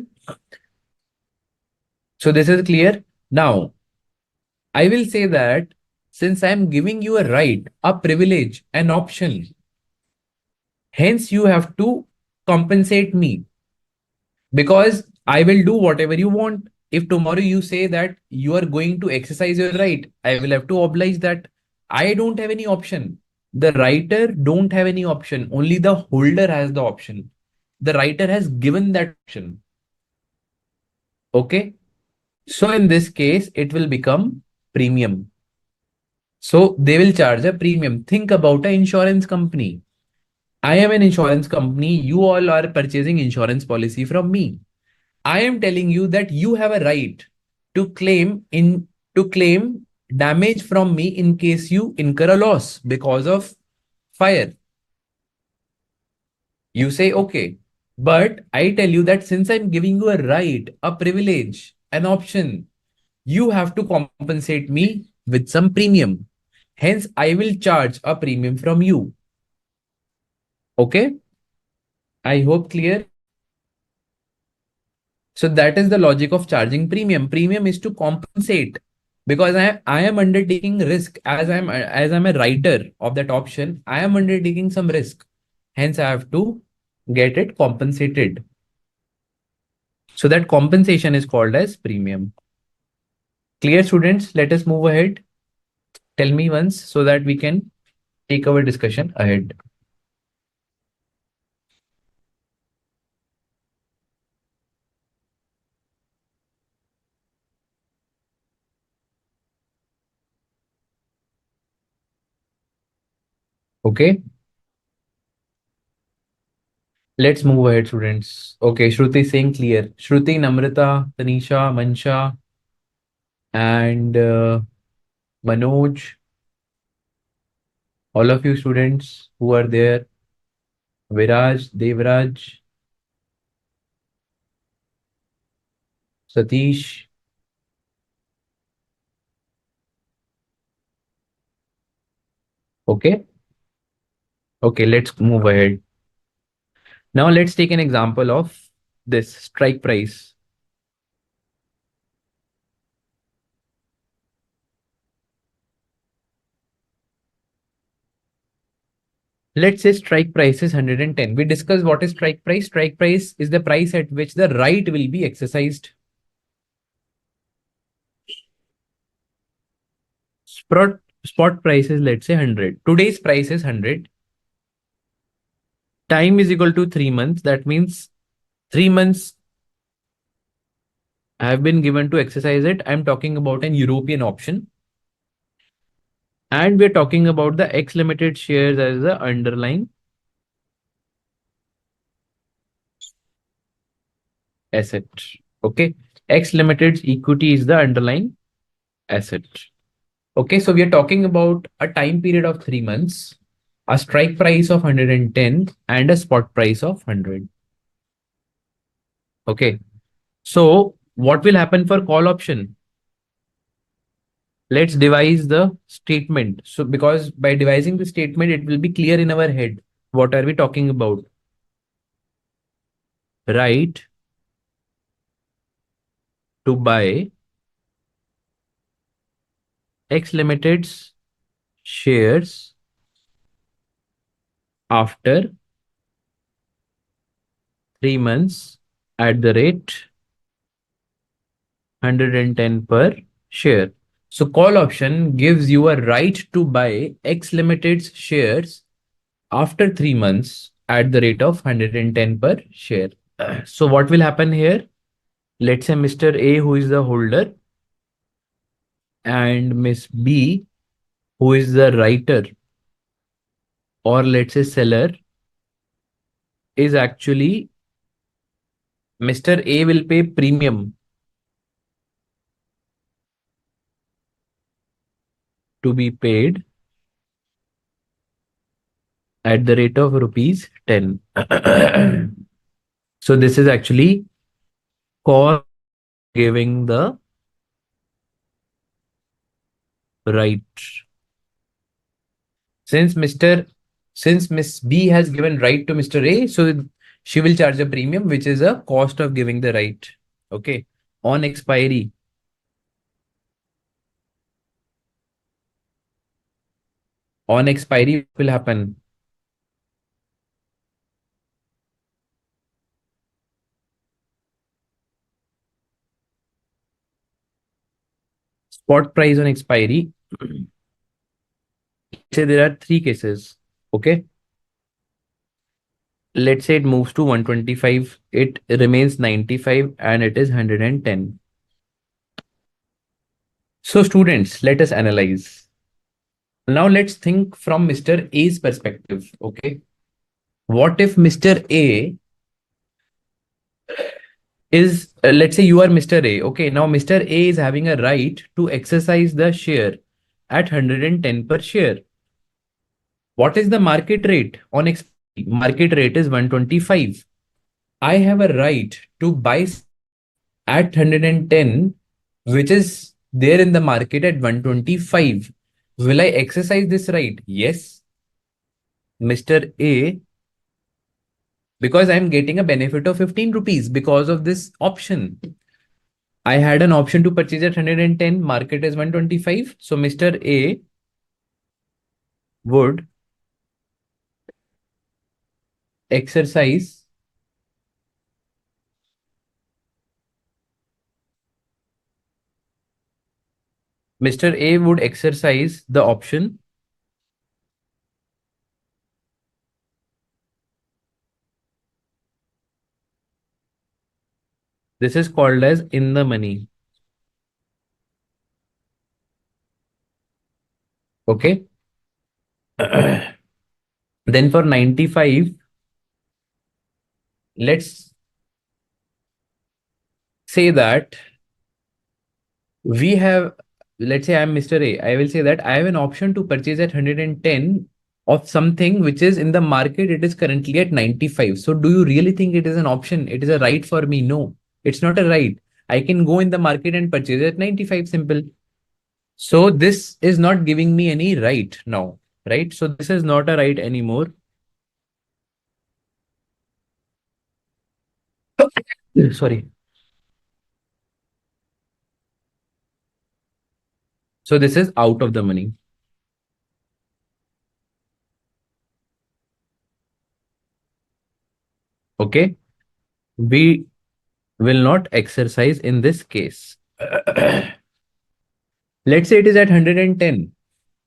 So this is clear. Now, I will say that since I am giving you a right, a privilege, an option, hence you have to compensate me because I will do whatever you want. If tomorrow you say that you are going to exercise your right, I will have to oblige that. I don't have any option. The writer don't have any option. Only the holder has the option. The writer has given that option. Okay. So in this case, it will become premium. So they will charge a premium. Think about an insurance company. I am an insurance company. You all are purchasing insurance policy from me. I am telling you that you have a right to claim damage from me in case you incur a loss because of fire. You say okay, but I tell you that since I'm giving you a right, a privilege, an option, you have to compensate me with some premium. Hence, I will charge a premium from you. Okay, I hope clear. So that is the logic of charging premium. Premium is to compensate because I am undertaking risk as I'm a writer of that option. I am undertaking some risk. Hence, I have to get it compensated. So that compensation is called as premium. Clear, students? Let us move ahead. Tell me once so that we can take our discussion ahead. Okay. Let's move ahead, students. Okay, Shruti saying clear. Shruti, Namrata, Tanisha, Mansha, and Manoj, all of you students who are there, Viraj, Devraj, Satish. Okay. Okay, let's move ahead. Now let's take an example of this strike price. Let's say strike price is 110. We discussed what is strike price. Strike price is the price at which the right will be exercised. Spot price is, let's say, 100. Today's price is 100. Time is equal to 3 months. That means 3 months have been given to exercise it. I'm talking about an European option. And we're talking about the X Limited shares as the underlying asset. Okay. X Limited's equity is the underlying asset. Okay. So we are talking about a time period of 3 months, a strike price of 110 and a spot price of 100. Okay. So what will happen for call option? Let's devise the statement. So because by devising the statement, it will be clear in our head. What are we talking about? Right to buy X Limited's shares after 3 months at the rate 110 per share. So call option gives you a right to buy X Limited's shares after 3 months at the rate of 110 per share. So what will happen here? Let's say Mr. A, who is the holder, and Miss B, who is the writer, or let's say seller, is actually Mr. A will pay premium to be paid at the rate of rupees 10. So this is actually call giving the right. Since Mr. Since Miss B has given right to Mr. A, so she will charge a premium, which is a cost of giving the right. Okay. On expiry, what will happen? Spot price on expiry. Say there are three cases. Okay. Let's say it moves to 125, it remains 95, and it is 110. So students, let us analyze. Now let's think from Mr. A's perspective. Okay. What if Mr. A is, let's say you are Mr. A. Okay. Now Mr. A is having a right to exercise the share at 110 per share. What is the market rate on expiry? Market rate is 125. I have a right to buy at 110, which is there in the market at 125. Will I exercise this right? Yes, Mr. A, because I'm getting a benefit of 15 rupees because of this option. I had an option to purchase at 110, market is 125. So Mr. A would exercise Mr. A would exercise the option. This is called as in the money. Okay. Then for 95, let's say that we have, let's say I'm Mr. A. I will say that I have an option to purchase at 110 of something which is in the market. It is currently at 95. So do you really think it is an option? It is a right for me? No, it's not a right. I can go in the market and purchase at 95, simple. So this is not giving me any right now, right? So this is not a right anymore. Sorry. So this is out of the money. Okay. We will not exercise in this case. Let's say it is at 110.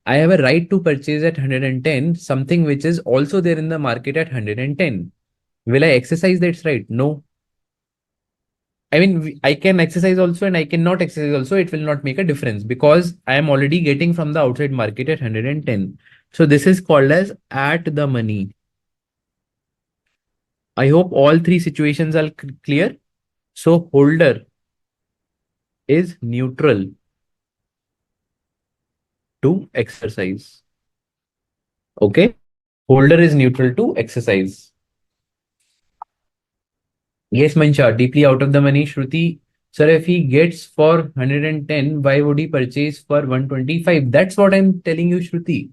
I have a right to purchase at 110 something which is also there in the market at 110. Will I exercise that right? No. I mean, I can exercise also and I cannot exercise also. It will not make a difference because I am already getting from the outside market at 110. So this is called as at the money. I hope all three situations are clear. So holder is neutral to exercise. Okay. Holder is neutral to exercise. Yes, Mansha, deeply out of the money. Shruti, sir, if he gets for 110, why would he purchase for 125? That's what I'm telling you, Shruti.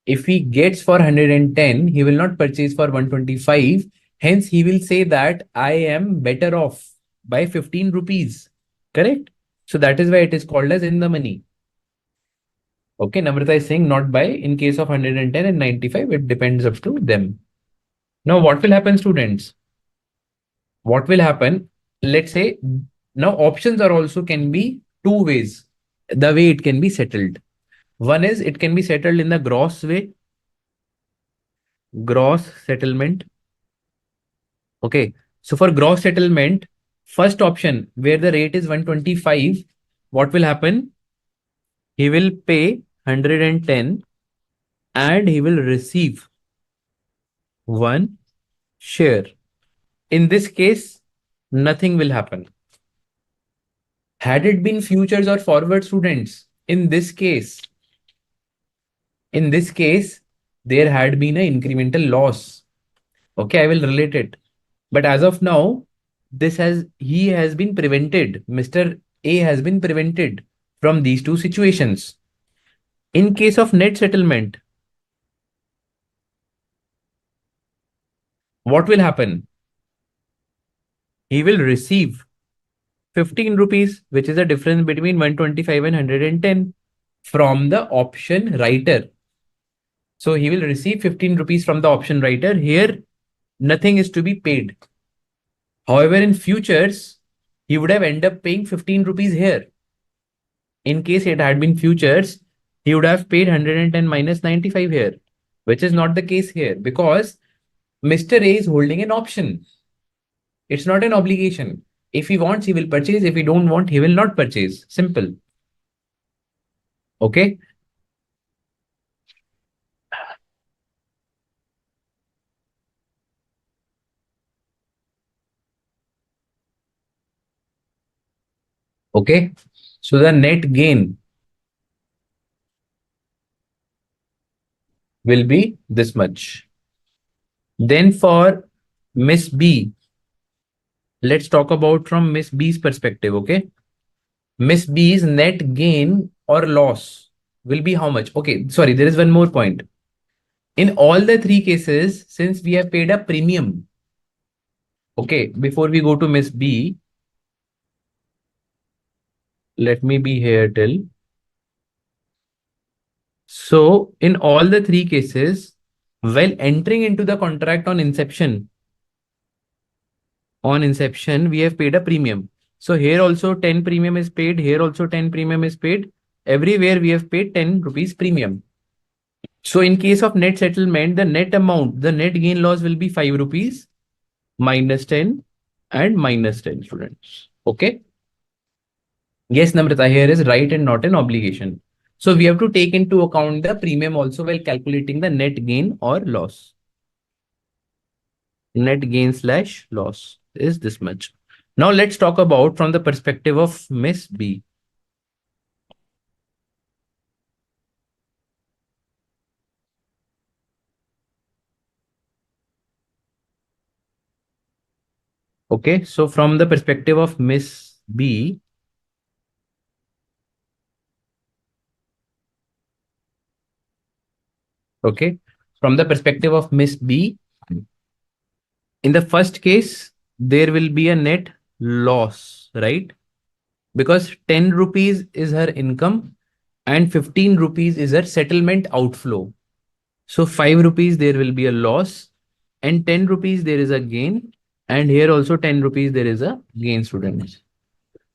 If he gets for 110, he will not purchase for 125. Hence, he will say that I am better off by 15 rupees. Correct? So that is why it is called as in the money. Okay, Namrata is saying not by. In case of 110 and 95, it depends up to them. Now, what will happen, students? What will happen? Let's say now options are also can be two ways. The way it can be settled. One is it can be settled in the gross way, gross settlement. Okay. So for gross settlement, first option where the rate is 125, what will happen? He will pay 110 and he will receive one share. In this case, nothing will happen. Had it been futures or forward, students, in this case, there had been an incremental loss. Okay, I will relate it. But as of now, he has been prevented. Mr. A has been prevented from these two situations. In case of net settlement, what will happen? He will receive 15 rupees, which is the difference between 125 and 110 from the option writer. So he will receive 15 rupees from the option writer. Here, nothing is to be paid. However, in futures, he would have ended up paying 15 rupees here. In case it had been futures, he would have paid 110 minus 95 here, which is not the case here because Mr. A is holding an option. It's not an obligation. If he wants, he will purchase. If he don't want, he will not purchase. Simple. Okay. Okay. So the net gain will be this much. Then for Miss B, let's talk about from Miss B's perspective. Okay. Miss B's net gain or loss will be how much? Okay. Sorry, there is one more point. In all the three cases, since we have paid a premium, okay, before we go to Miss B, let me be here till. So in all the three cases, while entering into the contract on inception, we have paid a premium. So here also 10 premium is paid. Here also 10 premium is paid. Everywhere we have paid 10 rupees premium. So in case of net settlement, the net amount, the net gain loss will be 5 rupees minus 10 and minus 10 students. Okay. Yes, Namrata, here is right and not an obligation. So we have to take into account the premium also while calculating the net gain or loss. Net gain slash loss is this much. Now let's talk about from the perspective of Miss B. Okay, so from the perspective of Miss B, okay, from the perspective of Miss B, in the first case, there will be a net loss, right? Because 10 rupees is her income and 15 rupees is her settlement outflow. So 5 rupees there will be a loss and 10 rupees there is a gain. And here also 10 rupees there is a gain, students.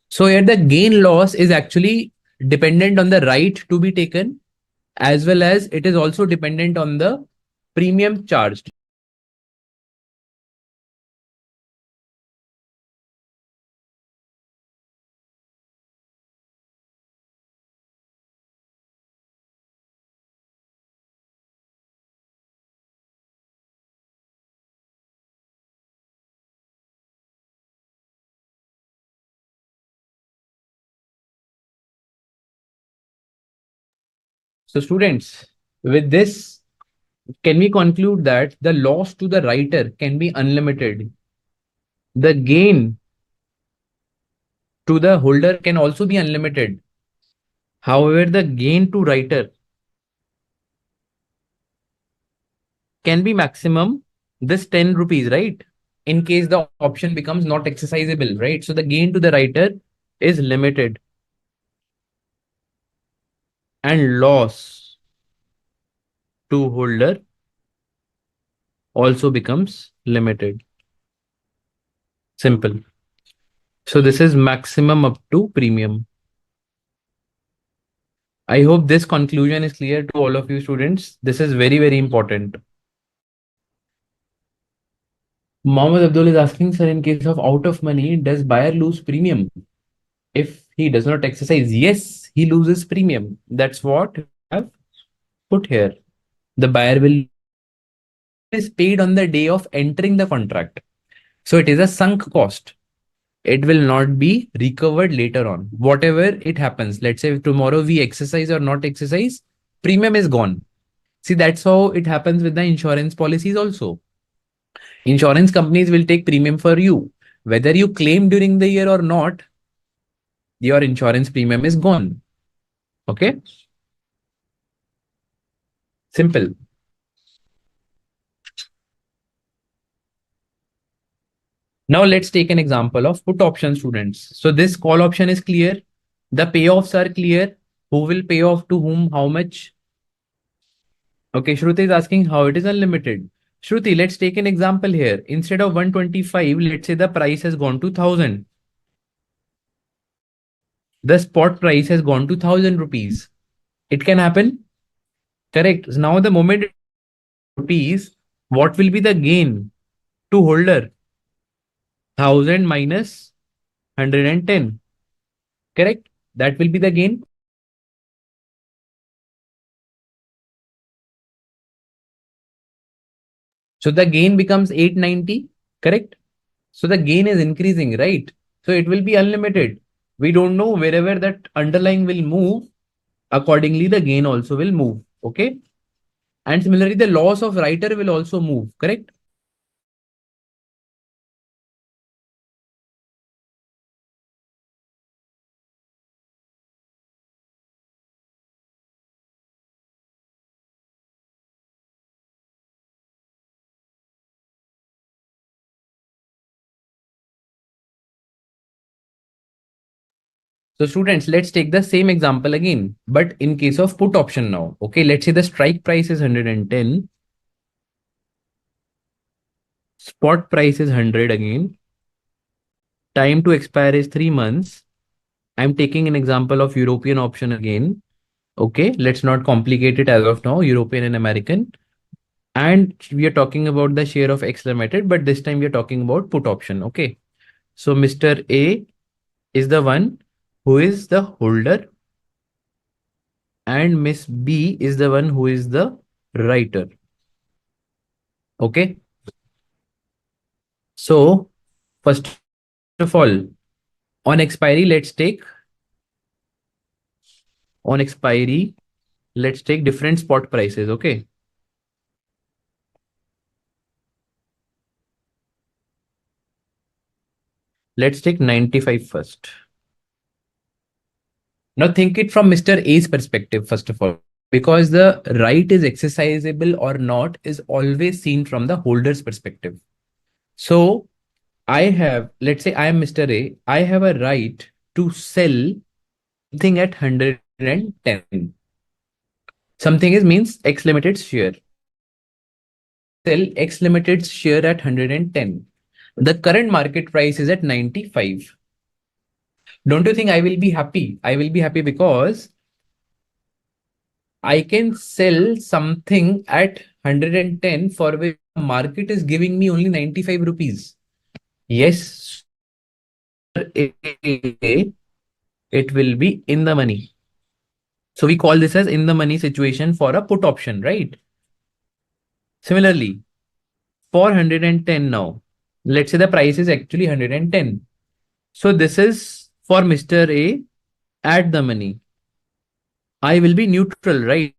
So here the gain loss is actually dependent on the right to be taken, as well as it is also dependent on the premium charged. So students, with this, can we conclude that the loss to the writer can be unlimited? The gain to the holder can also be unlimited. However, the gain to writer can be maximum this 10 rupees, right? In case the option becomes not exercisable, right? So the gain to the writer is limited and loss to holder also becomes limited. Simple. So this is maximum up to premium. I hope this conclusion is clear to all of you students. This is very, very important. Mohammed Abdul is asking, sir, in case of out of money, does buyer lose premium if he does not exercise? Yes, he loses premium. That's what we have put here. The buyer will is paid on the day of entering the contract. So it is a sunk cost. It will not be recovered later on. Whatever it happens, let's say tomorrow we exercise or not exercise, premium is gone. See, that's how it happens with the insurance policies also. Insurance companies will take premium for you. Whether you claim during the year or not, your insurance premium is gone. Okay? Simple. Now let's take an example of put option, students. So this call option is clear. The payoffs are clear. Who will pay off to whom, how much? Okay, Shruti is asking how it is unlimited. Shruti, let's take an example here. Instead of 125, let's say the price has gone to 1000. The spot price has gone to 1000 rupees. It can happen. Correct. So now the moment rupees, what will be the gain to holder? 1000 minus 110. Correct. That will be the gain. So the gain becomes 890. Correct. So the gain is increasing, right? So it will be unlimited. We don't know wherever that underlying will move. Accordingly, the gain also will move. Okay. And similarly, the loss of writer will also move. Correct. So students, let's take the same example again, but in case of put option now. Okay, let's say the strike price is 110. Spot price is 100 again. Time to expire is 3 months. I'm taking an example of European option again. Okay, let's not complicate it as of now, European and American. And we are talking about the share of X limited, but this time we are talking about put option. Okay, so Mr. A is the one who is the holder and Miss B is the one who is the writer. Okay, so first of all, on expiry, on expiry, let's take different spot prices. Okay, let's take 95 first. Now think it from Mr. A's perspective, first of all, because the right is exercisable or not is always seen from the holder's perspective. So I have, let's say I am Mr. A, I have a right to sell something at 110. Something is means X limited share. Sell X limited share at 110. The current market price is at 95. Don't you think I will be happy? I will be happy because I can sell something at 110 for which the market is giving me only 95 rupees. Yes, it will be in the money. So we call this as in the money situation for a put option, right? Similarly, for 110 now, let's say the price is actually 110. So this is for Mr. A at the money. I will be neutral, right?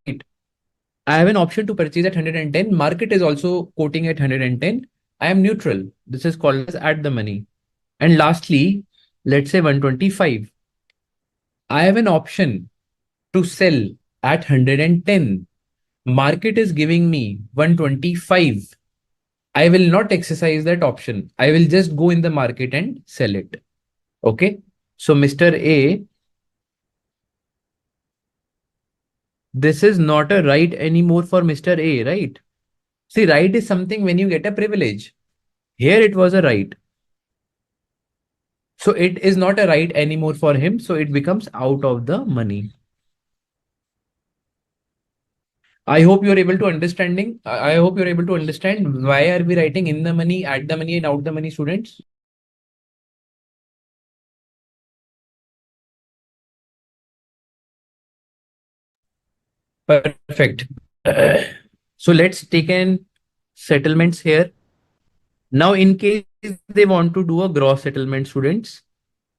I have an option to purchase at 110. Market is also quoting at 110. I am neutral. This is called as at the money. And lastly, let's say 125. I have an option to sell at 110. Market is giving me 125. I will not exercise that option. I will just go in the market and sell it. Okay. So Mr. A, this is not a right anymore for Mr. A, right? See, right is something when you get a privilege. Here it was a right. So it is not a right anymore for him. So it becomes out of the money. I hope you're able to understanding. I hope you're able to understand why are we writing in the money, at the money, and out the money, students. Perfect. So let's take in settlements here. Now, in case they want to do a gross settlement, students,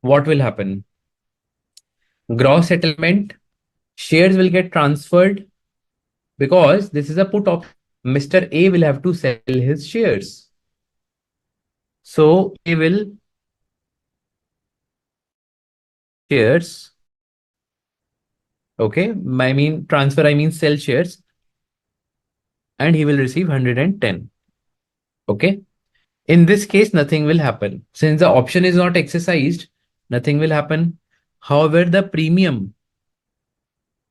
what will happen? Gross settlement, shares will get transferred because this is a put option. Mr. A will have to sell his shares. So he will shares. Okay. I mean transfer, I mean sell shares, and he will receive 110. Okay. In this case, nothing will happen. Since the option is not exercised, nothing will happen. However, the premium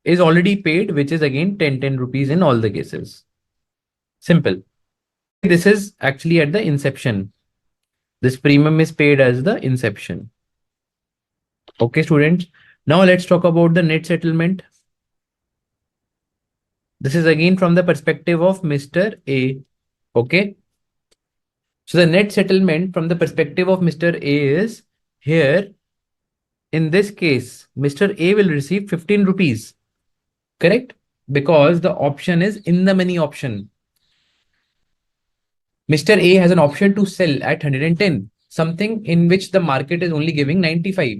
is already paid, which is again 10 rupees in all the cases. Simple. This is actually at the inception. This premium is paid as the inception. Okay, students. Now let's talk about the net settlement. This is again from the perspective of Mr. A. Okay. So the net settlement from the perspective of Mr. A is here. In this case, Mr. A will receive 15 rupees. Correct? Because the option is in the money option. Mr. A has an option to sell at 110, something in which the market is only giving 95.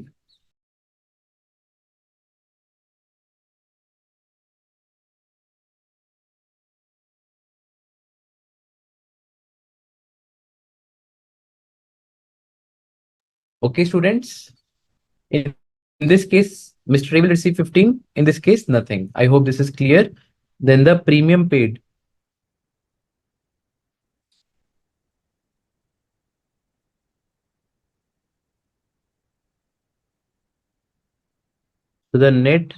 Okay, students. In this case, Mr. A will receive 15. In this case, nothing. I hope this is clear. Then the premium paid. So the net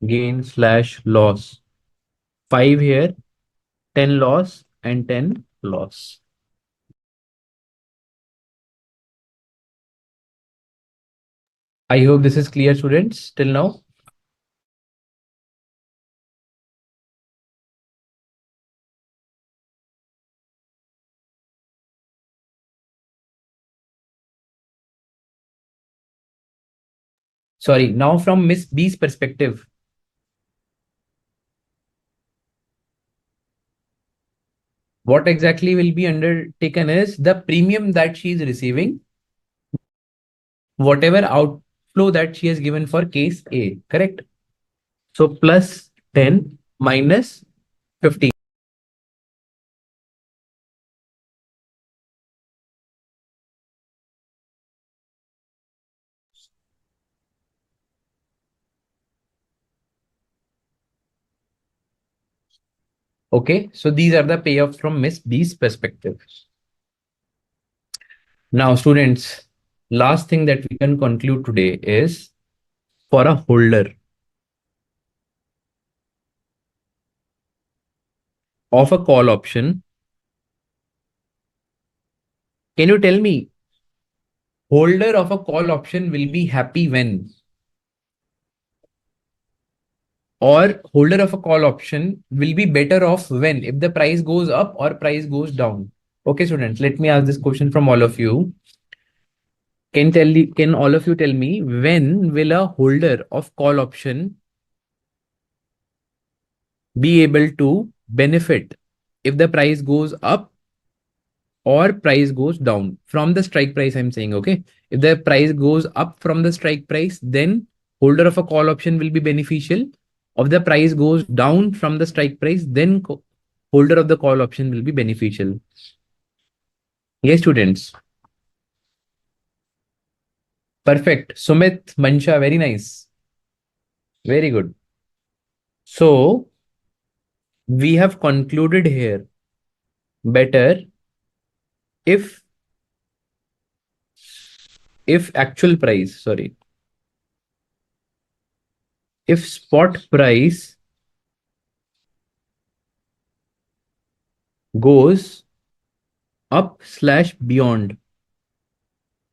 gain slash loss. 5 here, 10 loss, and 10 loss. I hope this is clear, students, till now. Sorry, now from Miss B's perspective, what exactly will be undertaken is the premium that she is receiving, whatever outflow that she has given for case A, correct? So plus 10 minus 15. Okay, so these are the payoffs from Miss B's perspective. Now, students, last thing that we can conclude today is for a holder of a call option, Can you tell me, holder of a call option will be happy when? Or holder of a call option will be better off when? If the price goes up or price goes down? Okay, students, let me ask this question from all of you. Can all of you tell me, when will a holder of call option be able to benefit if the price goes up or price goes down from the strike price? I'm saying, okay, if the price goes up from the strike price, then holder of a call option will be beneficial. If the price goes down from the strike price, then holder of the call option will be beneficial. Yes, students. Perfect. Sumit, Mansha, very nice. Very good. So we have concluded here. Better if actual price, sorry, if spot price goes up slash beyond.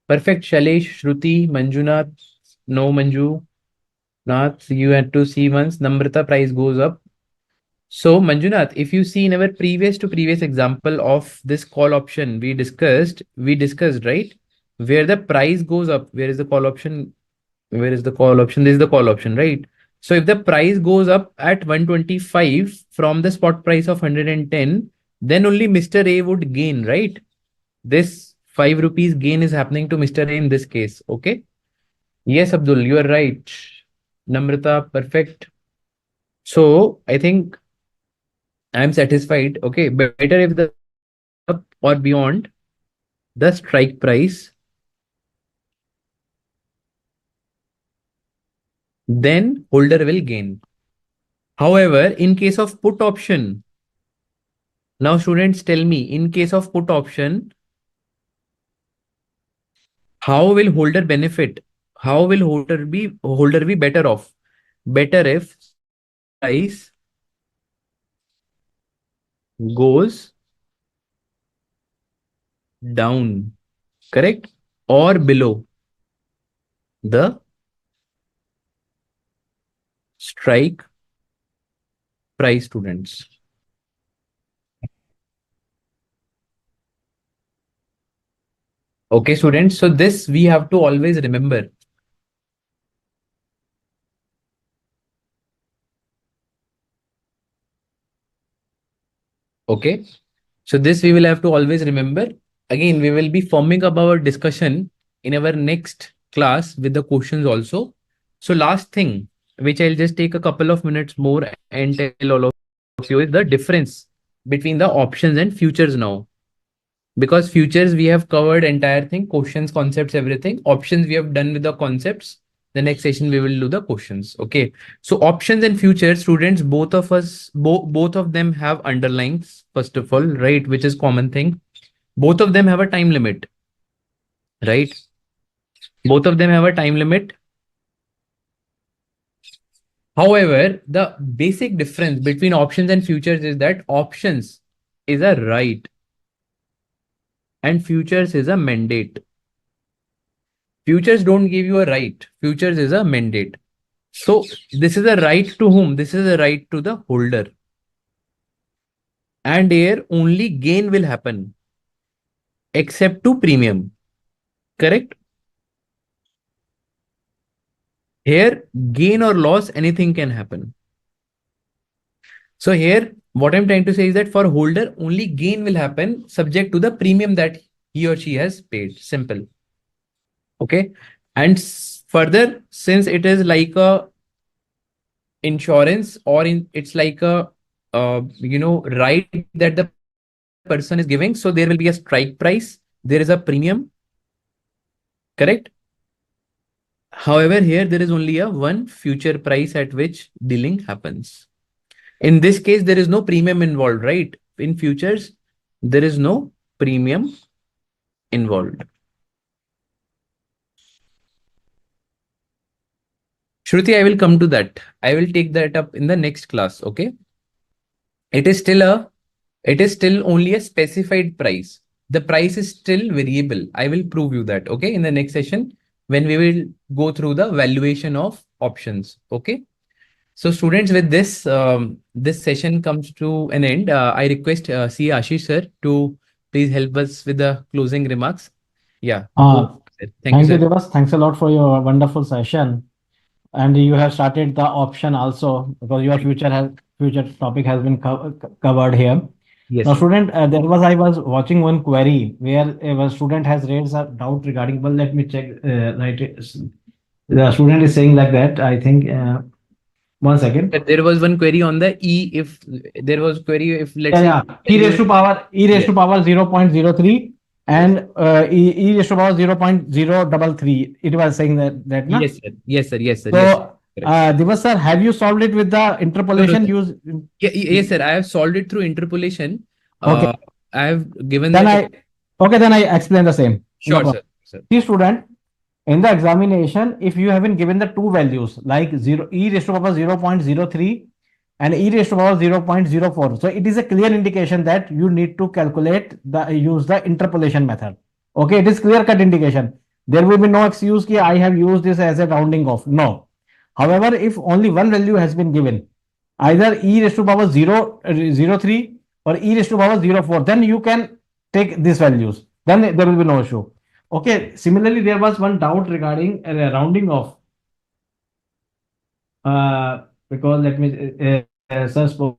Perfect. Shailesh, Shruti, Manjunath, no Manju, Nath, you had to see once. Namrata, price goes up. So Manjunath, if you see in our previous to previous example of this call option, we discussed, right? Where the price goes up, where is the call option? Where is the call option? This is the call option, right? So if the price goes up at 125 from the spot price of 110, then only Mr. A would gain, right? This 5 rupees gain is happening to Mr. A in this case. Okay. Yes, Abdul, you are right. Namrata, perfect. So I think I'm satisfied. Okay. Better if the up or beyond the strike price, then holder will gain. However, in case of put option, now students tell me, in case of put option, how will holder benefit? How will holder be better off? Better if price goes down, correct? Or below the strike price, students. Okay, students. So this we have to always remember. Okay. So this we will have to always remember. Again, we will be forming up our discussion in our next class with the questions also. So last thing, which I'll just take a couple of minutes more and tell all of you, is the difference between the options and futures now. Because futures we have covered entire thing, questions, concepts, everything. Options we have done with the concepts. The next session we will do the questions. Okay. So options and futures, students, both of us, both of them have underlines, first of all, right? Which is common thing. Both of them have a time limit, right? Both of them have a time limit. However, the basic difference between options and futures is that options is a right and futures is a mandate. Futures don't give you a right. Futures is a mandate. So this is a right to whom? This is a right to the holder. And here only gain will happen except to premium. Correct? Here gain or loss, anything can happen. So here what I'm trying to say is that for holder only gain will happen subject to the premium that he or she has paid. Simple. Okay. And further, since it is like a insurance or it's like a right that the person is giving, so there will be a strike price, there is a premium, correct? However, here there is only a one future price at which dealing happens. In this case there is no premium involved, right? In futures there is no premium involved. Shruti, I will come to that. I will take that up in the next class. Okay. It is still only a specified price. the price is still variable. I will prove you that, okay, in the next session when we will go through the valuation of options. Okay. So students, with this, this session comes to an end. I request C. Ashish sir to please help us with the closing remarks. Yeah. Uh, Over to you, sir. Thank you, Thank you, sir. Devas. Thanks a lot for your wonderful session. And you have started the option also because your future topic has been covered here. Yes, Now, sir. student, I was watching one query where a student has raised a doubt regarding. Well, let me check. Right, the student is saying like that. I think 1 second. But there was one query on the E. If there was query, if let's Yeah, say yeah. value is E raised yes, to power 0.03 yes, and e raised to power 0.033. It was saying that na. yes, sir. Yes, sir. Yes, sir. Yes, sir. So, Correct. Divas sir, have you solved it with the No, no, interpolation sir. use? Yes, sir. I have solved it through interpolation. Okay, I have given then that. I okay, then I explain the same. No Sure, problem. sir. Sir. See, student, in the examination, if you have been given the two values like 0 e raised to power 0.03 and e raised to power 0.04, so it is a clear indication that you need to calculate the use the interpolation method. Okay, it is clear cut indication. There will be no excuse ki I have used this as a rounding off. No. However, if only one value has been given, either e raised to power 0.03 or e raised to power 0.04, then you can take these values. Then there will be no issue. Okay. Similarly, there was one doubt regarding rounding off. Because let me sir suppose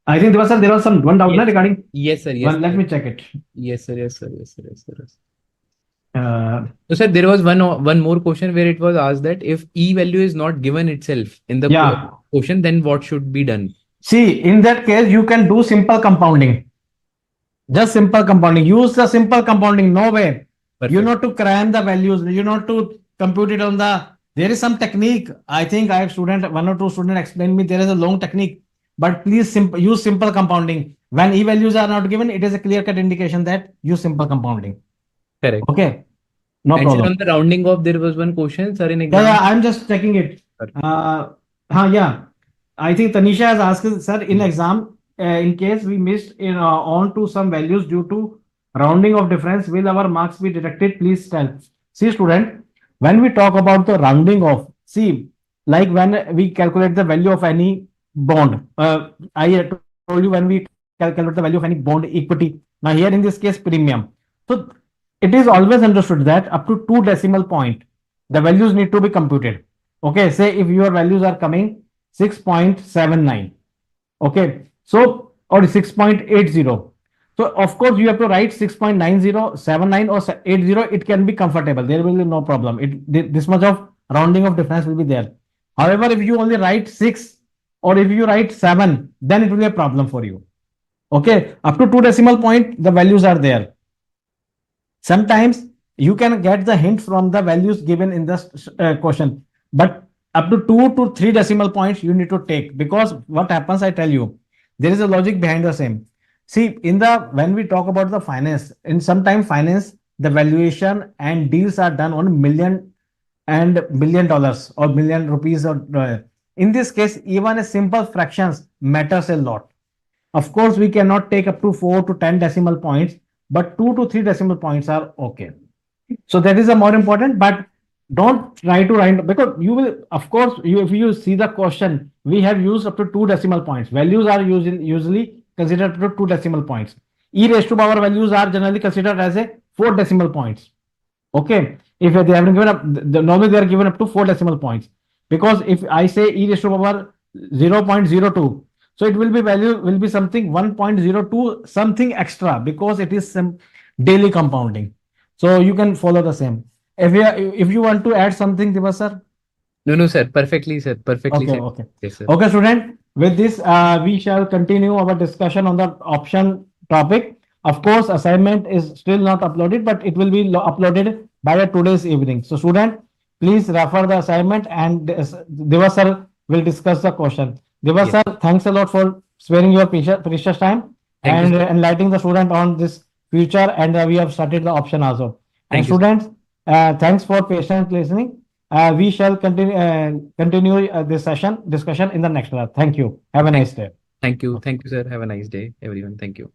I think there was some one doubt na, Yes. regarding Yes, sir. Yes, one. Let sir. me check it. Yes, sir. Yes, sir. Yes, sir. Yes, sir. Yes. Uh, So, sir, there was one more question where it was asked that if E value is not given itself in the yeah. question, then what should be done? See, in that case, you can do simple compounding. Just simple compounding. Use the simple compounding. No way. You Perfect. know to cram the values. You know to compute it on the. There is some technique. I think I have one or two students explained me. There is a long technique, but please use simple compounding. When e values are not given, it is a clear cut indication that use simple compounding. Correct. Okay, no And sir, problem. on the rounding off, there was one question, sir, in Yeah, exam. yeah. I'm just checking it. Sir. Uh, yeah. I think Tanisha has asked, sir, in exam, in case we missed on to some values due to rounding of difference, will our marks be deducted? Please tell. See, student, when we talk about the rounding off, see, like when we calculate the value of any bond, I told you when we calculate the value of any bond equity. Now, here in this case, premium. So, it is always understood that up to two decimal point, the values need to be computed. Okay, say if your values are coming 6.79. Okay, so or 6.80. So of course you have to write 6.9079 or 80. It can be comfortable. There will be no problem. This much of rounding of difference will be there. However, if you only write 6 or if you write 7, then it will be a problem for you. Okay, up to two decimal point, the values are there. Sometimes you can get the hint from the values given in the question, but up to 2 to 3 decimal points you need to take, because what happens, I tell you, there is a logic behind the same. See, in the when we talk about the finance, in sometime finance, the valuation and deals are done on million and $1 million or million rupees, or in this case even a simple fractions matters a lot. Of course, we cannot take up to 4 to 10 decimal points, but 2 to 3 decimal points are okay. So that is a more important, but don't try to write, because you will, of course, if you see the question, we have used up to 2 decimal points. Values are usually considered up to 2 decimal points. E raised to power values are generally considered as a 4 decimal points. Okay, if they haven't given up, normally they are given up to 4 decimal points. Because if I say e raised to power 0.02, so it will be value will be something 1.02 something extra, because it is some daily compounding. So you can follow the same. If you want to add something, Divas sir. No, no, sir. Perfectly, sir. Perfectly Okay, said. okay. Yes, sir. Okay, student. With this, we shall continue our discussion on the option topic. Of course, assignment is still not uploaded, but it will be uploaded by today's evening. So, student, please refer the assignment, and Devas sir will discuss the question. Devas Yes. sir, thanks a lot for sparing your precious time Thank you, and sir. enlightening the student on this future. And we have started the option also. And Thank you, sir. students, thanks for patient listening. We shall continue this session discussion in the next class. Thank you. Have a Thank, nice day. thank you. Thank you, sir. Have a nice day, everyone. Thank you.